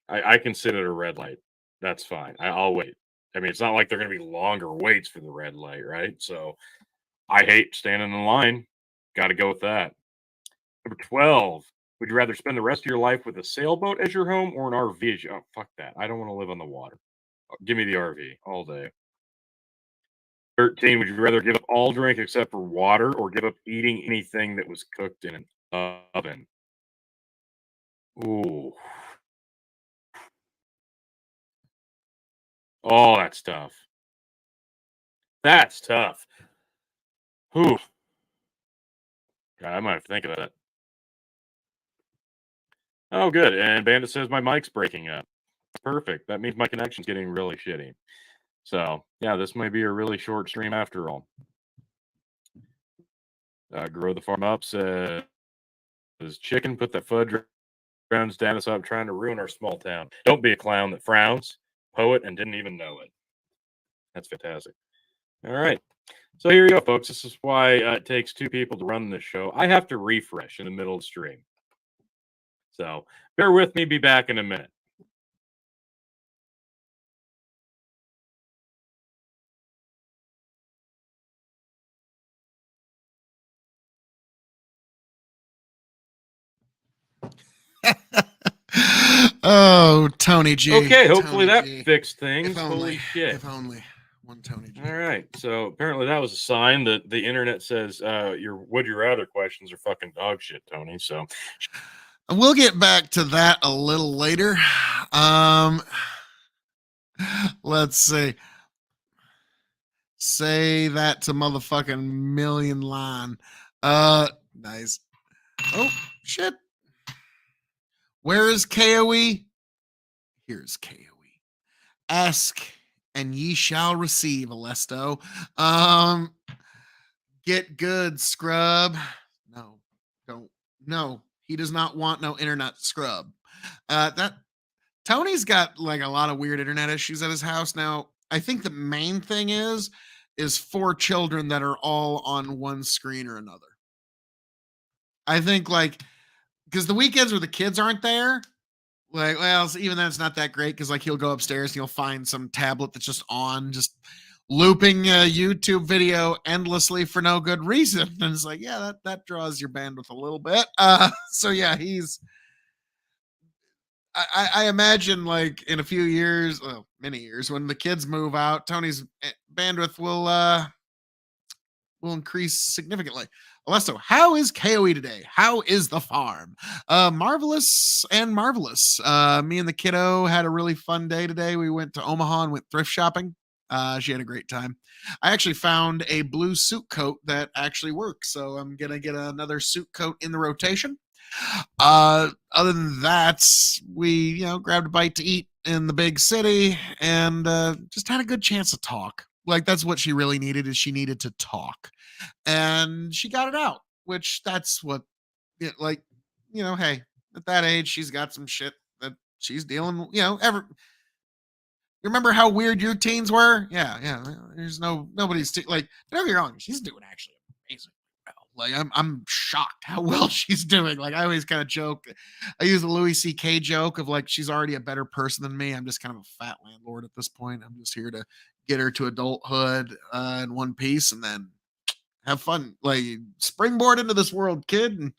I can sit at a red light. That's fine. I'll wait. I mean, it's not like they're going to be longer waits for the red light, right? So I hate standing in line. Got to go with that. Number 12. Would you rather spend the rest of your life with a sailboat as your home or an RV as your... Oh, fuck that. I don't want to live on the water. Give me the RV all day. 13. Would you rather give up all drink except for water, or give up eating anything that was cooked in an oven? Ooh. Oh, that's tough. That's tough. Whew. God, I might have to think of that. Oh, good. And Bandit says my mic's breaking up. Perfect. That means my connection's getting really shitty. So, yeah, this might be a really short stream after all. Grow the Farm Up says, Chicken put that fudge round status up trying to ruin our small town. Don't be a clown that frowns. poet and didn't even know it. That's fantastic. All right. So here you go, folks. This is why it takes two people to run this show. I have to refresh in the middle of the stream. So bear with me. Be back in a minute. Oh, Tony G. Okay, hopefully Tony that G. fixed things. If only. Holy shit. If only. One Tony G. All right. So apparently that was a sign that the internet says your would you rather questions are fucking dog shit, Tony. So we'll get back to that a little later. Let's see. Say that to motherfucking million line. Nice. Oh, shit. Where is KOE? Here's KOE. Ask and ye shall receive, Alesto. Get good, scrub. No, don't. No, he does not want no internet scrub. That Tony's got like a lot of weird internet issues at his house now. I think the main thing is 4 children that are all on one screen or another. I think like because the weekends where the kids aren't there, like, well, even then it's not that great because like he'll go upstairs and he'll find some tablet that's just on, just looping a YouTube video endlessly for no good reason. And it's like, yeah, that draws your bandwidth a little bit. So yeah, he's I imagine like in a few years, well, many years, when the kids move out, Tony's bandwidth will increase significantly. Alesto, how is KOE today? How is the farm? Marvelous and marvelous. Me and the kiddo had a really fun day today. We went to Omaha and went thrift shopping. She had a great time. I actually found a blue suit coat that actually works. So I'm going to get another suit coat in the rotation. Other than that, we, grabbed a bite to eat in the big city and just had a good chance to talk. Like that's what she really needed is she needed to talk. And she got it out, which that's what hey, at that age, she's got some shit that she's dealing, you remember how weird your teens were? Yeah. There's nobody's like, don't get me wrong, she's doing actually amazing well. Like I'm shocked how well she's doing. Like I always kind of joke. I use the Louis C.K. joke of like she's already a better person than me. I'm just kind of a fat landlord at this point. I'm just here to get her to adulthood in one piece and then have fun. Like springboard into this world, kid, and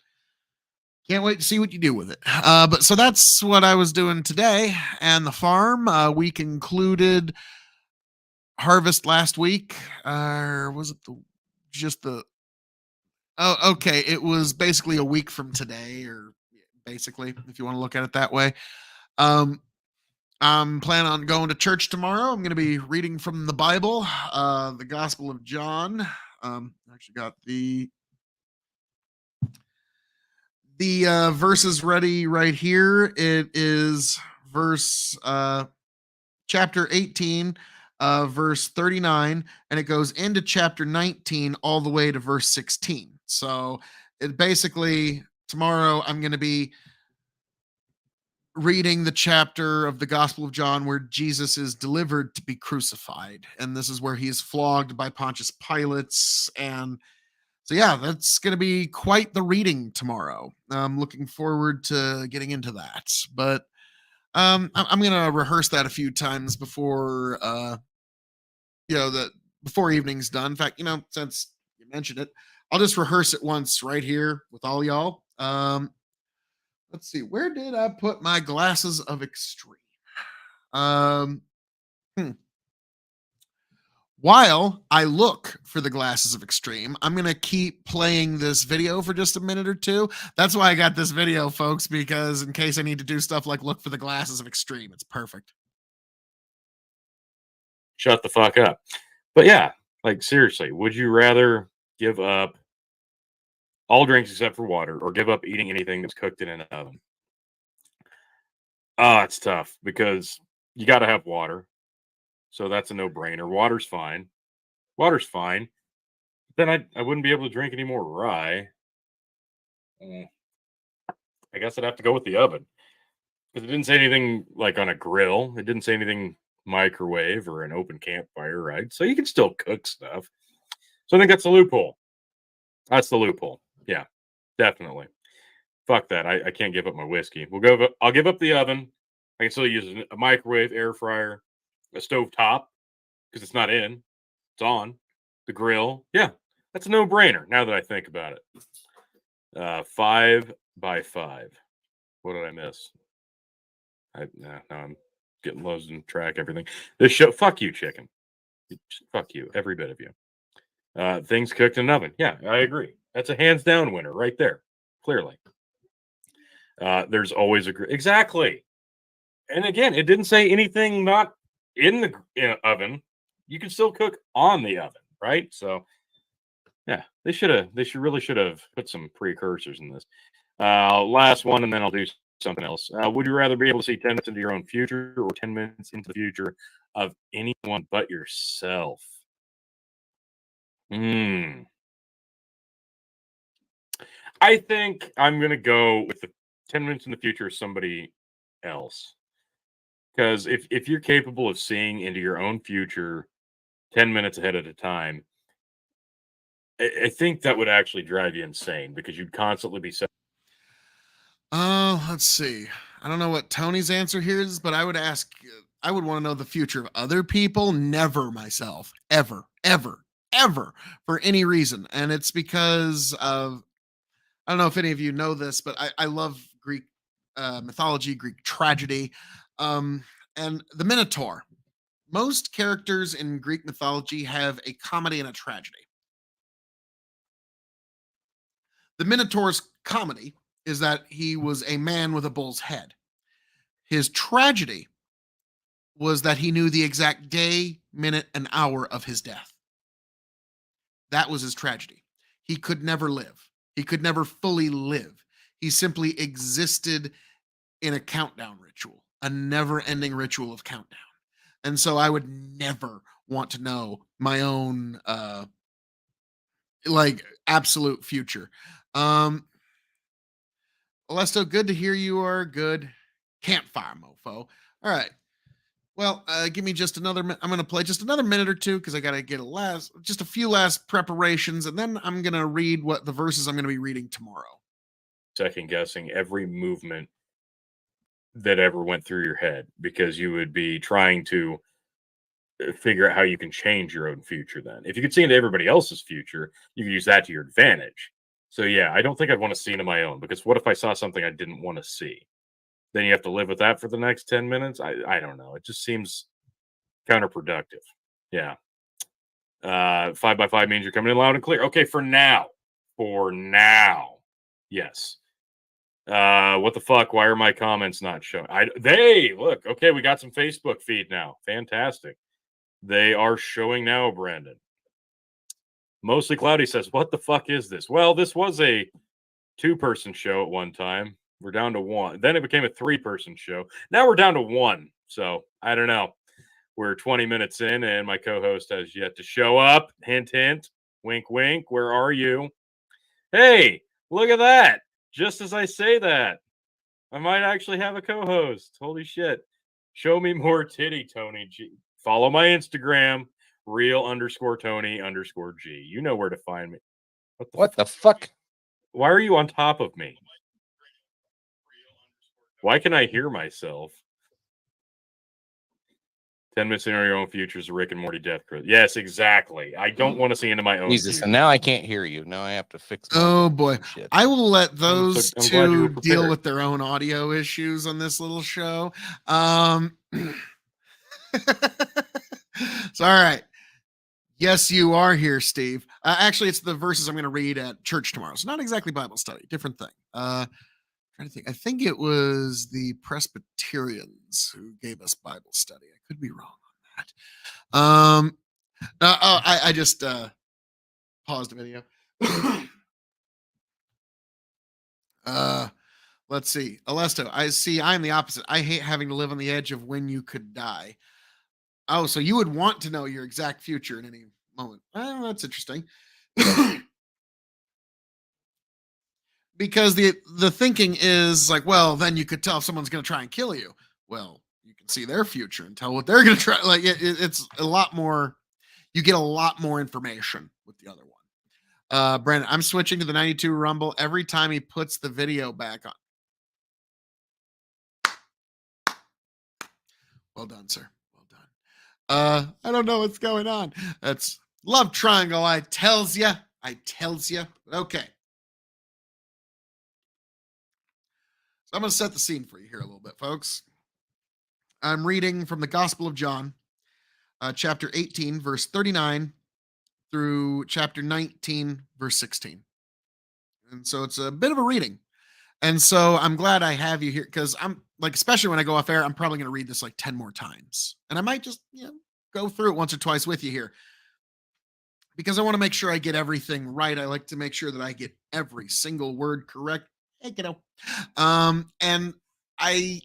can't wait to see what you do with it. But so that's what I was doing today. And the farm, we concluded harvest last week. Or was it oh, okay. It was basically a week from today, or basically, if you want to look at it that way. I'm planning on going to church tomorrow. I'm going to be reading from the Bible, the Gospel of John. Actually got the verses ready right here. It is chapter 18, verse 39, and it goes into chapter 19 all the way to verse 16. So it basically tomorrow I'm going to be reading the chapter of the Gospel of John where Jesus is delivered to be crucified, and this is where he is flogged by Pontius Pilate. And so yeah, that's going to be quite the reading tomorrow. I'm looking forward to getting into that, but I'm going to rehearse that a few times before before evening's done. In fact, since you mentioned it, I'll just rehearse it once right here with all y'all. Let's see, where did I put my glasses of extreme? While I look for the glasses of extreme, I'm going to keep playing this video for just a minute or two. That's why I got this video, folks, because in case I need to do stuff like look for the glasses of extreme, it's perfect. Shut the fuck up. But yeah, like seriously, would you rather give up all drinks except for water or give up eating anything that's cooked in an oven? It's tough because you got to have water. So that's a no-brainer. Water's fine. Then I wouldn't be able to drink any more rye. I guess I'd have to go with the oven. Because it didn't say anything like on a grill. It didn't say anything microwave or an open campfire, right? So you can still cook stuff. So I think that's the loophole. That's the loophole. Yeah, definitely. Fuck that. I can't give up my whiskey. I'll give up the oven. I can still use a microwave, air fryer, a stove top because it's not in. It's on. The grill. Yeah, that's a no-brainer now that I think about it. 5 by 5. What did I miss? Now I'm getting lost in track everything. This show, fuck you, chicken. Fuck you, every bit of you. Things cooked in an oven. Yeah, I agree. That's a hands down winner right there. Clearly. There's always exactly. And again, it didn't say anything not in the oven. You can still cook on the oven, right? So yeah, they really should have put some precursors in this. Last one, and then I'll do something else. Would you rather be able to see 10 minutes into your own future or 10 minutes into the future of anyone but yourself? I think I'm going to go with the 10 minutes in the future of somebody else. Because if you're capable of seeing into your own future 10 minutes ahead at a time, I think that would actually drive you insane because you'd constantly be saying, let's see. I don't know what Tony's answer here is, but I would want to know the future of other people, never myself, ever, for any reason. And it's because of, I don't know if any of you know this, but I love Greek mythology, Greek tragedy, and the Minotaur. Most characters in Greek mythology have a comedy and a tragedy. The Minotaur's comedy is that he was a man with a bull's head. His tragedy was that he knew the exact day, minute, and hour of his death. That was his tragedy. He could never live. He could never fully live. He simply existed in a countdown ritual, a never-ending ritual of countdown. And so I would never want to know my own absolute future. Alesto, good to hear you are good. Campfire mofo. All right. Well, give me just another minute. I'm going to play just another minute or two because I got to get just a few last preparations, and then I'm going to read what the verses I'm going to be reading tomorrow. Second guessing every movement that ever went through your head because you would be trying to figure out how you can change your own future. Then if you could see into everybody else's future, you could use that to your advantage. So yeah, I don't think I'd want to see into my own, because what if I saw something I didn't want to see? Then you have to live with that for the next 10 minutes. I don't know. It just seems counterproductive. Yeah. 5 by 5 means you're coming in loud and clear. Okay, for now. Yes. What the fuck? Why are my comments not showing? Look, okay, we got some Facebook feed now. Fantastic. They are showing now, Brandon. Mostly Cloudy says, what the fuck is this? Well, this was a 2-person show at one time. We're down to 1. Then it became a 3-person show. Now we're down to 1. So I don't know. We're 20 minutes in and my co-host has yet to show up. Hint, hint. Wink, wink. Where are you? Hey, look at that. Just as I say that, I might actually have a co-host. Holy shit. Show me more titty, Tony G. Follow my Instagram, real_Tony_G. You know where to find me. What the fuck? Why are you on top of me? Why can I hear myself? 10 minutes into your own future is a Rick and Morty death cruise. Yes, exactly. I don't want to see into my own Jesus, future. and now I can't hear you. Now I have to fix Oh boy. shit. I will let those I'm glad you were two deal prepared. with their own audio issues on this little show. So all right. Yes, you are here, Steve. Actually, it's the verses I'm going to read at church tomorrow. So not exactly Bible study, different thing. Trying to think. I think it was the Presbyterians who gave us Bible study. I could be wrong on that. I just paused the video. Let's see. Alesto, I'm the opposite. I hate having to live on the edge of when you could die. Oh, so you would want to know your exact future in any moment. Well, that's interesting. Because the thinking is like, well, then you could tell if someone's going to try and kill you. Well, you can see their future and tell what they're going to try. Like it's a lot more. You get a lot more information with the other one. Brandon, I'm switching to the 92 Rumble every time he puts the video back on. Well done, sir. Well done. I don't know what's going on. That's love triangle. I tells ya. Okay. So I'm going to set the scene for you here a little bit, folks. I'm reading from the Gospel of John, chapter 18, verse 39 through chapter 19, verse 16. And so it's a bit of a reading. And so I'm glad I have you here because I'm like, especially when I go off air, I'm probably going to read this like 10 more times. And I might just, go through it once or twice with you here because I want to make sure I get everything right. I like to make sure that I get every single word correct. Hey, kiddo. And I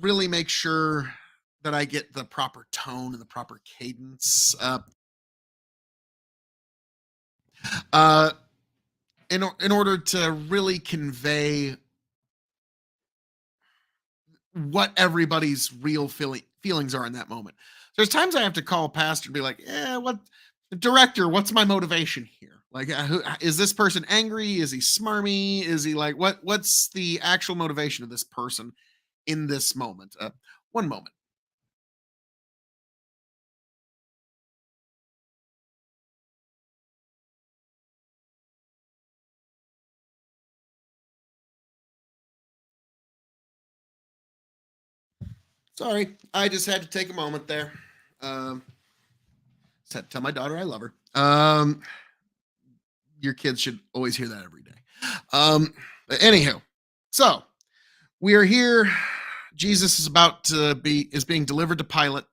really make sure that I get the proper tone and the proper cadence. In order to really convey what everybody's real feelings are in that moment. There's times I have to call a pastor and be like, director, what's my motivation here? Like, is this person angry? Is he smarmy? Is he like, what's the actual motivation of this person in this moment? One moment. Sorry, I just had to take a moment there. Just had to tell my daughter I love her. Your kids should always hear that every day. Anywho, so we are here. Jesus is being delivered to Pilate.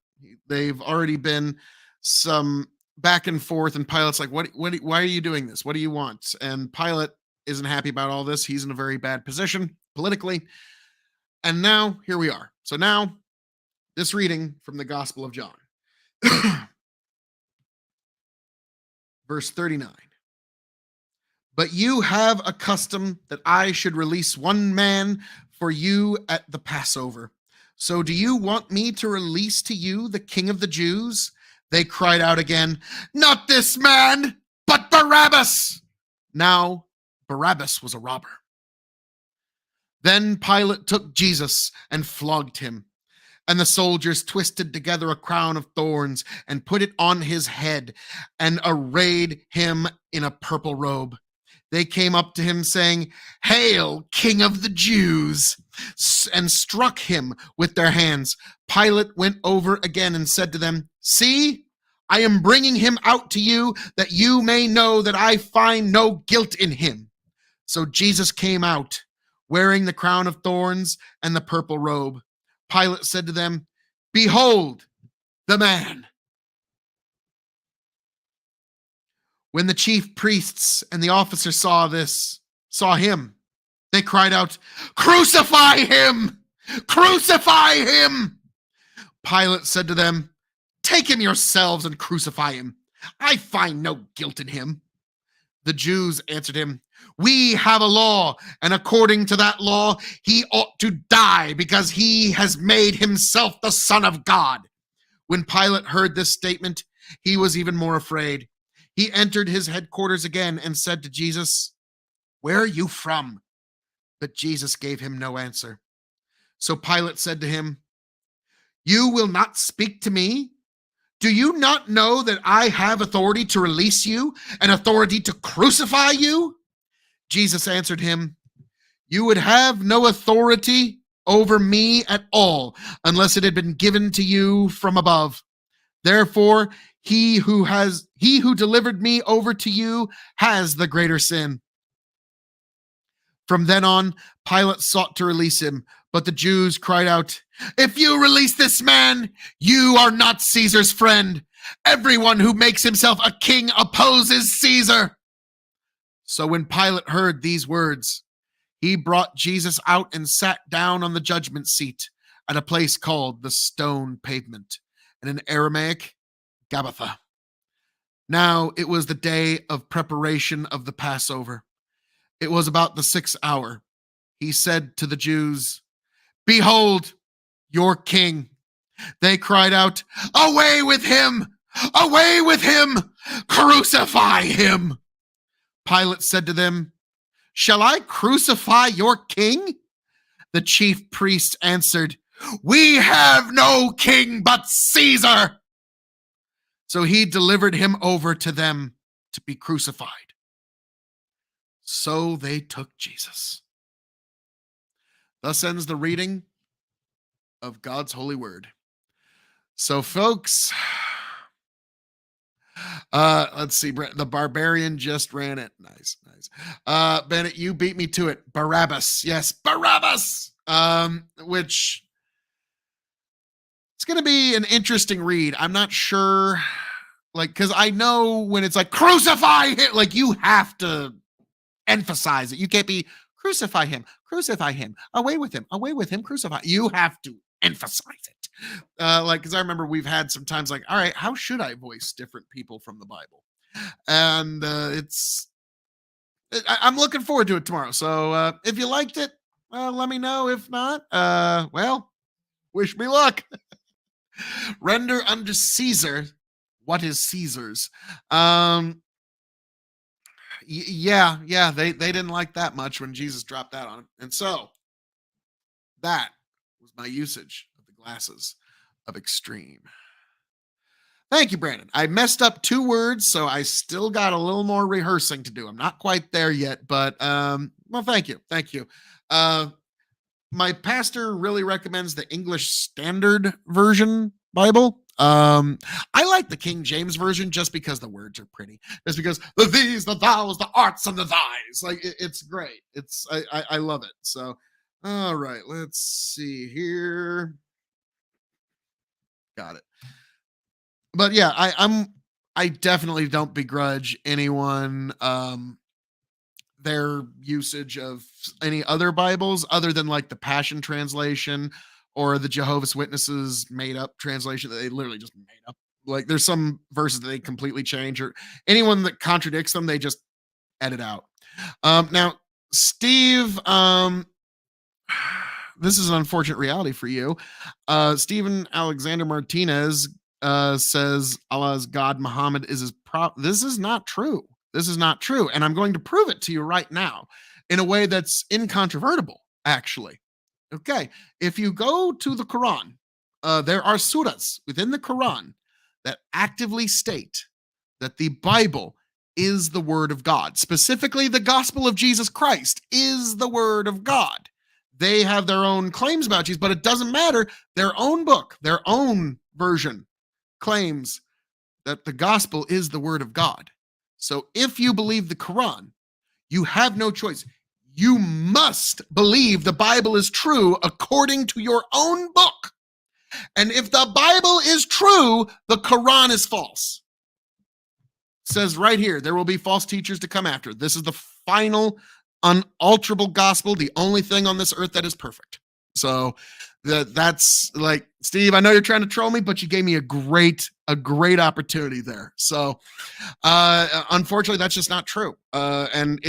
They've already been some back and forth, and Pilate's like, why are you doing this? What do you want? And Pilate isn't happy about all this. He's in a very bad position politically. And now here we are. So now this reading from the Gospel of John, verse 39. But you have a custom that I should release one man for you at the Passover. So do you want me to release to you the King of the Jews? They cried out again, not this man, but Barabbas. Now Barabbas was a robber. Then Pilate took Jesus and flogged him. And the soldiers twisted together a crown of thorns and put it on his head and arrayed him in a purple robe. They came up to him saying, Hail, King of the Jews, and struck him with their hands. Pilate went over again and said to them, See, I am bringing him out to you that you may know that I find no guilt in him. So Jesus came out wearing the crown of thorns and the purple robe. Pilate said to them, Behold the man. When the chief priests and the officers saw him, they cried out, Crucify him! Crucify him! Pilate said to them, Take him yourselves and crucify him. I find no guilt in him. The Jews answered him, We have a law, and according to that law, he ought to die because he has made himself the Son of God. When Pilate heard this statement, he was even more afraid. He entered his headquarters again and said to Jesus, Where are you from? But Jesus gave him no answer. So Pilate said to him, You will not speak to me? Do you not know that I have authority to release you and authority to crucify you? Jesus answered him, You would have no authority over me at all unless it had been given to you from above. Therefore, he who delivered me over to you has the greater sin. From then on, Pilate sought to release him, but the Jews cried out, If you release this man, you are not Caesar's friend. Everyone who makes himself a king opposes Caesar. So when Pilate heard these words, he brought Jesus out and sat down on the judgment seat at a place called the Stone Pavement, and in Aramaic, Gabbatha. Now it was the day of preparation of the Passover. It was about the 6th hour. He said to the Jews, Behold your king. They cried out, away with him! Away with him! Crucify him! Pilate said to them, shall I crucify your king? The chief priests answered, we have no king but Caesar. So he delivered him over to them to be crucified. So they took Jesus. Thus ends the reading of God's holy word. So, folks, let's see. The barbarian just ran it. Nice. Bennett, you beat me to it. Barabbas. Yes, Barabbas. Which it's going to be an interesting read. I'm not sure, like, because I know when it's like crucify him, like you have to emphasize it. You can't be crucify him, away with him, crucify. You have to emphasize it. Like, because I remember we've had some times like, all right, how should I voice different people from the Bible? And I'm looking forward to it tomorrow. So if you liked it, let me know. If not, well, wish me luck. Render unto Caesar what is Caesar's. Yeah, they didn't like that much when Jesus dropped that on him. And so that was my usage of the glasses of extreme. Thank you, Brandon. I messed up 2 words, so I still got a little more rehearsing to do. I'm not quite there yet, but well, thank you. My pastor really recommends the English Standard Version Bible. I like the King James Version just because the words are pretty. Just because the these, the thous, the arts, and the thys. Like it's great. I love it. So, all right, let's see here. Got it. But yeah, I definitely don't begrudge anyone their usage of any other Bibles other than like the Passion Translation or the Jehovah's Witnesses made up translation that they literally just made up. Like there's some verses that they completely change, or anyone that contradicts them, they just edit out. Now, Steve, this is an unfortunate reality for you. Stephen Alexander Martinez says Allah's God, Muhammad is his This is not true. This is not true. And I'm going to prove it to you right now in a way that's incontrovertible, actually. Okay. If you go to the Quran, there are surahs within the Quran that actively state that the Bible is the word of God. Specifically, the gospel of Jesus Christ is the word of God. They have their own claims about Jesus, but it doesn't matter. Their own book, their own version claims that the gospel is the word of God. So if you believe the Quran, you have no choice. You must believe the Bible is true according to your own book. And if the Bible is true, the Quran is false. It says right here, there will be false teachers to come after. This is the final unalterable gospel, the only thing on this earth that is perfect. So that's like, Steve, I know you're trying to troll me, but you gave me a great opportunity there. So unfortunately, that's just not true. And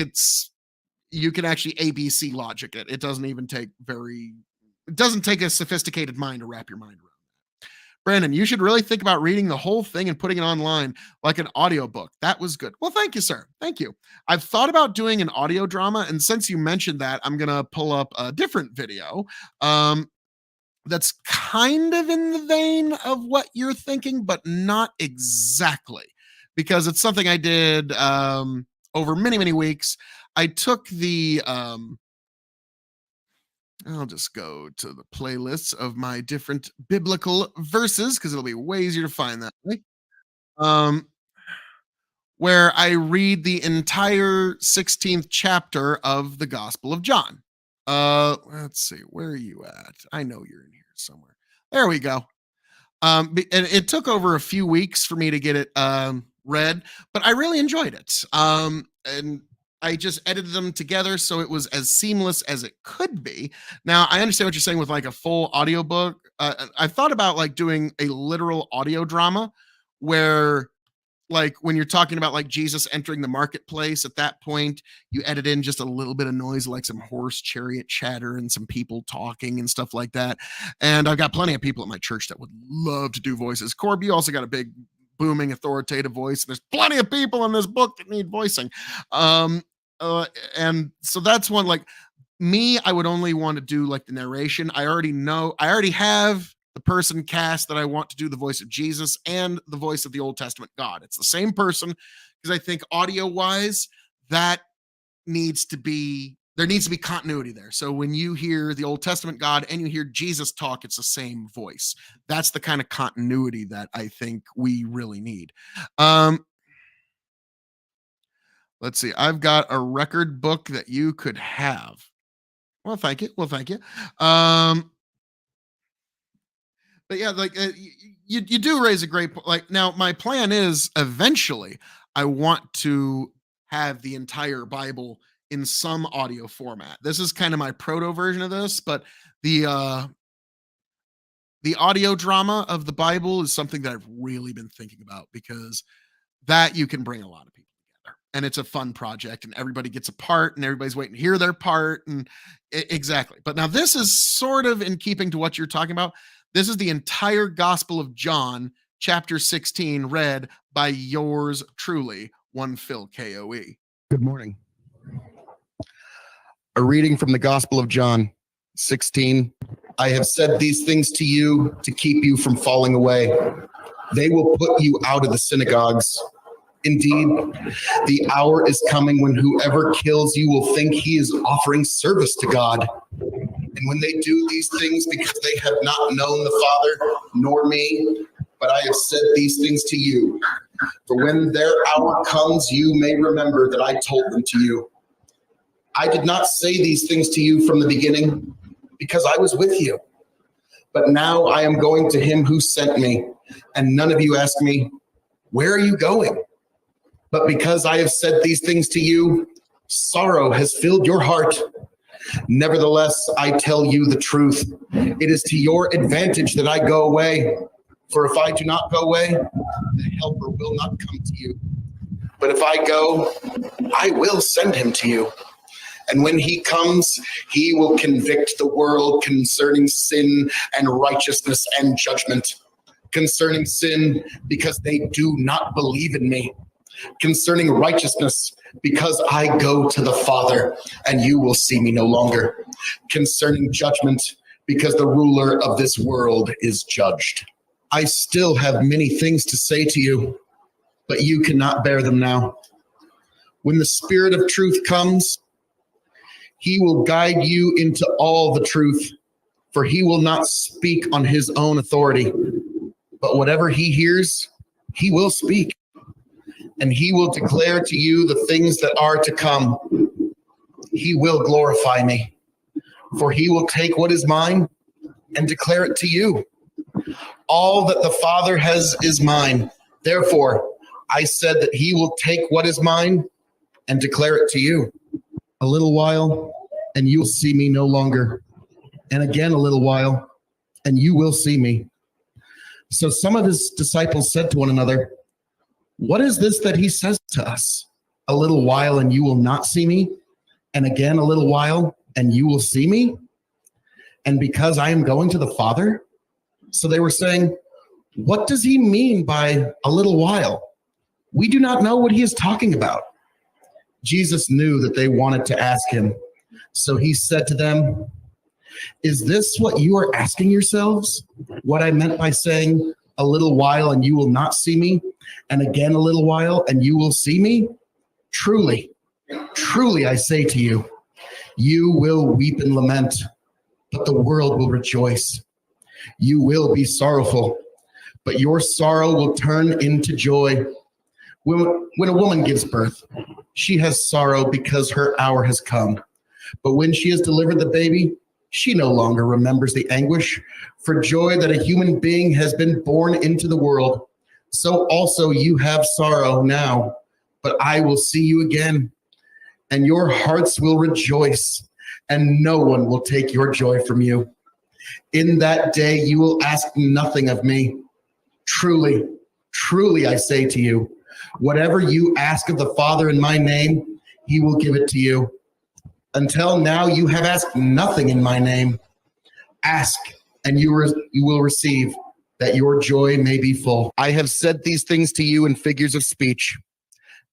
you can actually ABC logic it. It doesn't even take it doesn't take a sophisticated mind to wrap your mind around that. Brandon, you should really think about reading the whole thing and putting it online like an audiobook. That was good. Well, thank you, sir. Thank you. I've thought about doing an audio drama, and since you mentioned that, I'm going to pull up a different video that's kind of in the vein of what you're thinking, but not exactly, because it's something I did over many, many weeks. I took the I'll just go to the playlists of my different biblical verses because it'll be way easier to find that way. Where I read the entire 16th chapter of the Gospel of John. Let's see, where are you at? I know you're in here somewhere. There we go. And it took over a few weeks for me to get it read, but I really enjoyed it. And I just edited them together so it was as seamless as it could be. Now, I understand what you're saying with like a full audiobook. I thought about like doing a literal audio drama where like when you're talking about like Jesus entering the marketplace, at that point, you edit in just a little bit of noise, like some horse chariot chatter and some people talking and stuff like that. And I've got plenty of people at my church that would love to do voices. Corb, you also got a big booming authoritative voice. There's plenty of people in this book that need voicing. And so that's one. Like me, I would only want to do like the narration. I already have the person cast that I want to do the voice of Jesus and the voice of the Old Testament God. It's the same person, because I think audio wise, there needs to be continuity there. So when you hear the Old Testament God and you hear Jesus talk, it's the same voice. That's the kind of continuity that I think we really need. Let's see. I've got a record book that you could have. Well, thank you. But yeah, like you do raise a great point. Like now, my plan is eventually I want to have the entire Bible in some audio format. This is kind of my proto version of this, but the audio drama of the Bible is something that I've really been thinking about, because that you can bring a lot of people together, and it's a fun project, and everybody gets a part, and everybody's waiting to hear their part, and exactly. But now this is sort of in keeping to what you're talking about. This is the entire Gospel of John, chapter 16, read by yours truly, one Phil KOE. Good morning. A reading from the Gospel of John 16. I have said these things to you to keep you from falling away. They will put you out of the synagogues. Indeed, the hour is coming when whoever kills you will think he is offering service to God. And when they do these things, because they have not known the Father nor me, but I have said these things to you. For when their hour comes, you may remember that I told them to you. I did not say these things to you from the beginning, because I was with you. But now I am going to him who sent me, and none of you ask me, where are you going? But because I have said these things to you, sorrow has filled your heart. Nevertheless, I tell you the truth. It is to your advantage that I go away. For if I do not go away, the Helper will not come to you. But if I go, I will send him to you. And when he comes, he will convict the world concerning sin and righteousness and judgment. Concerning sin, because they do not believe in me. Concerning righteousness, because I go to the Father, and you will see me no longer. Concerning judgment, because the ruler of this world is judged. I still have many things to say to you, but you cannot bear them now. When the Spirit of truth comes, he will guide you into all the truth, for he will not speak on his own authority, but whatever he hears, he will speak. And he will declare to you the things that are to come. He will glorify me, for he will take what is mine and declare it to you. All that the Father has is mine. Therefore, I said that he will take what is mine and declare it to you. A little while, and you will see me no longer. And again, a little while, and you will see me. So some of his disciples said to one another, what is this that he says to us? A little while and you will not see me, and again a little while and you will see me, and because I am going to the Father? So they were saying, what does he mean by a little while? We do not know what he is talking about. Jesus knew that they wanted to ask him, so he said to them, is this what you are asking yourselves? What I meant by saying, a little while and you will not see me, and again a little while and you will see me? Truly, truly I say to you, you will weep and lament, but the world will rejoice. You will be sorrowful, but your sorrow will turn into joy. When a woman gives birth, she has sorrow because her hour has come. But when she has delivered the baby, she no longer remembers the anguish for joy that a human being has been born into the world. So also you have sorrow now, but I will see you again, and your hearts will rejoice, and no one will take your joy from you. In that day you will ask nothing of me. Truly, truly I say to you, Whatever you ask of the Father in my name, he will give it to you. Until now, you have asked nothing in my name. Ask, and you will receive, that your joy may be full. I have said these things to you in figures of speech.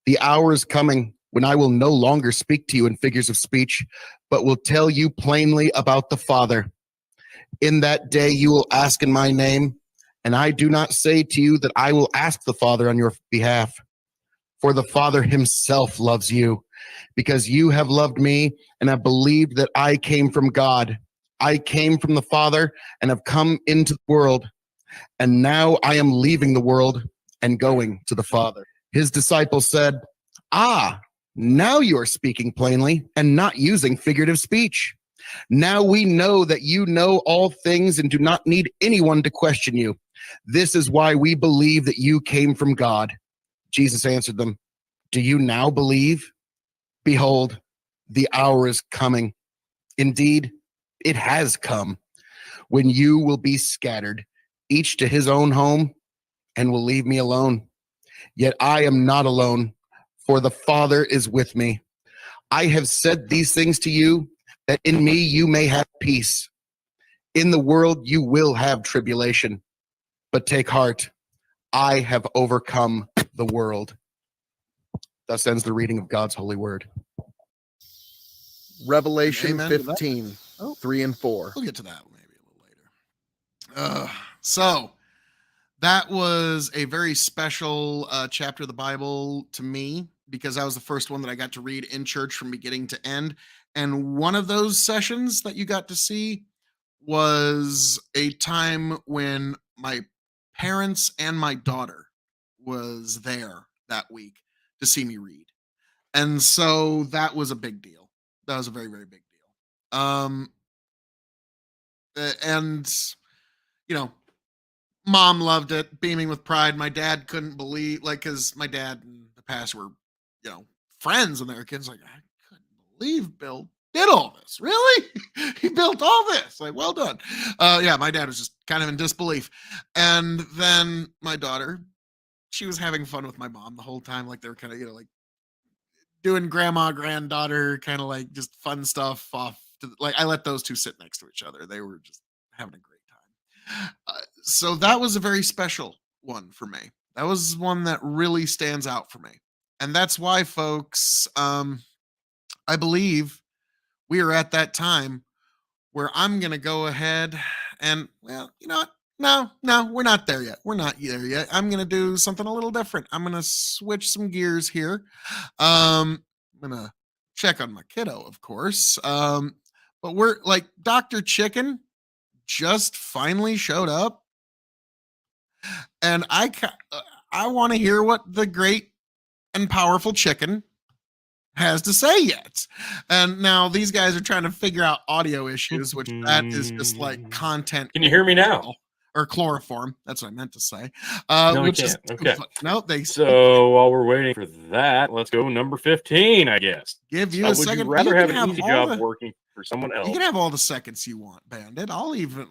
The hour is coming when I will no longer speak to you in figures of speech, but will tell you plainly about the Father. In that day you will ask in my name, and I do not say to you that I will ask the Father on your behalf. For the Father himself loves you, because you have loved me and have believed that I came from God. I came from the Father and have come into the world, and now I am leaving the world and going to the Father. His disciples said, "Ah, now you are speaking plainly and not using figurative speech. Now we know that you know all things and do not need anyone to question you. This is why we believe that you came from God." Jesus answered them, "Do you now believe? Behold, the hour is coming. Indeed, it has come, when you will be scattered, each to his own home, and will leave me alone. Yet I am not alone, for the Father is with me. I have said these things to you, that in me you may have peace. In the world you will have tribulation, but take heart, I have overcome the world." Thus ends the reading of God's holy word. Revelation Amen to that. 15, Oh. 3 and 4. We'll get to that maybe a little later. So that was a very special chapter of the Bible to me, because that was the first one that I got to read in church from beginning to end. And one of those sessions that you got to see was a time when my parents and my daughter was there that week to see me read. And so that was a big deal. That was a very, very big deal. And you know, mom loved it, beaming with pride. My dad couldn't believe, like, because my dad and the pastor were, friends when they were kids. Like, I couldn't believe Bill did all this. Really? He built all this. Like, well done. Yeah, my dad was just kind of in disbelief. And then my daughter, she was having fun with my mom the whole time. Like, they were kind of, like doing grandma, granddaughter, kind of like just fun stuff off. Like, I let those two sit next to each other. They were just having a great time. So that was a very special one for me. That was one that really stands out for me. And that's why, folks, I believe we are at that time where I'm going to go ahead and, well, you know what? No, we're not there yet. We're not there yet. I'm going to do something a little different. I'm going to switch some gears here. I'm going to check on my kiddo, of course. But we're like, Dr. Chicken just finally showed up. And I want to hear what the great and powerful chicken has to say yet. And now these guys are trying to figure out audio issues, which that is just like content. Can you hear me now? Or chloroform. That's what I meant to say. No, I which can't. is Okay. No, they So while we're waiting for that, let's go number 15, I guess. give you Now, a would second. you rather You have can an easy all job the- working for someone else? You can have all the seconds you want, Bandit. I'll even,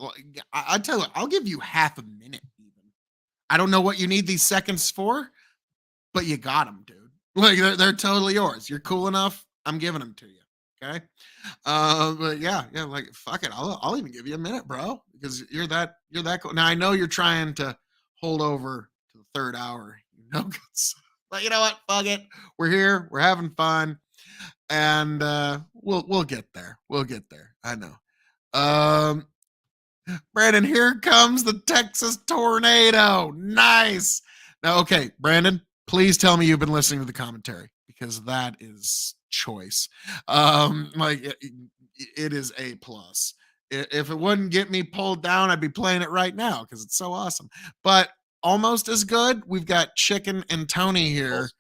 I tell you, I'll give you half a minute even. I don't know what you need these seconds for, but you got them, dude. Like, they're totally yours. You're cool enough. I'm giving them to you. Okay. But yeah, like, fuck it. I'll even give you a minute, bro, because you're that cool. Now I know you're trying to hold over to the third hour, but you know what? Fuck it. We're here. We're having fun. And we'll get there. We'll get there. I know. Brandon, here comes the Texas tornado. Nice. Now, okay, Brandon, please tell me you've been listening to the commentary, because that is choice. Like, it is A plus. If it wouldn't get me pulled down, I'd be playing it right now because it's so awesome. But almost as good, we've got Chicken and Tony here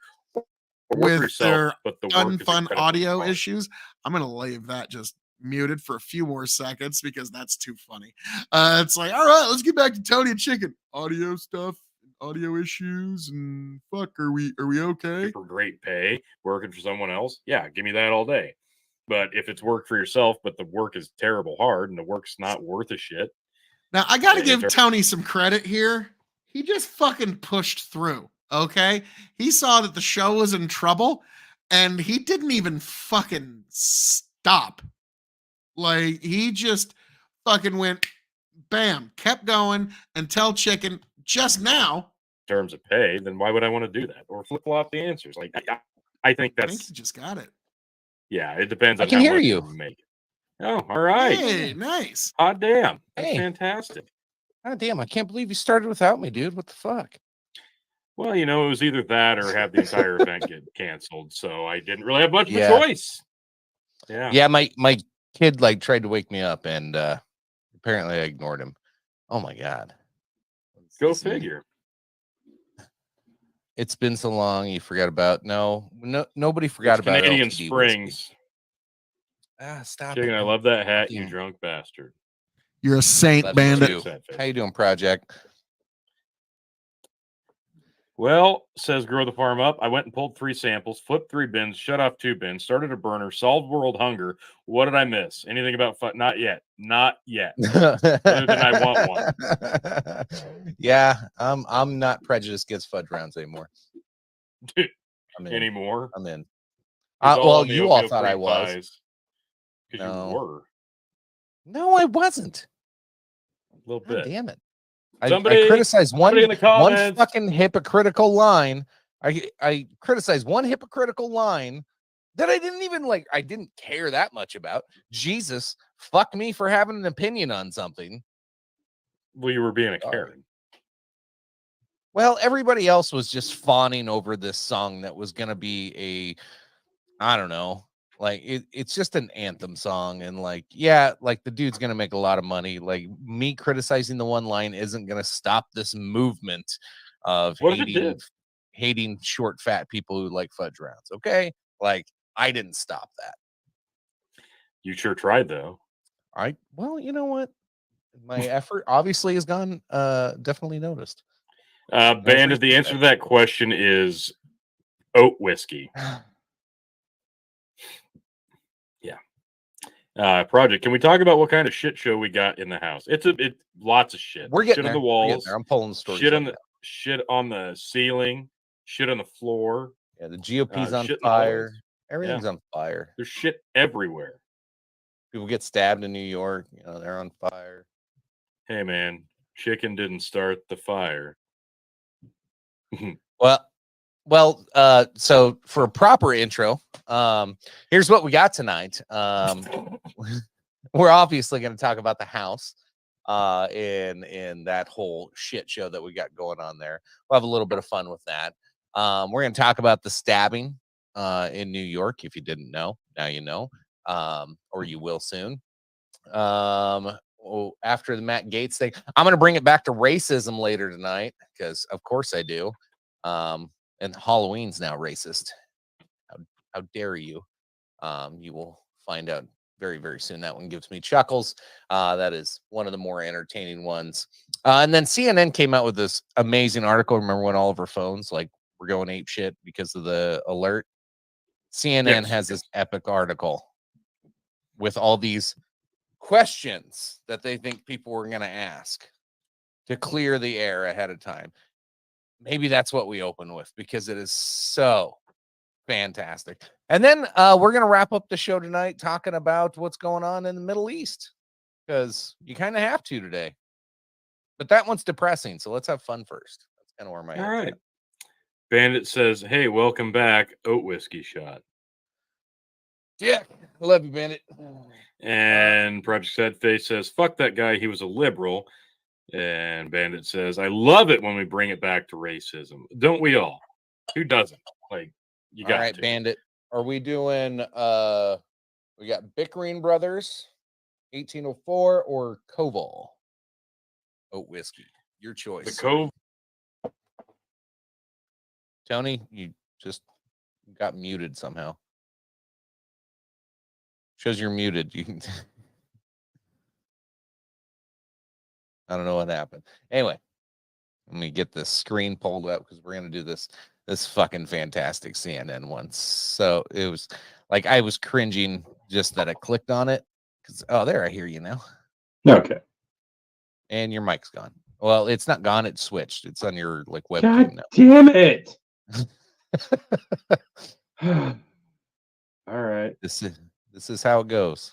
with their unfun audio issues. I'm gonna leave that just muted for a few more seconds because that's too funny. It's like, all right, let's get back to Tony and Chicken. Audio stuff, audio issues, and fuck, are we okay? For great pay, working for someone else, yeah, give me that all day. But if it's work for yourself, but the work is terrible hard and the work's not worth a shit. Now I gotta give Tony some credit here. He just fucking pushed through. Okay. He saw that the show was in trouble and he didn't even fucking stop. Like, he just fucking went bam, kept going until Chicken just now. In terms of pay, then why would I want to do that or flip flop the answers? Like, I think I think that's he just got it. yeah. It depends I on can how hear much you. make. Oh, all right. Hey, nice. Hot damn. That's Hey. fantastic. God damn, I can't believe you started without me, dude. What the fuck? Well, you know, it was either that or have the entire event get canceled. So I didn't really have much of a Yeah. choice. Yeah. Yeah, my kid like tried to wake me up and apparently I ignored him. Oh my god. Go Listen, figure. It's been so long you forgot about nobody forgot It's about Canadian LTD Springs. whiskey. Stop Chicken, it. I man. love that hat, you Yeah. drunk bastard. You're a saint, Love you Bandit. too. Sad face. How you doing, Project? Well, says Grow the Farm Up, I went and pulled 3 samples, flipped 3 bins, shut off 2 bins, started a burner, solved world hunger. What did I miss? Anything about not yet. Not yet. Other than I want one. Yeah, I'm not prejudiced against fudge rounds anymore. I'm in. Anymore. I'm in. It's all Well, on the you all Oatmeal thought I cream was. Because No. you were. No, I wasn't. A little God bit. damn it. I Somebody criticized one in the comments. one fucking hypocritical line. I criticized one hypocritical line that I didn't even like. I didn't care that much about. Jesus, fuck me for having an opinion on something. Well, you were being a Sorry. Karen. Well, everybody else was just fawning over this song that was going to be I don't know, like it's just an anthem song. And like, yeah, like the dude's going to make a lot of money. Like me criticizing the one line isn't going to stop this movement of What if it did? hating short, fat people who like fudge rounds. Okay. Like I didn't stop that. You sure tried, though. Well, you know what? My effort obviously has gone definitely noticed. Bandit, the answer to that question is oat whiskey. Yeah. Project, can we talk about what kind of shit show we got in the house? It's lots of shit. We're getting shit there. on the We're getting walls. there. I'm pulling the story. Shit on the ceiling. Shit on the floor. Yeah, the GOP's on shit in the fire. halls. Everything's on fire. There's shit everywhere. People get stabbed in New York. You know, they're on fire. Hey, man, chicken didn't start the fire. Well, so for a proper intro, here's what we got tonight. We're obviously going to talk about the house, in that whole shit show that we got going on there. We'll have a little bit of fun with that. We're going to talk about the stabbing, in New York. If you didn't know, now you know, or you will soon. After the Matt Gaetz thing, I'm going to bring it back to racism later tonight because, of course, I do. And Halloween's now racist. How dare you? You will find out very, very soon. That one gives me chuckles. That is one of the more entertaining ones. And then CNN came out with this amazing article. Remember when all of our phones were going ape shit because of the alert? CNN has this epic article with all these questions that they think people were going to ask to clear the air ahead of time. Maybe that's what we open with because it is so fantastic. And then we're going to wrap up the show tonight talking about what's going on in the Middle East because you kind of have to today. But that one's depressing, so let's have fun first. That's kind of where my All right. Bandit says, "Hey, welcome back, oat whiskey shot." Yeah, I love you, Bandit. And Project Sad Face says, "Fuck that guy. He was a liberal." And Bandit says, "I love it when we bring it back to racism. Don't we all? Who doesn't? Like, you got all right, to." Bandit. Are we doing we got Bickering Brothers, 1804, or Koval? Oat whiskey. Your choice. The Cove. Tony, you just got muted somehow. Shows you're muted. You can I don't know what happened. Anyway, let me get this screen pulled up because we're gonna do this fucking fantastic CNN one. So it was like I was cringing just that I clicked on it because there I hear you now. Okay. And your mic's gone. Well, it's not gone. It's switched. It's on your like webcam God now. damn it! All right. This is how it goes.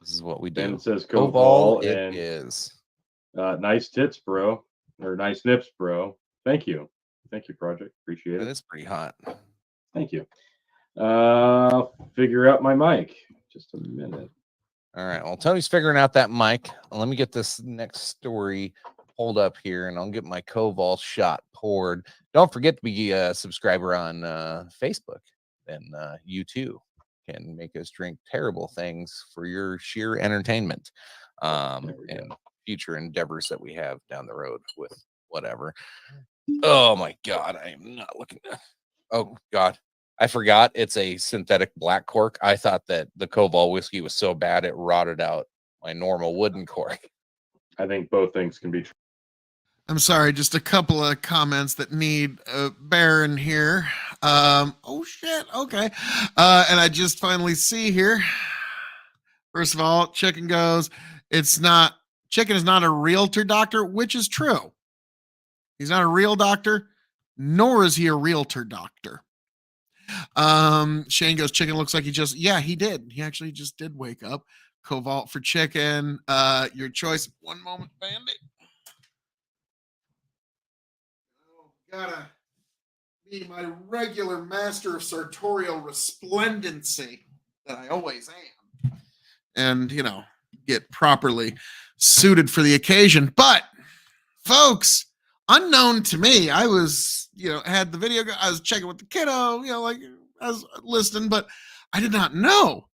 This is what we Then do. it says Koval, Koval it and is. nice tits, bro, or nice nips, bro. Thank you, Project. Appreciate That it. is pretty hot. Thank you. Figure out my mic. Just a minute. All right. Well, Tony's figuring out that mic. Let me get this next story pulled up here, and I'll get my Koval shot poured. Don't forget to be a subscriber on Facebook, and you too can make us drink terrible things for your sheer entertainment and future endeavors that we have down the road with whatever. Oh my God, I am not looking. Oh God, I forgot it's a synthetic black cork. I thought that the Koval whiskey was so bad it rotted out my normal wooden cork. I think both things can be true. I'm sorry, just a couple of comments that need bearing here. Oh shit, okay. And I just finally see here. First of all, Chicken goes, Chicken is not a realtor doctor, which is true. He's not a real doctor, nor is he a realtor doctor. Shane goes, Chicken looks like he did. He actually just did wake up. Koval for Chicken. Your choice. One moment, Bandit. Gotta be my regular master of sartorial resplendency that I always am. And, get properly suited for the occasion. But, folks, unknown to me, I was, had the video, I was checking with the kiddo, I was listening, but I did not know.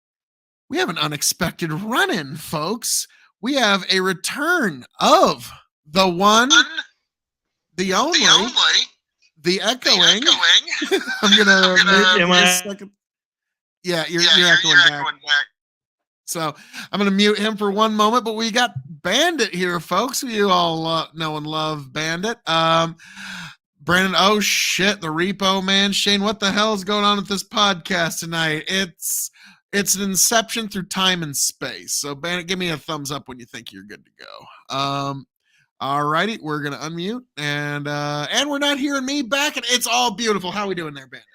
We have an unexpected run-in, folks. We have a return of the one, the only, the echoing. I'm gonna mute a second. Yeah, you're echoing back. So I'm gonna mute him for one moment. But we got Bandit here, folks. You all know and love Bandit. Brandon, oh shit, the repo man. Shane, what the hell is going on with this podcast tonight? It's an inception through time and space. So Bandit, give me a thumbs up when you think you're good to go. All righty, we're gonna unmute and we're not hearing me back, and it's all beautiful. How we doing there, Bandit?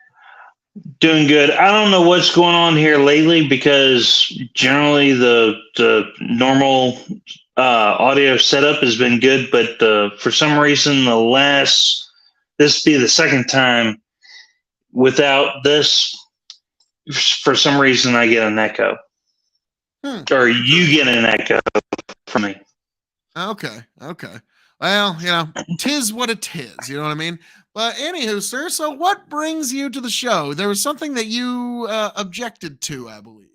Doing good. I don't know what's going on here lately because generally the normal audio setup has been good, but for some reason this be the second time without this. For some reason, I get an echo, or you get an echo from me. Okay. Well, tis what it is. You know what I mean? But anywho, sir, so what brings you to the show? There was something that you objected to, I believe.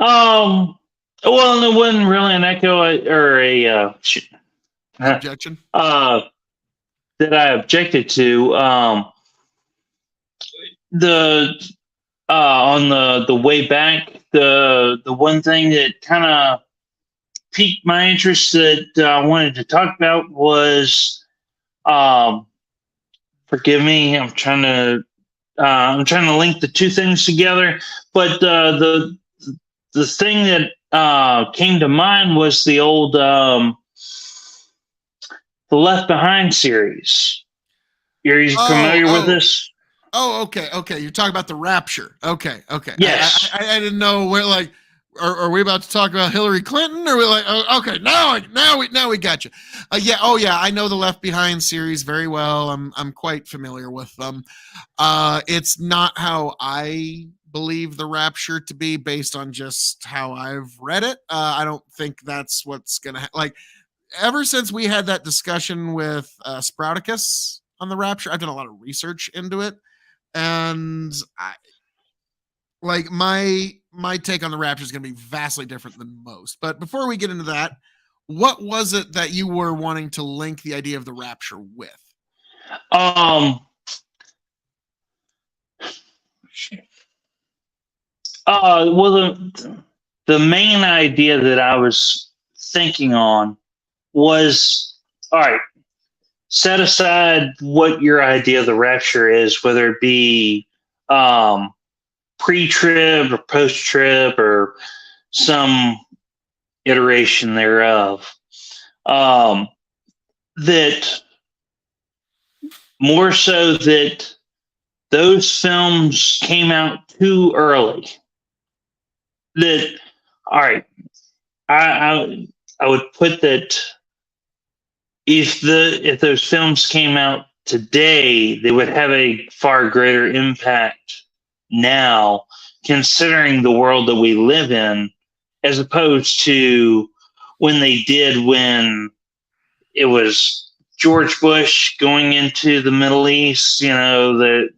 Well, it wasn't really an echo or a objection. That I objected to. On the way back, the one thing that kind of piqued my interest that I wanted to talk about was, forgive me, I'm trying to link the two things together, but the thing that came to mind was the old the Left Behind series. Are you familiar with this? Oh, okay. You're talking about the Rapture. Okay. Yes. I didn't know where. Like, are we about to talk about Hillary Clinton? Or are we like, oh, okay, now we got you. Yeah. Oh, yeah. I know the Left Behind series very well. I'm quite familiar with them. It's not how I believe the Rapture to be based on just how I've read it. I don't think that's what's gonna like. Ever since we had that discussion with Sprouticus on the Rapture, I've done a lot of research into it. And my take on the Rapture is going to be vastly different than most. But before we get into that, what was it that you were wanting to link the idea of the Rapture with? Well, the main idea that I was thinking on was, all right, set aside what your idea of the Rapture is, whether it be pre-trib or post-trib or some iteration thereof. that more so that those films came out too early. That, all right, I would put that if those films came out today, they would have a far greater impact now, considering the world that we live in, as opposed to when they did when it was George Bush going into the Middle East. You know, that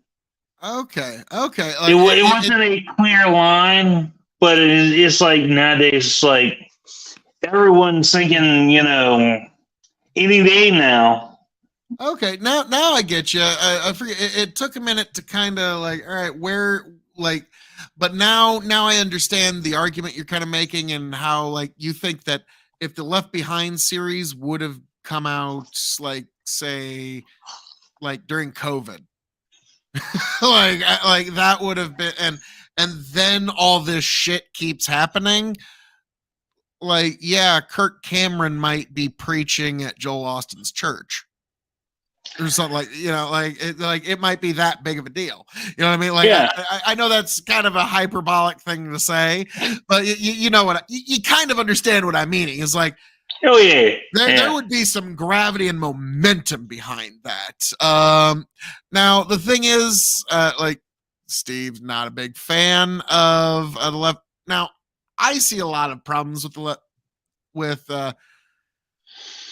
Okay. it wasn't a clear line, but it's like nowadays, it's like everyone's thinking, you know, any day now. Okay, now I get you. I forget. It took a minute to kind of like, all right, where like, but now I understand the argument you're kind of making and how like you think that if the Left Behind series would have come out like say like during COVID, like that would have been and then all this shit keeps happening. Like, yeah, Kirk Cameron might be preaching at Joel Austin's church. Or something like, you know, like it might be that big of a deal. You know what I mean? Like, Yeah. I know that's kind of a hyperbolic thing to say, but you know what? You kind of understand what I'm meaning. It's like, Oh yeah, there would be some gravity and momentum behind that. Now the thing is, like Steve's not a big fan of the left. Now I see a lot of problems with the left.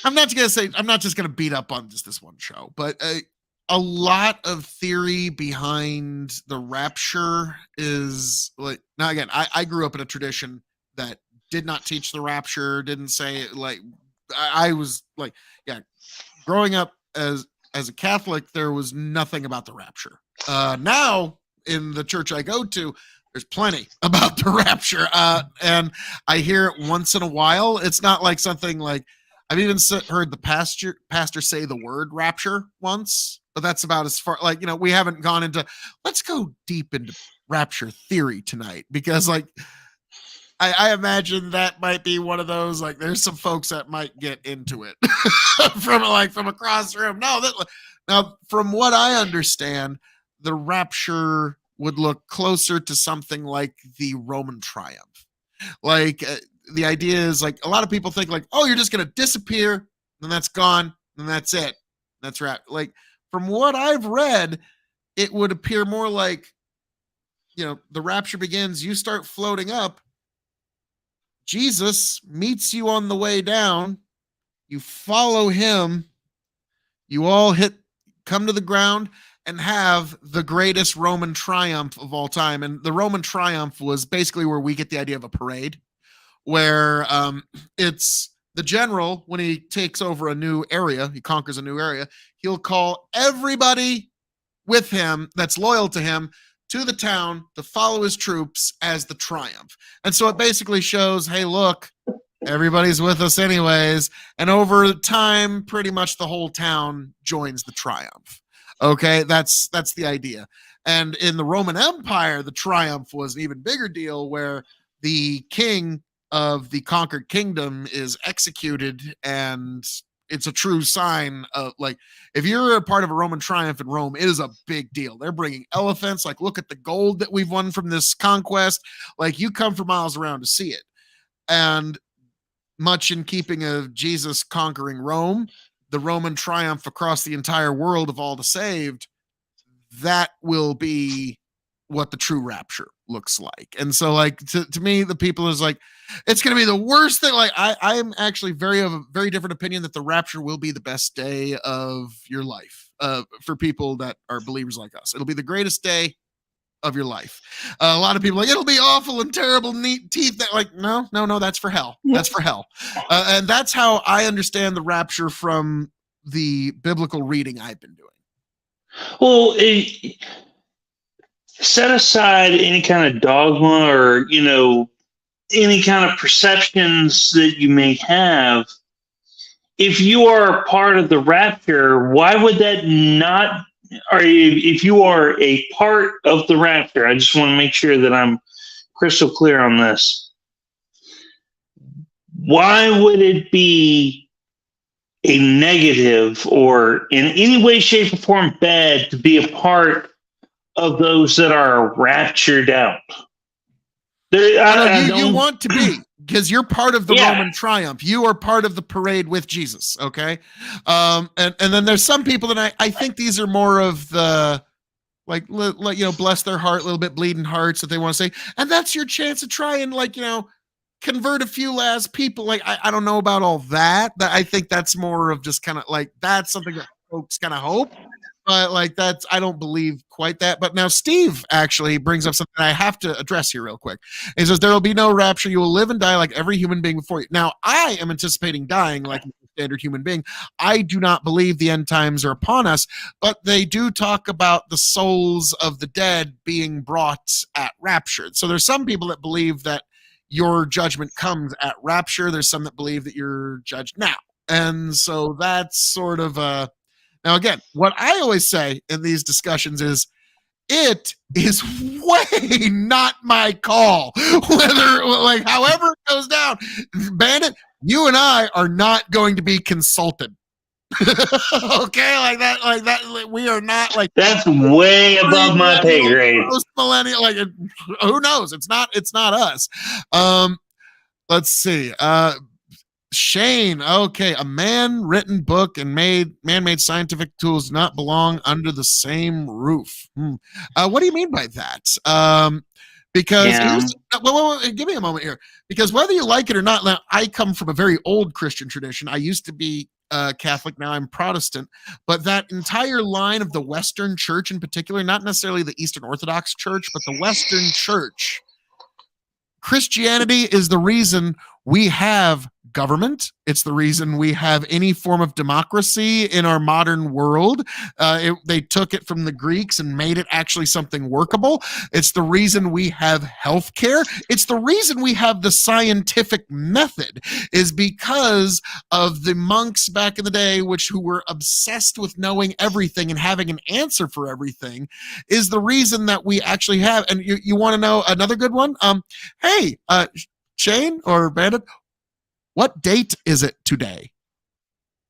I'm not just gonna beat up on just this one show, but a lot of theory behind the rapture is like. Now again, I grew up in a tradition that did not teach the rapture, didn't say like I was like, yeah, growing up as a Catholic, there was nothing about the rapture. Now in the church I go to, there's plenty about the rapture, and I hear it once in a while. It's not like something like I've even heard the pastor say the word rapture once, but that's about as far. Like, you know, we haven't gone into. Let's go deep into rapture theory tonight because like. I imagine that might be one of those like there's some folks that might get into it from across the room. Now from what I understand, the rapture would look closer to something like the Roman triumph. Like the idea is like a lot of people think like, oh, you're just gonna disappear, and that's gone, and that's it. That's right. Like from what I've read, it would appear more like, you know, the rapture begins, you start floating up. Jesus meets you on the way down. You follow him. You all come to the ground and have the greatest Roman triumph of all time. And the Roman triumph was basically where we get the idea of a parade, where it's the general, when he takes over a new area, he conquers a new area, he'll call everybody with him that's loyal to him to the town to follow his troops as the triumph. And so it basically shows, hey, look, everybody's with us anyways. And over time, pretty much the whole town joins the triumph. Okay, that's the idea. And in the Roman Empire, the triumph was an even bigger deal where the king of the conquered kingdom is executed, and it's a true sign of like if you're a part of a Roman triumph in Rome, it is a big deal. They're bringing elephants. Like, look at the gold that we've won from this conquest. Like, you come for miles around to see it. And much in keeping of Jesus conquering Rome, the Roman triumph across the entire world of all the saved, that will be what the true rapture looks like. And so like to me, the people is like, it's going to be the worst thing. Like I am actually of a very different opinion that the rapture will be the best day of your life for people that are believers like us. It'll be the greatest day of your life. A lot of people are like, it'll be awful and terrible, neat teeth. That like, no, that's for hell. That's for hell. And that's how I understand the rapture from the biblical reading I've been doing. Well, set aside any kind of dogma or, you know, any kind of perceptions that you may have. If you are a part of the rapture, why would that not, or if you are a part of the rapture, I just want to make sure that I'm crystal clear on this. Why would it be a negative or in any way, shape, or form bad to be a part of those that are raptured out. You want to be, because you're part of the Yeah. Roman triumph. You are part of the parade with Jesus. Okay. And then there's some people that I think these are more of the, like, bless their heart, a little bit bleeding hearts that they want to say. And that's your chance to try and, like, convert a few last people. Like, I don't know about all that. I think that's more of just kind of like, that's something that folks kind of hope. But like, I don't believe quite that. But now Steve actually brings up something I have to address here real quick. He says, there will be no rapture. You will live and die like every human being before you. Now, I am anticipating dying like a standard human being. I do not believe the end times are upon us, but they do talk about the souls of the dead being brought at rapture. So there's some people that believe that your judgment comes at rapture. There's some that believe that you're judged now. And so that's sort of now, again, what I always say in these discussions is, it is way not my call. Whether, like, however it goes down, Bandit, you and I are not going to be consulted. Okay, like that, we are not like. That's way above my pay grade. Post-millennial, like, who knows? It's not us. Let's see. Shane, okay, a man-written book and man-made scientific tools do not belong under the same roof. What do you mean by that? Because well, give me a moment here. Because whether you like it or not, now, I come from a very old Christian tradition. I used to be Catholic, now I'm Protestant. But that entire line of the Western Church in particular, not necessarily the Eastern Orthodox Church, but the Western Church, Christianity is the reason we have government. It's the reason we have any form of democracy in our modern world. They took it from the Greeks and made it actually something workable. It's the reason we have healthcare. It's the reason we have the scientific method, is because of the monks back in the day, who were obsessed with knowing everything and having an answer for everything, is the reason that we actually have. And you want to know another good one? Hey, Shane or Bandit, what date is it today?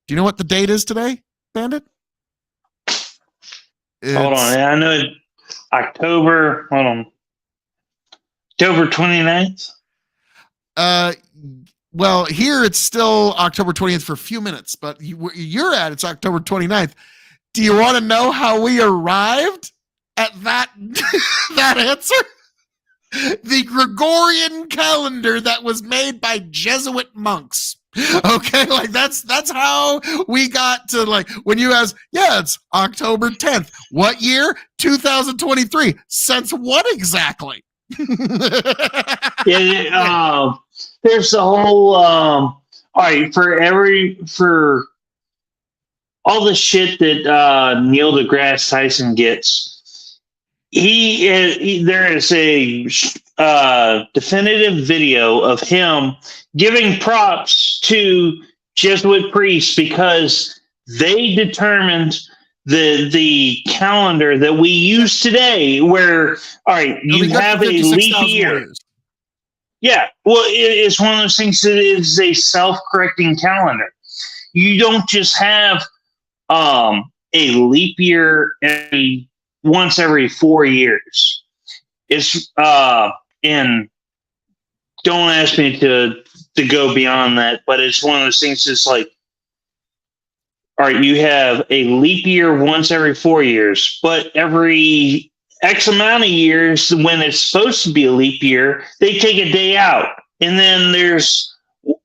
Do you know what the date is today, Bandit? Hold on. I know October. Hold on. October 29th? Well, here it's still October 20th for a few minutes, but you're at it's October 29th. Do you want to know how we arrived at that that answer? The Gregorian calendar that was made by Jesuit monks. Okay, like that's how we got to, like, when you ask, it's October 10th. What year? 2023. Since what exactly? There's the whole all right, for all the shit that Neil deGrasse Tyson gets. There is a definitive video of him giving props to Jesuit priests because they determined the calendar that we use today, where, all right, you have a leap year. Years. Yeah, well, it's one of those things that is a self-correcting calendar. You don't just have a leap year once every 4 years. It's and don't ask me to go beyond that, but it's one of those things that's like, all right, you have a leap year once every 4 years, but every X amount of years when it's supposed to be a leap year, they take a day out. And then there's,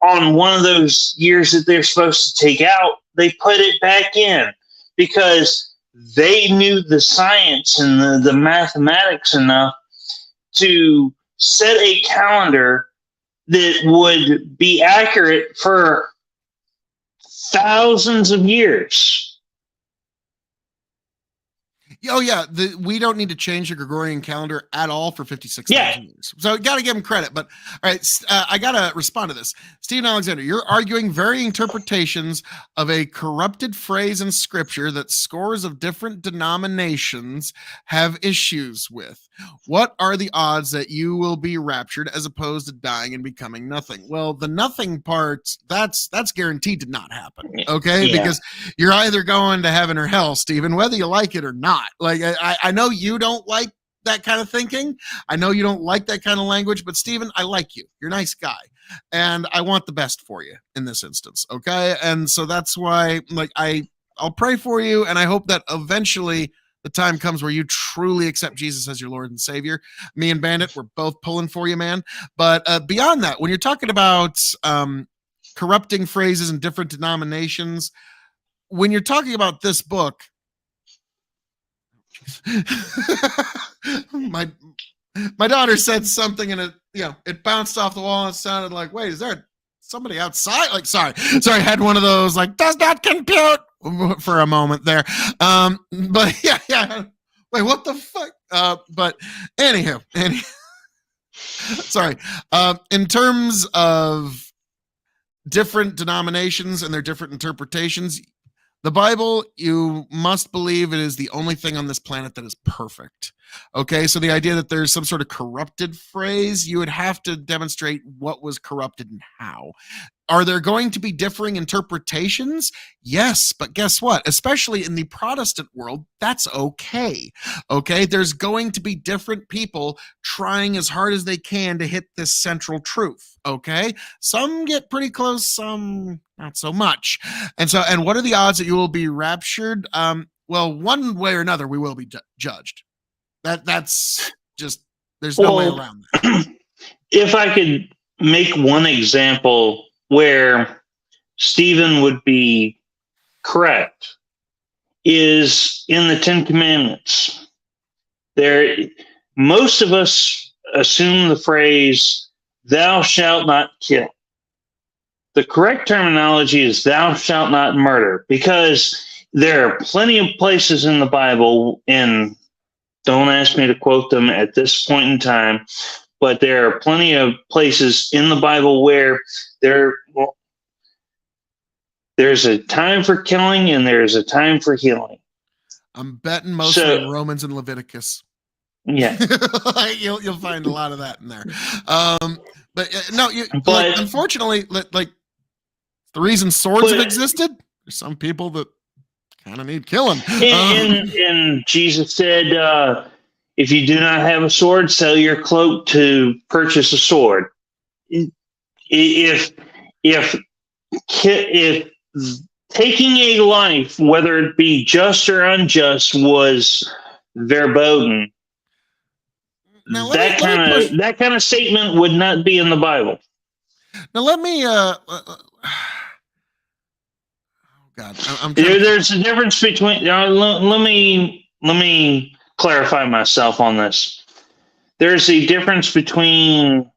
on one of those years that they're supposed to take out, they put it back in because they knew the science and the mathematics enough to set a calendar that would be accurate for thousands of years. Oh yeah, we don't need to change the Gregorian calendar at all for 56,000 years. So got to give him credit. But all right, I got to respond to this. Stephen Alexander, you're arguing varying interpretations of a corrupted phrase in Scripture that scores of different denominations have issues with. What are the odds that you will be raptured as opposed to dying and becoming nothing? Well, the nothing part, that's guaranteed to not happen. Okay, Yeah. because you're either going to heaven or hell, Stephen, whether you like it or not. Like I know you don't like that kind of thinking. I know you don't like that kind of language, but Stephen, I like you. You're a nice guy. And I want the best for you in this instance. Okay. And so that's why, like, I'll pray for you, and I hope that eventually the time comes where you truly accept Jesus as your Lord and Savior. Me and Bandit, we're both pulling for you, man. But beyond that, when you're talking about corrupting phrases in different denominations, when you're talking about this book, my daughter said something and it bounced off the wall and it sounded like, wait, is there somebody outside? Like, sorry, I had one of those like, does not compute for a moment there. But yeah. Wait, what the fuck? But anywho, sorry. In terms of different denominations and their different interpretations, the Bible, you must believe it is the only thing on this planet that is perfect. Okay, so the idea that there's some sort of corrupted phrase, you would have to demonstrate what was corrupted and how. Are there going to be differing interpretations? Yes, but guess what? Especially in the Protestant world, that's okay. Okay, there's going to be different people trying as hard as they can to hit this central truth. Okay, some get pretty close, some not so much. And what are the odds that you will be raptured? Well, one way or another, we will be judged. That's just, there's no way around that. If I could make one example where Stephen would be correct, is in the Ten Commandments. Most of us assume the phrase, thou shalt not kill. The correct terminology is thou shalt not murder, because there are plenty of places in the Bible, and don't ask me to quote them at this point in time, but there are plenty of places in the Bible where there's a time for killing and there's a time for healing. I'm betting mostly in Romans and Leviticus. Yeah. You'll find a lot of that in there. But unfortunately, like the reason swords have existed, there's some people that kind of need killing. And Jesus said, if you do not have a sword, sell your cloak to purchase a sword. If taking a life, whether it be just or unjust, was verboten, that kind of statement would not be in the Bible. Now let me God, there's a difference between. Let me clarify myself on this. There's a difference between.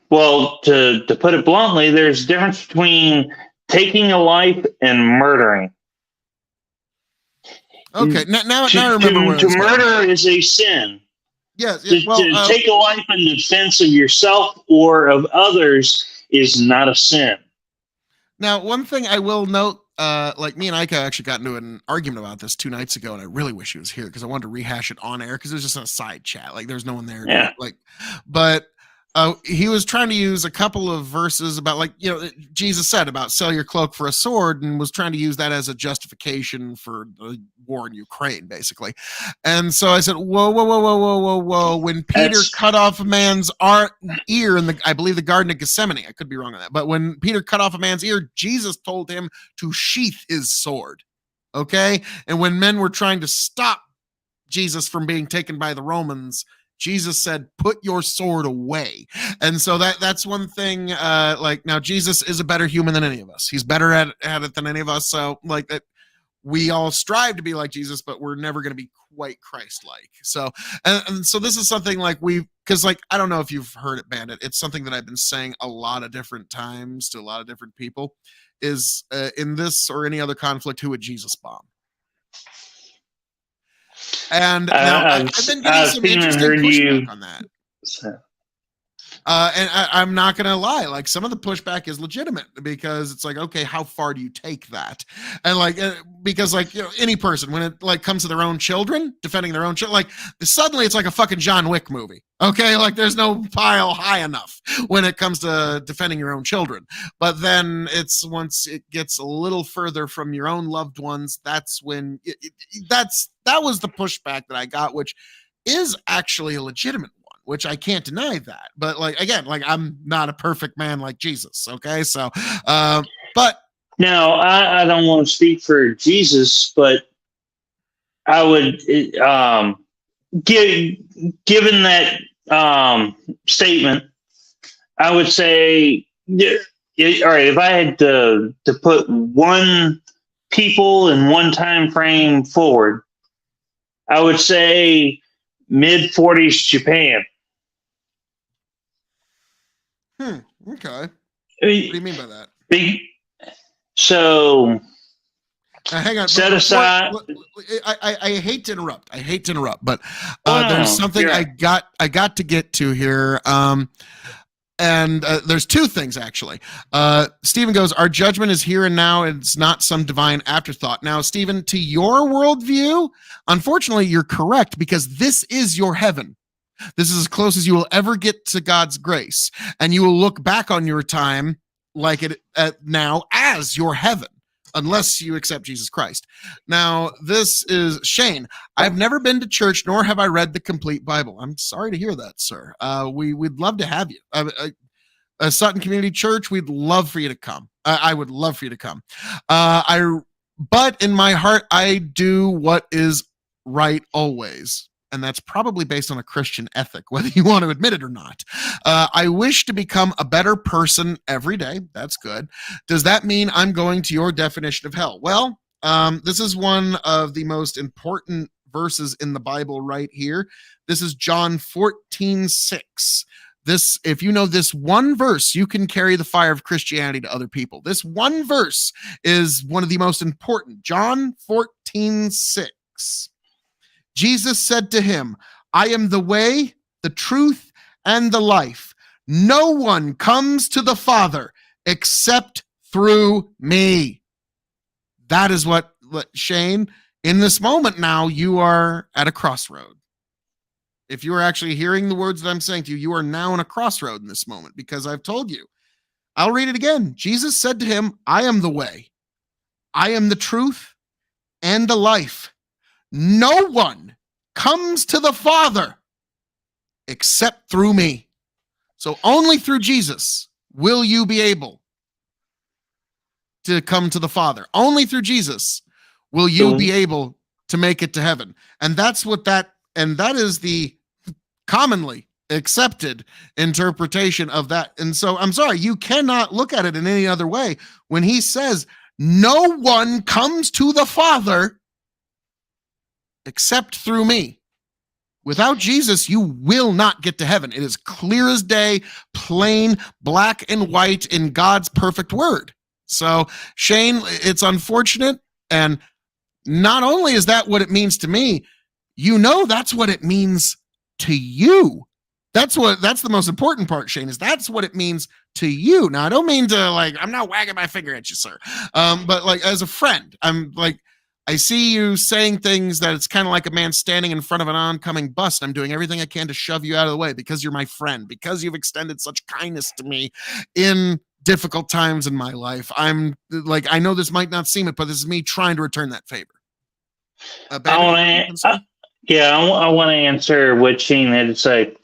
Well, to put it bluntly, there's a difference between taking a life and murdering. Okay, now I remember to murder is a sin. Yes. To take a life in defense of yourself or of others is not a sin. Now, one thing I will note, like me and Ika actually got into an argument about this 2 nights ago, and I really wish he was here because I wanted to rehash it on air because it was just a side chat. Like, there's no one there. Yeah. But he was trying to use a couple of verses about, like, Jesus said about sell your cloak for a sword, and was trying to use that as a justification for the war in Ukraine, basically. And so I said, whoa. When Peter cut off a man's ear in I believe the Garden of Gethsemane, I could be wrong on that, but when Peter cut off a man's ear, Jesus told him to sheath his sword. Okay. And when men were trying to stop Jesus from being taken by the Romans, Jesus said, put your sword away. And so that's one thing, now Jesus is a better human than any of us. He's better at it than any of us. So like that, we all strive to be like Jesus, but we're never going to be quite Christ-like. So, and so this is something like because like, I don't know if you've heard it, Bandit. It's something that I've been saying a lot of different times to a lot of different people is in this or any other conflict, who would Jesus bomb? And now I've been getting some interesting pushback on that. And I'm not going to lie, like some of the pushback is legitimate because it's like, okay, how far do you take that? And like, because like, you know, any person, when it like comes to their own children, defending their own children, like suddenly it's like a fucking John Wick movie. Okay. Like there's no pile high enough when it comes to defending your own children. But then it's once it gets a little further from your own loved ones, that's when that was the pushback that I got, which is actually a legitimate one, which I can't deny that. But like, again, like I'm not a perfect man like Jesus. Okay. So, but now I don't want to speak for Jesus, but I would, given that statement, I would say, all right, if I had to put one people in one time frame forward, I would say mid-40s Japan. Okay. What do you mean by that? So hang on. Set aside. I hate to interrupt. But Oh, no, there's something you're I got to get to here. And there's two things actually. Stephen goes, our judgment is here and now. It's not some divine afterthought. Now, Stephen, to your worldview, unfortunately, you're correct because this is your heaven. This is as close as you will ever get to God's grace, and you will look back on your time like it now as your heaven, unless you accept Jesus Christ. Now, this is Shane. I've never been to church, nor have I read the complete Bible. I'm sorry to hear that, sir. We'd love to have you. Sutton Community Church, we'd love for you to come. I would love for you to come. But in my heart, I do what is right always. And that's probably based on a Christian ethic, whether you want to admit it or not. I wish to become a better person every day. That's good. Does that mean I'm going to your definition of hell? Well, this is one of the most important verses in the Bible right here. This is John 14:6. This, if you know this one verse, you can carry the fire of Christianity to other people. This one verse is one of the most important. John 14:6. Jesus said to him, I am the way, the truth, and the life. No one comes to the Father except through me. That is what Shane, in this moment now, you are at a crossroad. If you are actually hearing the words that I'm saying to you, you are now in a crossroad in this moment because I've told you. I'll read it again. Jesus said to him, I am the way, I am the truth, and the life. No one comes to the Father except through me. So only through Jesus will you be able to come to the Father. Only through Jesus will you be able to make it to heaven. And that's what that is the commonly accepted interpretation of that. And so I'm sorry, you cannot look at it in any other way when he says, no one comes to the Father except through me. Without Jesus, you will not get to heaven. It is clear as day, plain, black and white in God's perfect word. So, Shane, it's unfortunate. And not only is that what it means to me, you know that's what it means to you. That's the most important part, Shane, is that's what it means to you. Now, I don't mean to, like, I'm not wagging my finger at you, sir. But like, as a friend, I'm like, I see you saying things that it's kind of like a man standing in front of an oncoming bus. I'm doing everything I can to shove you out of the way because you're my friend, because you've extended such kindness to me in difficult times in my life. I'm like, I know this might not seem it, but this is me trying to return that favor. I want to answer what Shane had to say.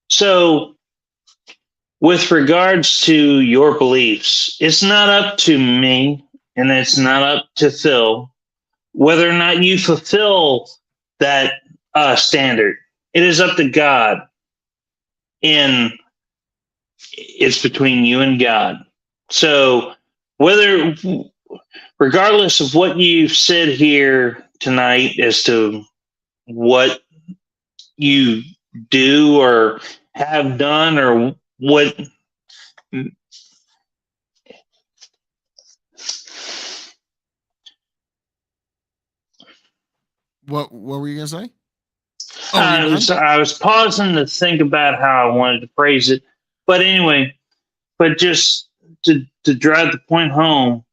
So, with regards to your beliefs, it's not up to me and it's not up to Phil whether or not you fulfill that standard. It is up to God, and it's between you and God. So whether regardless of what you've said here tonight as to what you do or have done or what What were you gonna say? Oh, I was pausing to think about how I wanted to phrase it. But anyway, but just to drive the point home,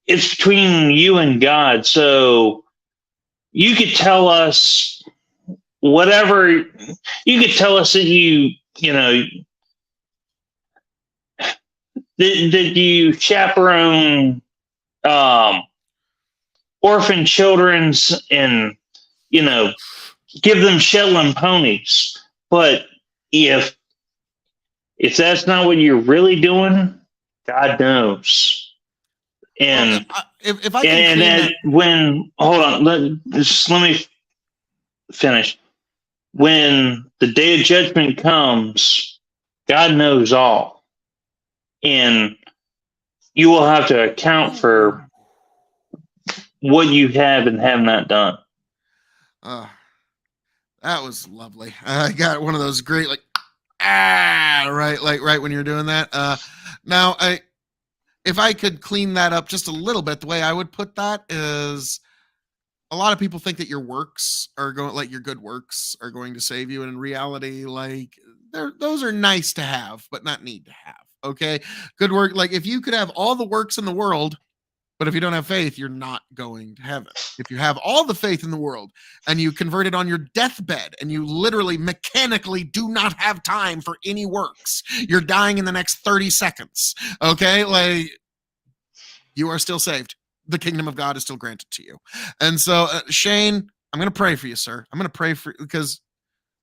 it's between you and God. So you could tell us whatever, you could tell us that you know, that you chaperone orphan children's and, you know, give them Shetland ponies. But if that's not what you're really doing, God knows. And if I can and then when hold on, let me finish. When the day of judgment comes, God knows all, and you will have to account for what you have and have not done. That was lovely. I got one of those great right when you're doing that. Now if I could clean that up just a little bit, the way I would put that is a lot of people think that your works are going, like your good works are going to save you. And in reality, like those are nice to have, but not need to have. Okay. Good work. Like if you could have all the works in the world, but if you don't have faith, you're not going to heaven. If you have all the faith in the world and you convert it on your deathbed and you literally mechanically do not have time for any works, you're dying in the next 30 seconds. Okay. Like you are still saved. The kingdom of God is still granted to you. And so Shane, I'm going to pray for you, sir. I'm going to pray for, because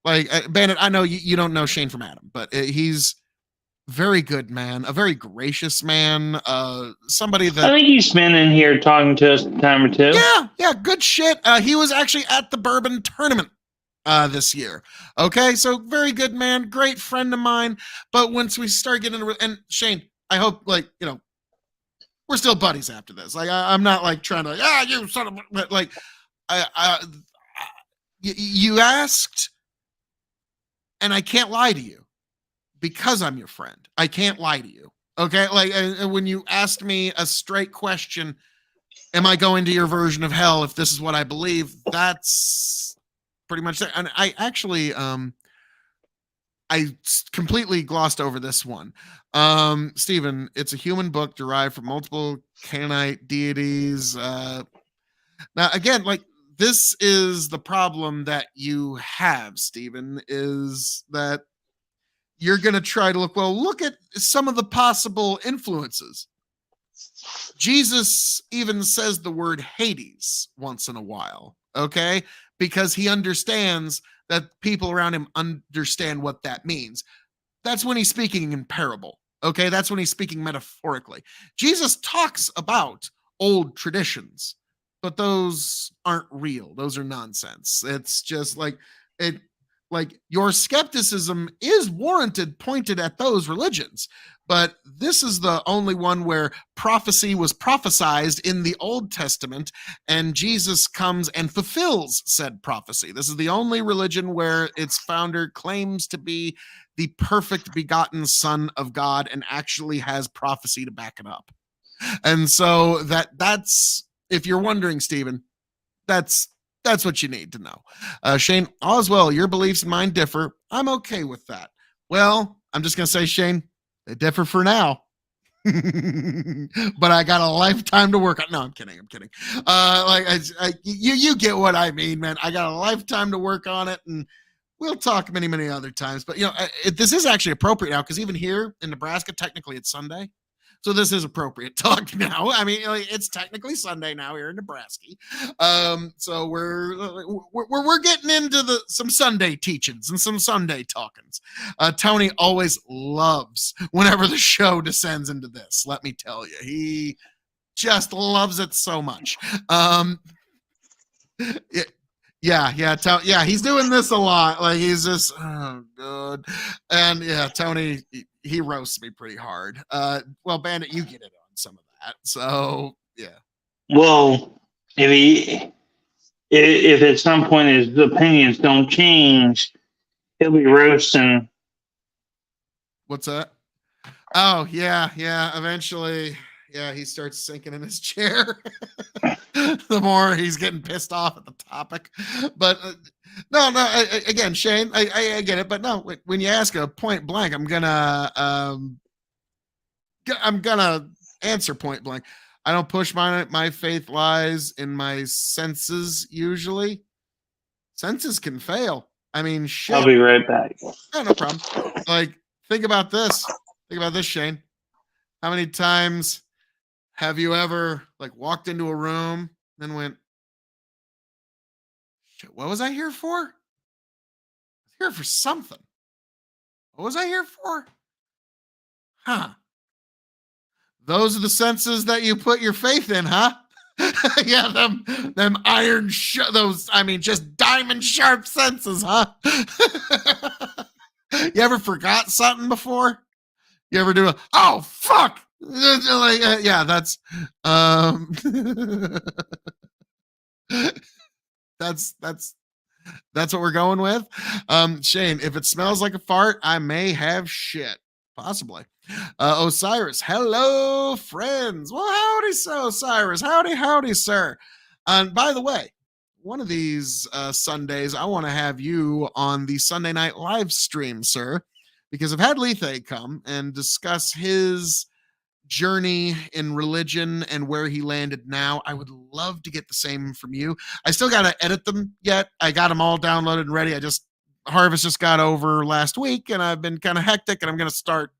like Bandit, I know you don't know Shane from Adam, but he's very good man, a very gracious man, somebody that I think he's been in here talking to us a time or two. Yeah, good shit. He was actually at the bourbon tournament this year. Okay, so very good man, great friend of mine. But once we start getting into, and Shane, I hope we're still buddies after this. Like I'm not like trying to you son of a, like you asked, and I can't lie to you. Because I'm your friend, I can't lie to you. Okay. Like when you asked me a straight question, am I going to your version of hell if this is what I believe? That's pretty much it. And I actually, I completely glossed over this one. Stephen, it's a human book derived from multiple Canaanite deities. Now again, like this is the problem that you have, Stephen, is that you're going to try to look at some of the possible influences. Jesus even says the word Hades once in a while, okay? Because he understands that people around him understand what that means. That's when he's speaking in parable, okay? That's when he's speaking metaphorically. Jesus talks about old traditions, but those aren't real. Those are nonsense. It's just like your skepticism is warranted pointed at those religions, but this is the only one where prophecy was prophesized in the Old Testament and Jesus comes and fulfills said prophecy. This is the only religion where its founder claims to be the perfect begotten Son of God and actually has prophecy to back it up. And so that's, if you're wondering, Stephen, that's what you need to know. Shane, all is well. Your beliefs and mine differ. I'm okay with that. Well, I'm just going to say, Shane, they differ for now. But I got a lifetime to work on. No, I'm kidding. You get what I mean, man. I got a lifetime to work on it, and we'll talk many, many other times. But, this is actually appropriate now because even here in Nebraska, technically it's Sunday. So this is appropriate talk now. I mean, it's technically Sunday now here in Nebraska. So we're getting into some Sunday teachings and some Sunday talkings. Tony always loves whenever the show descends into this. Let me tell you, he just loves it so much. He's doing this a lot. Like he's just, oh god. And yeah, Tony, he roasts me pretty hard. Well, Bandit, you get it on some of that. that. So yeah. Well, if at some point his opinions don't change, he'll be roasting. What's that? Oh yeah, yeah. Eventually, yeah, he starts sinking in his chair. The more he's getting pissed off at the topic. But again, Shane, I get it. But no, when you ask a point blank, I'm gonna answer point blank. I don't push my faith lies in my senses usually. Senses can fail. I mean, shit. I'll be right back. Oh, no problem. Like, think about this. Think about this, Shane. How many times have you ever like walked into a room and went, shit, what was I here for? I was here for something. What was I here for? Huh. Those are the senses that you put your faith in, huh? Yeah, them iron, those, I mean, just diamond sharp senses, huh? You ever forgot something before? You ever do oh, fuck. Like, yeah, that's, that's what we're going with. Shane, if it smells like a fart, I may have shit. Possibly. Osiris, hello, friends. Well, howdy, so Osiris. Howdy, sir. And by the way, one of these Sundays, I want to have you on the Sunday night live stream, sir, because I've had Lethe come and discuss his journey in religion and where he landed now. I would love to get the same from you. I still got to edit them yet. I got them all downloaded and ready. Harvest just got over last week and I've been kind of hectic and I'm going to start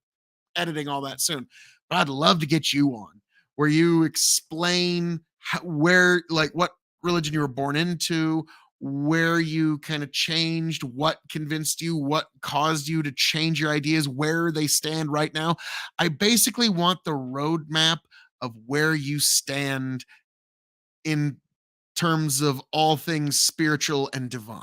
editing all that soon. But I'd love to get you on where you explain where, like, what religion you were born into, where you kind of changed, what convinced you, what caused you to change your ideas, where they stand right now. I basically want the roadmap of where you stand in terms of all things spiritual and divine.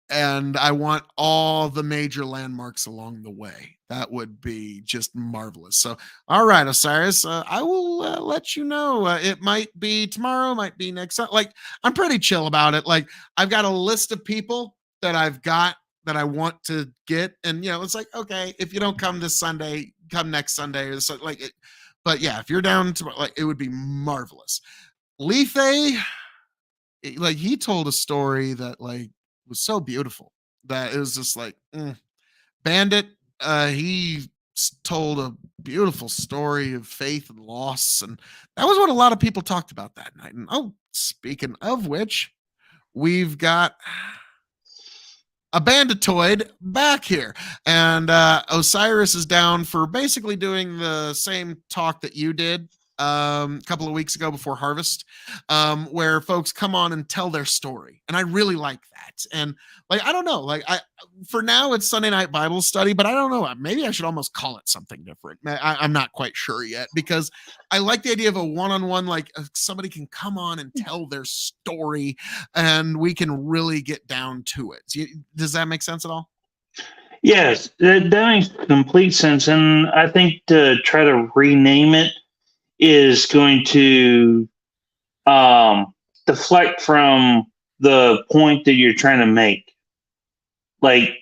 And I want all the major landmarks along the way. That would be just marvelous. So, all right, Osiris, I will let you know. It might be tomorrow, might be next. Like, I'm pretty chill about it. Like, I've got a list of people that I've got that I want to get, and it's like, okay, if you don't come this Sunday, come next Sunday, or so, like it. But yeah, if you're down to, like, it would be marvelous. Lethe, like, he told a story that, like, was so beautiful that it was just like Bandit. He told a beautiful story of faith and loss, and that was what a lot of people talked about that night. And speaking of which, we've got a Banditoid back here, and Osiris is down for basically doing the same talk that you did a couple of weeks ago before Harvest, where folks come on and tell their story. And I really like that. And, like, I don't know, like, for now it's Sunday night Bible study, but I don't know, maybe I should almost call it something different. I'm not quite sure yet, because I like the idea of a one-on-one, like, somebody can come on and tell their story and we can really get down to it. Does that make sense at all? Yes, that makes complete sense. And I think to try to rename it is going to deflect from the point that you're trying to make. Like,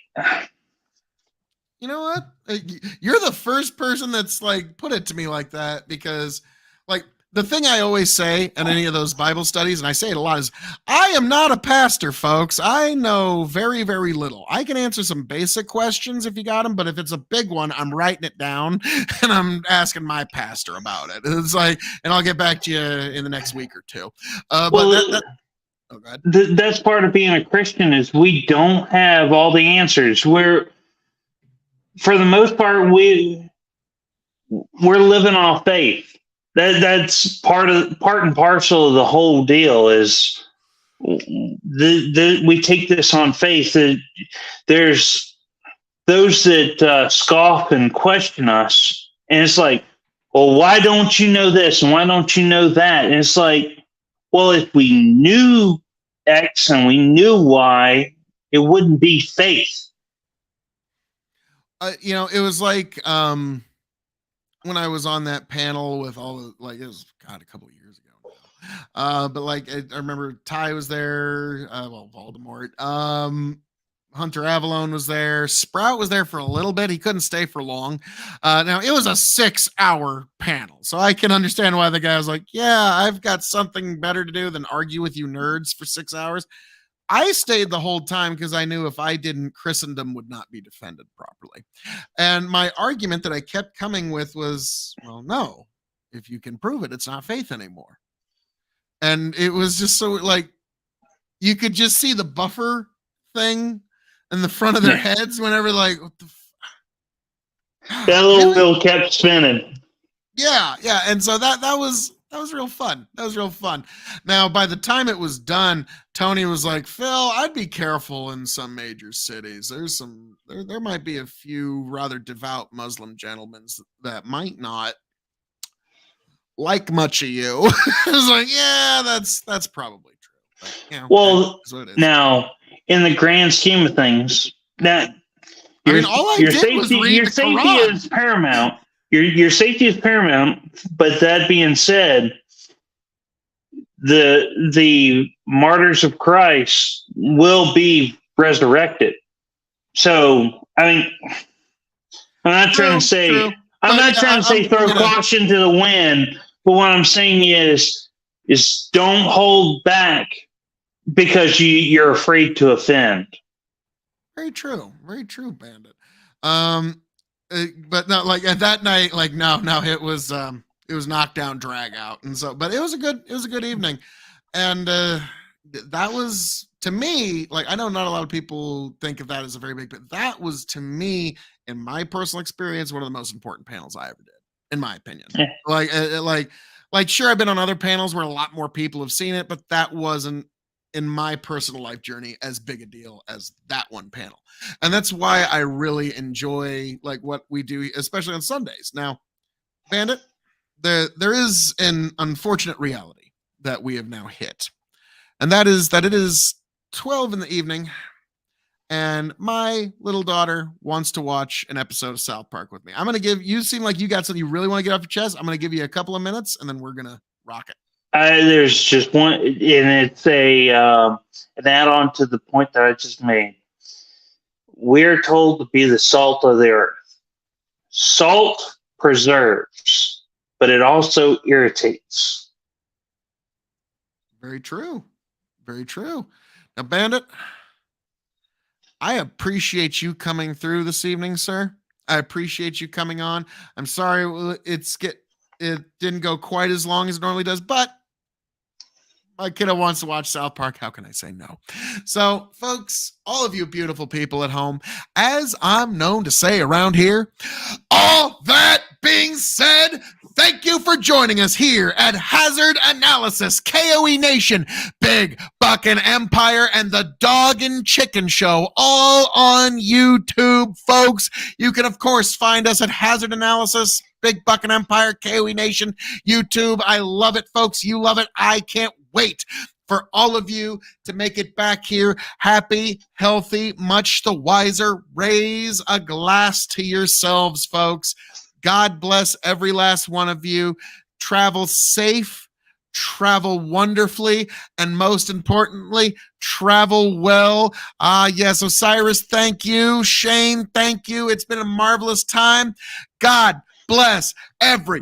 you know what? You're the first person that's, like, put it to me like that, because, like, the thing I always say in any of those Bible studies, and I say it a lot, is I am not a pastor, folks. I know very, very little. I can answer some basic questions if you got them, but if it's a big one, I'm writing it down and I'm asking my pastor about it. It's like, and I'll get back to you in the next week or two. Oh, God. That's part of being a Christian, is we don't have all the answers. For the most part, we're living off faith. That's part and parcel of the whole deal. Is we take this on faith. There's those that scoff and question us, and it's like, well, why don't you know this and why don't you know that? And it's like, well, if we knew X and we knew Y, it wouldn't be faith. It was like when I was on that panel with all the, like, it was God a couple of years ago now. But like I remember Ty was there, well, Voldemort. Hunter Avalon was there. Sprout was there for a little bit. He couldn't stay for long. Now it was a 6-hour panel, so I can understand why the guy was like, "Yeah, I've got something better to do than argue with you nerds for 6 hours." I stayed the whole time because I knew if I didn't, Christendom would not be defended properly. And my argument that I kept coming with was, well, no, if you can prove it, it's not faith anymore. And it was just so like you could just see the buffer thing in the front of their heads whenever, like, what the That little wheel kept spinning. yeah. And so that was real fun. That was real fun. Now, by the time it was done, Tony was like, Phil, I'd be careful in some major cities. There might be a few rather devout Muslim gentlemen that might not like much of you. I was like, yeah, that's probably true. But, you know, Well, that's what it is. now, in the grand scheme of things, that I mean, all I did was read your the safety Quran. is paramount. Your safety is paramount. But that being said, the martyrs of Christ will be resurrected. So, I mean, I'm not trying to say True. I'm But, not trying to say throw caution to the wind. But what I'm saying is don't hold back because you're afraid to offend. Very true, Bandit. But no, like at that night, like no, it was knockdown drag out, and so, but it was a good evening, and that was, to me, like, I know not a lot of people think of that as a very big, but that was, to me, in my personal experience, one of the most important panels I ever did, in my opinion. Yeah. Like sure, I've been on other panels where a lot more people have seen it, but that wasn't, in my personal life journey, as big a deal as that one panel. And that's why I really enjoy like what we do, especially on Sundays. Now, Bandit, there is an unfortunate reality that we have now hit. And that is that it is 12 in the evening and my little daughter wants to watch an episode of South Park with me. I'm going to give you, seem like you got something you really want to get off your chest. I'm going to give you a couple of minutes and then we're going to rock it. There's just one, and it's an add-on to the point that I just made. We're told to be the salt of the earth. Salt preserves, but it also irritates. Very true. Very true. Now, Bandit, I appreciate you coming through this evening, sir. I appreciate you coming on. I'm sorry it didn't go quite as long as it normally does, but my kiddo wants to watch South Park. How can I say no? So, folks, all of you beautiful people at home, as I'm known to say around here, all that being said, thank you for joining us here at Hazard Analysis, KOE Nation, Big Buckin' Empire, and the Dog and Chicken Show, all on YouTube, folks. You can, of course, find us at Hazard Analysis, Big Buckin' Empire, KOE Nation, YouTube. I love it, folks. You love it. I can't wait for all of you to make it back here happy, healthy, much the wiser. Raise a glass to yourselves, folks. God bless every last one of you. Travel safe, travel wonderfully, and most importantly, travel well. Yes, Osiris, thank you. Shane, thank you. It's been a marvelous time. God bless every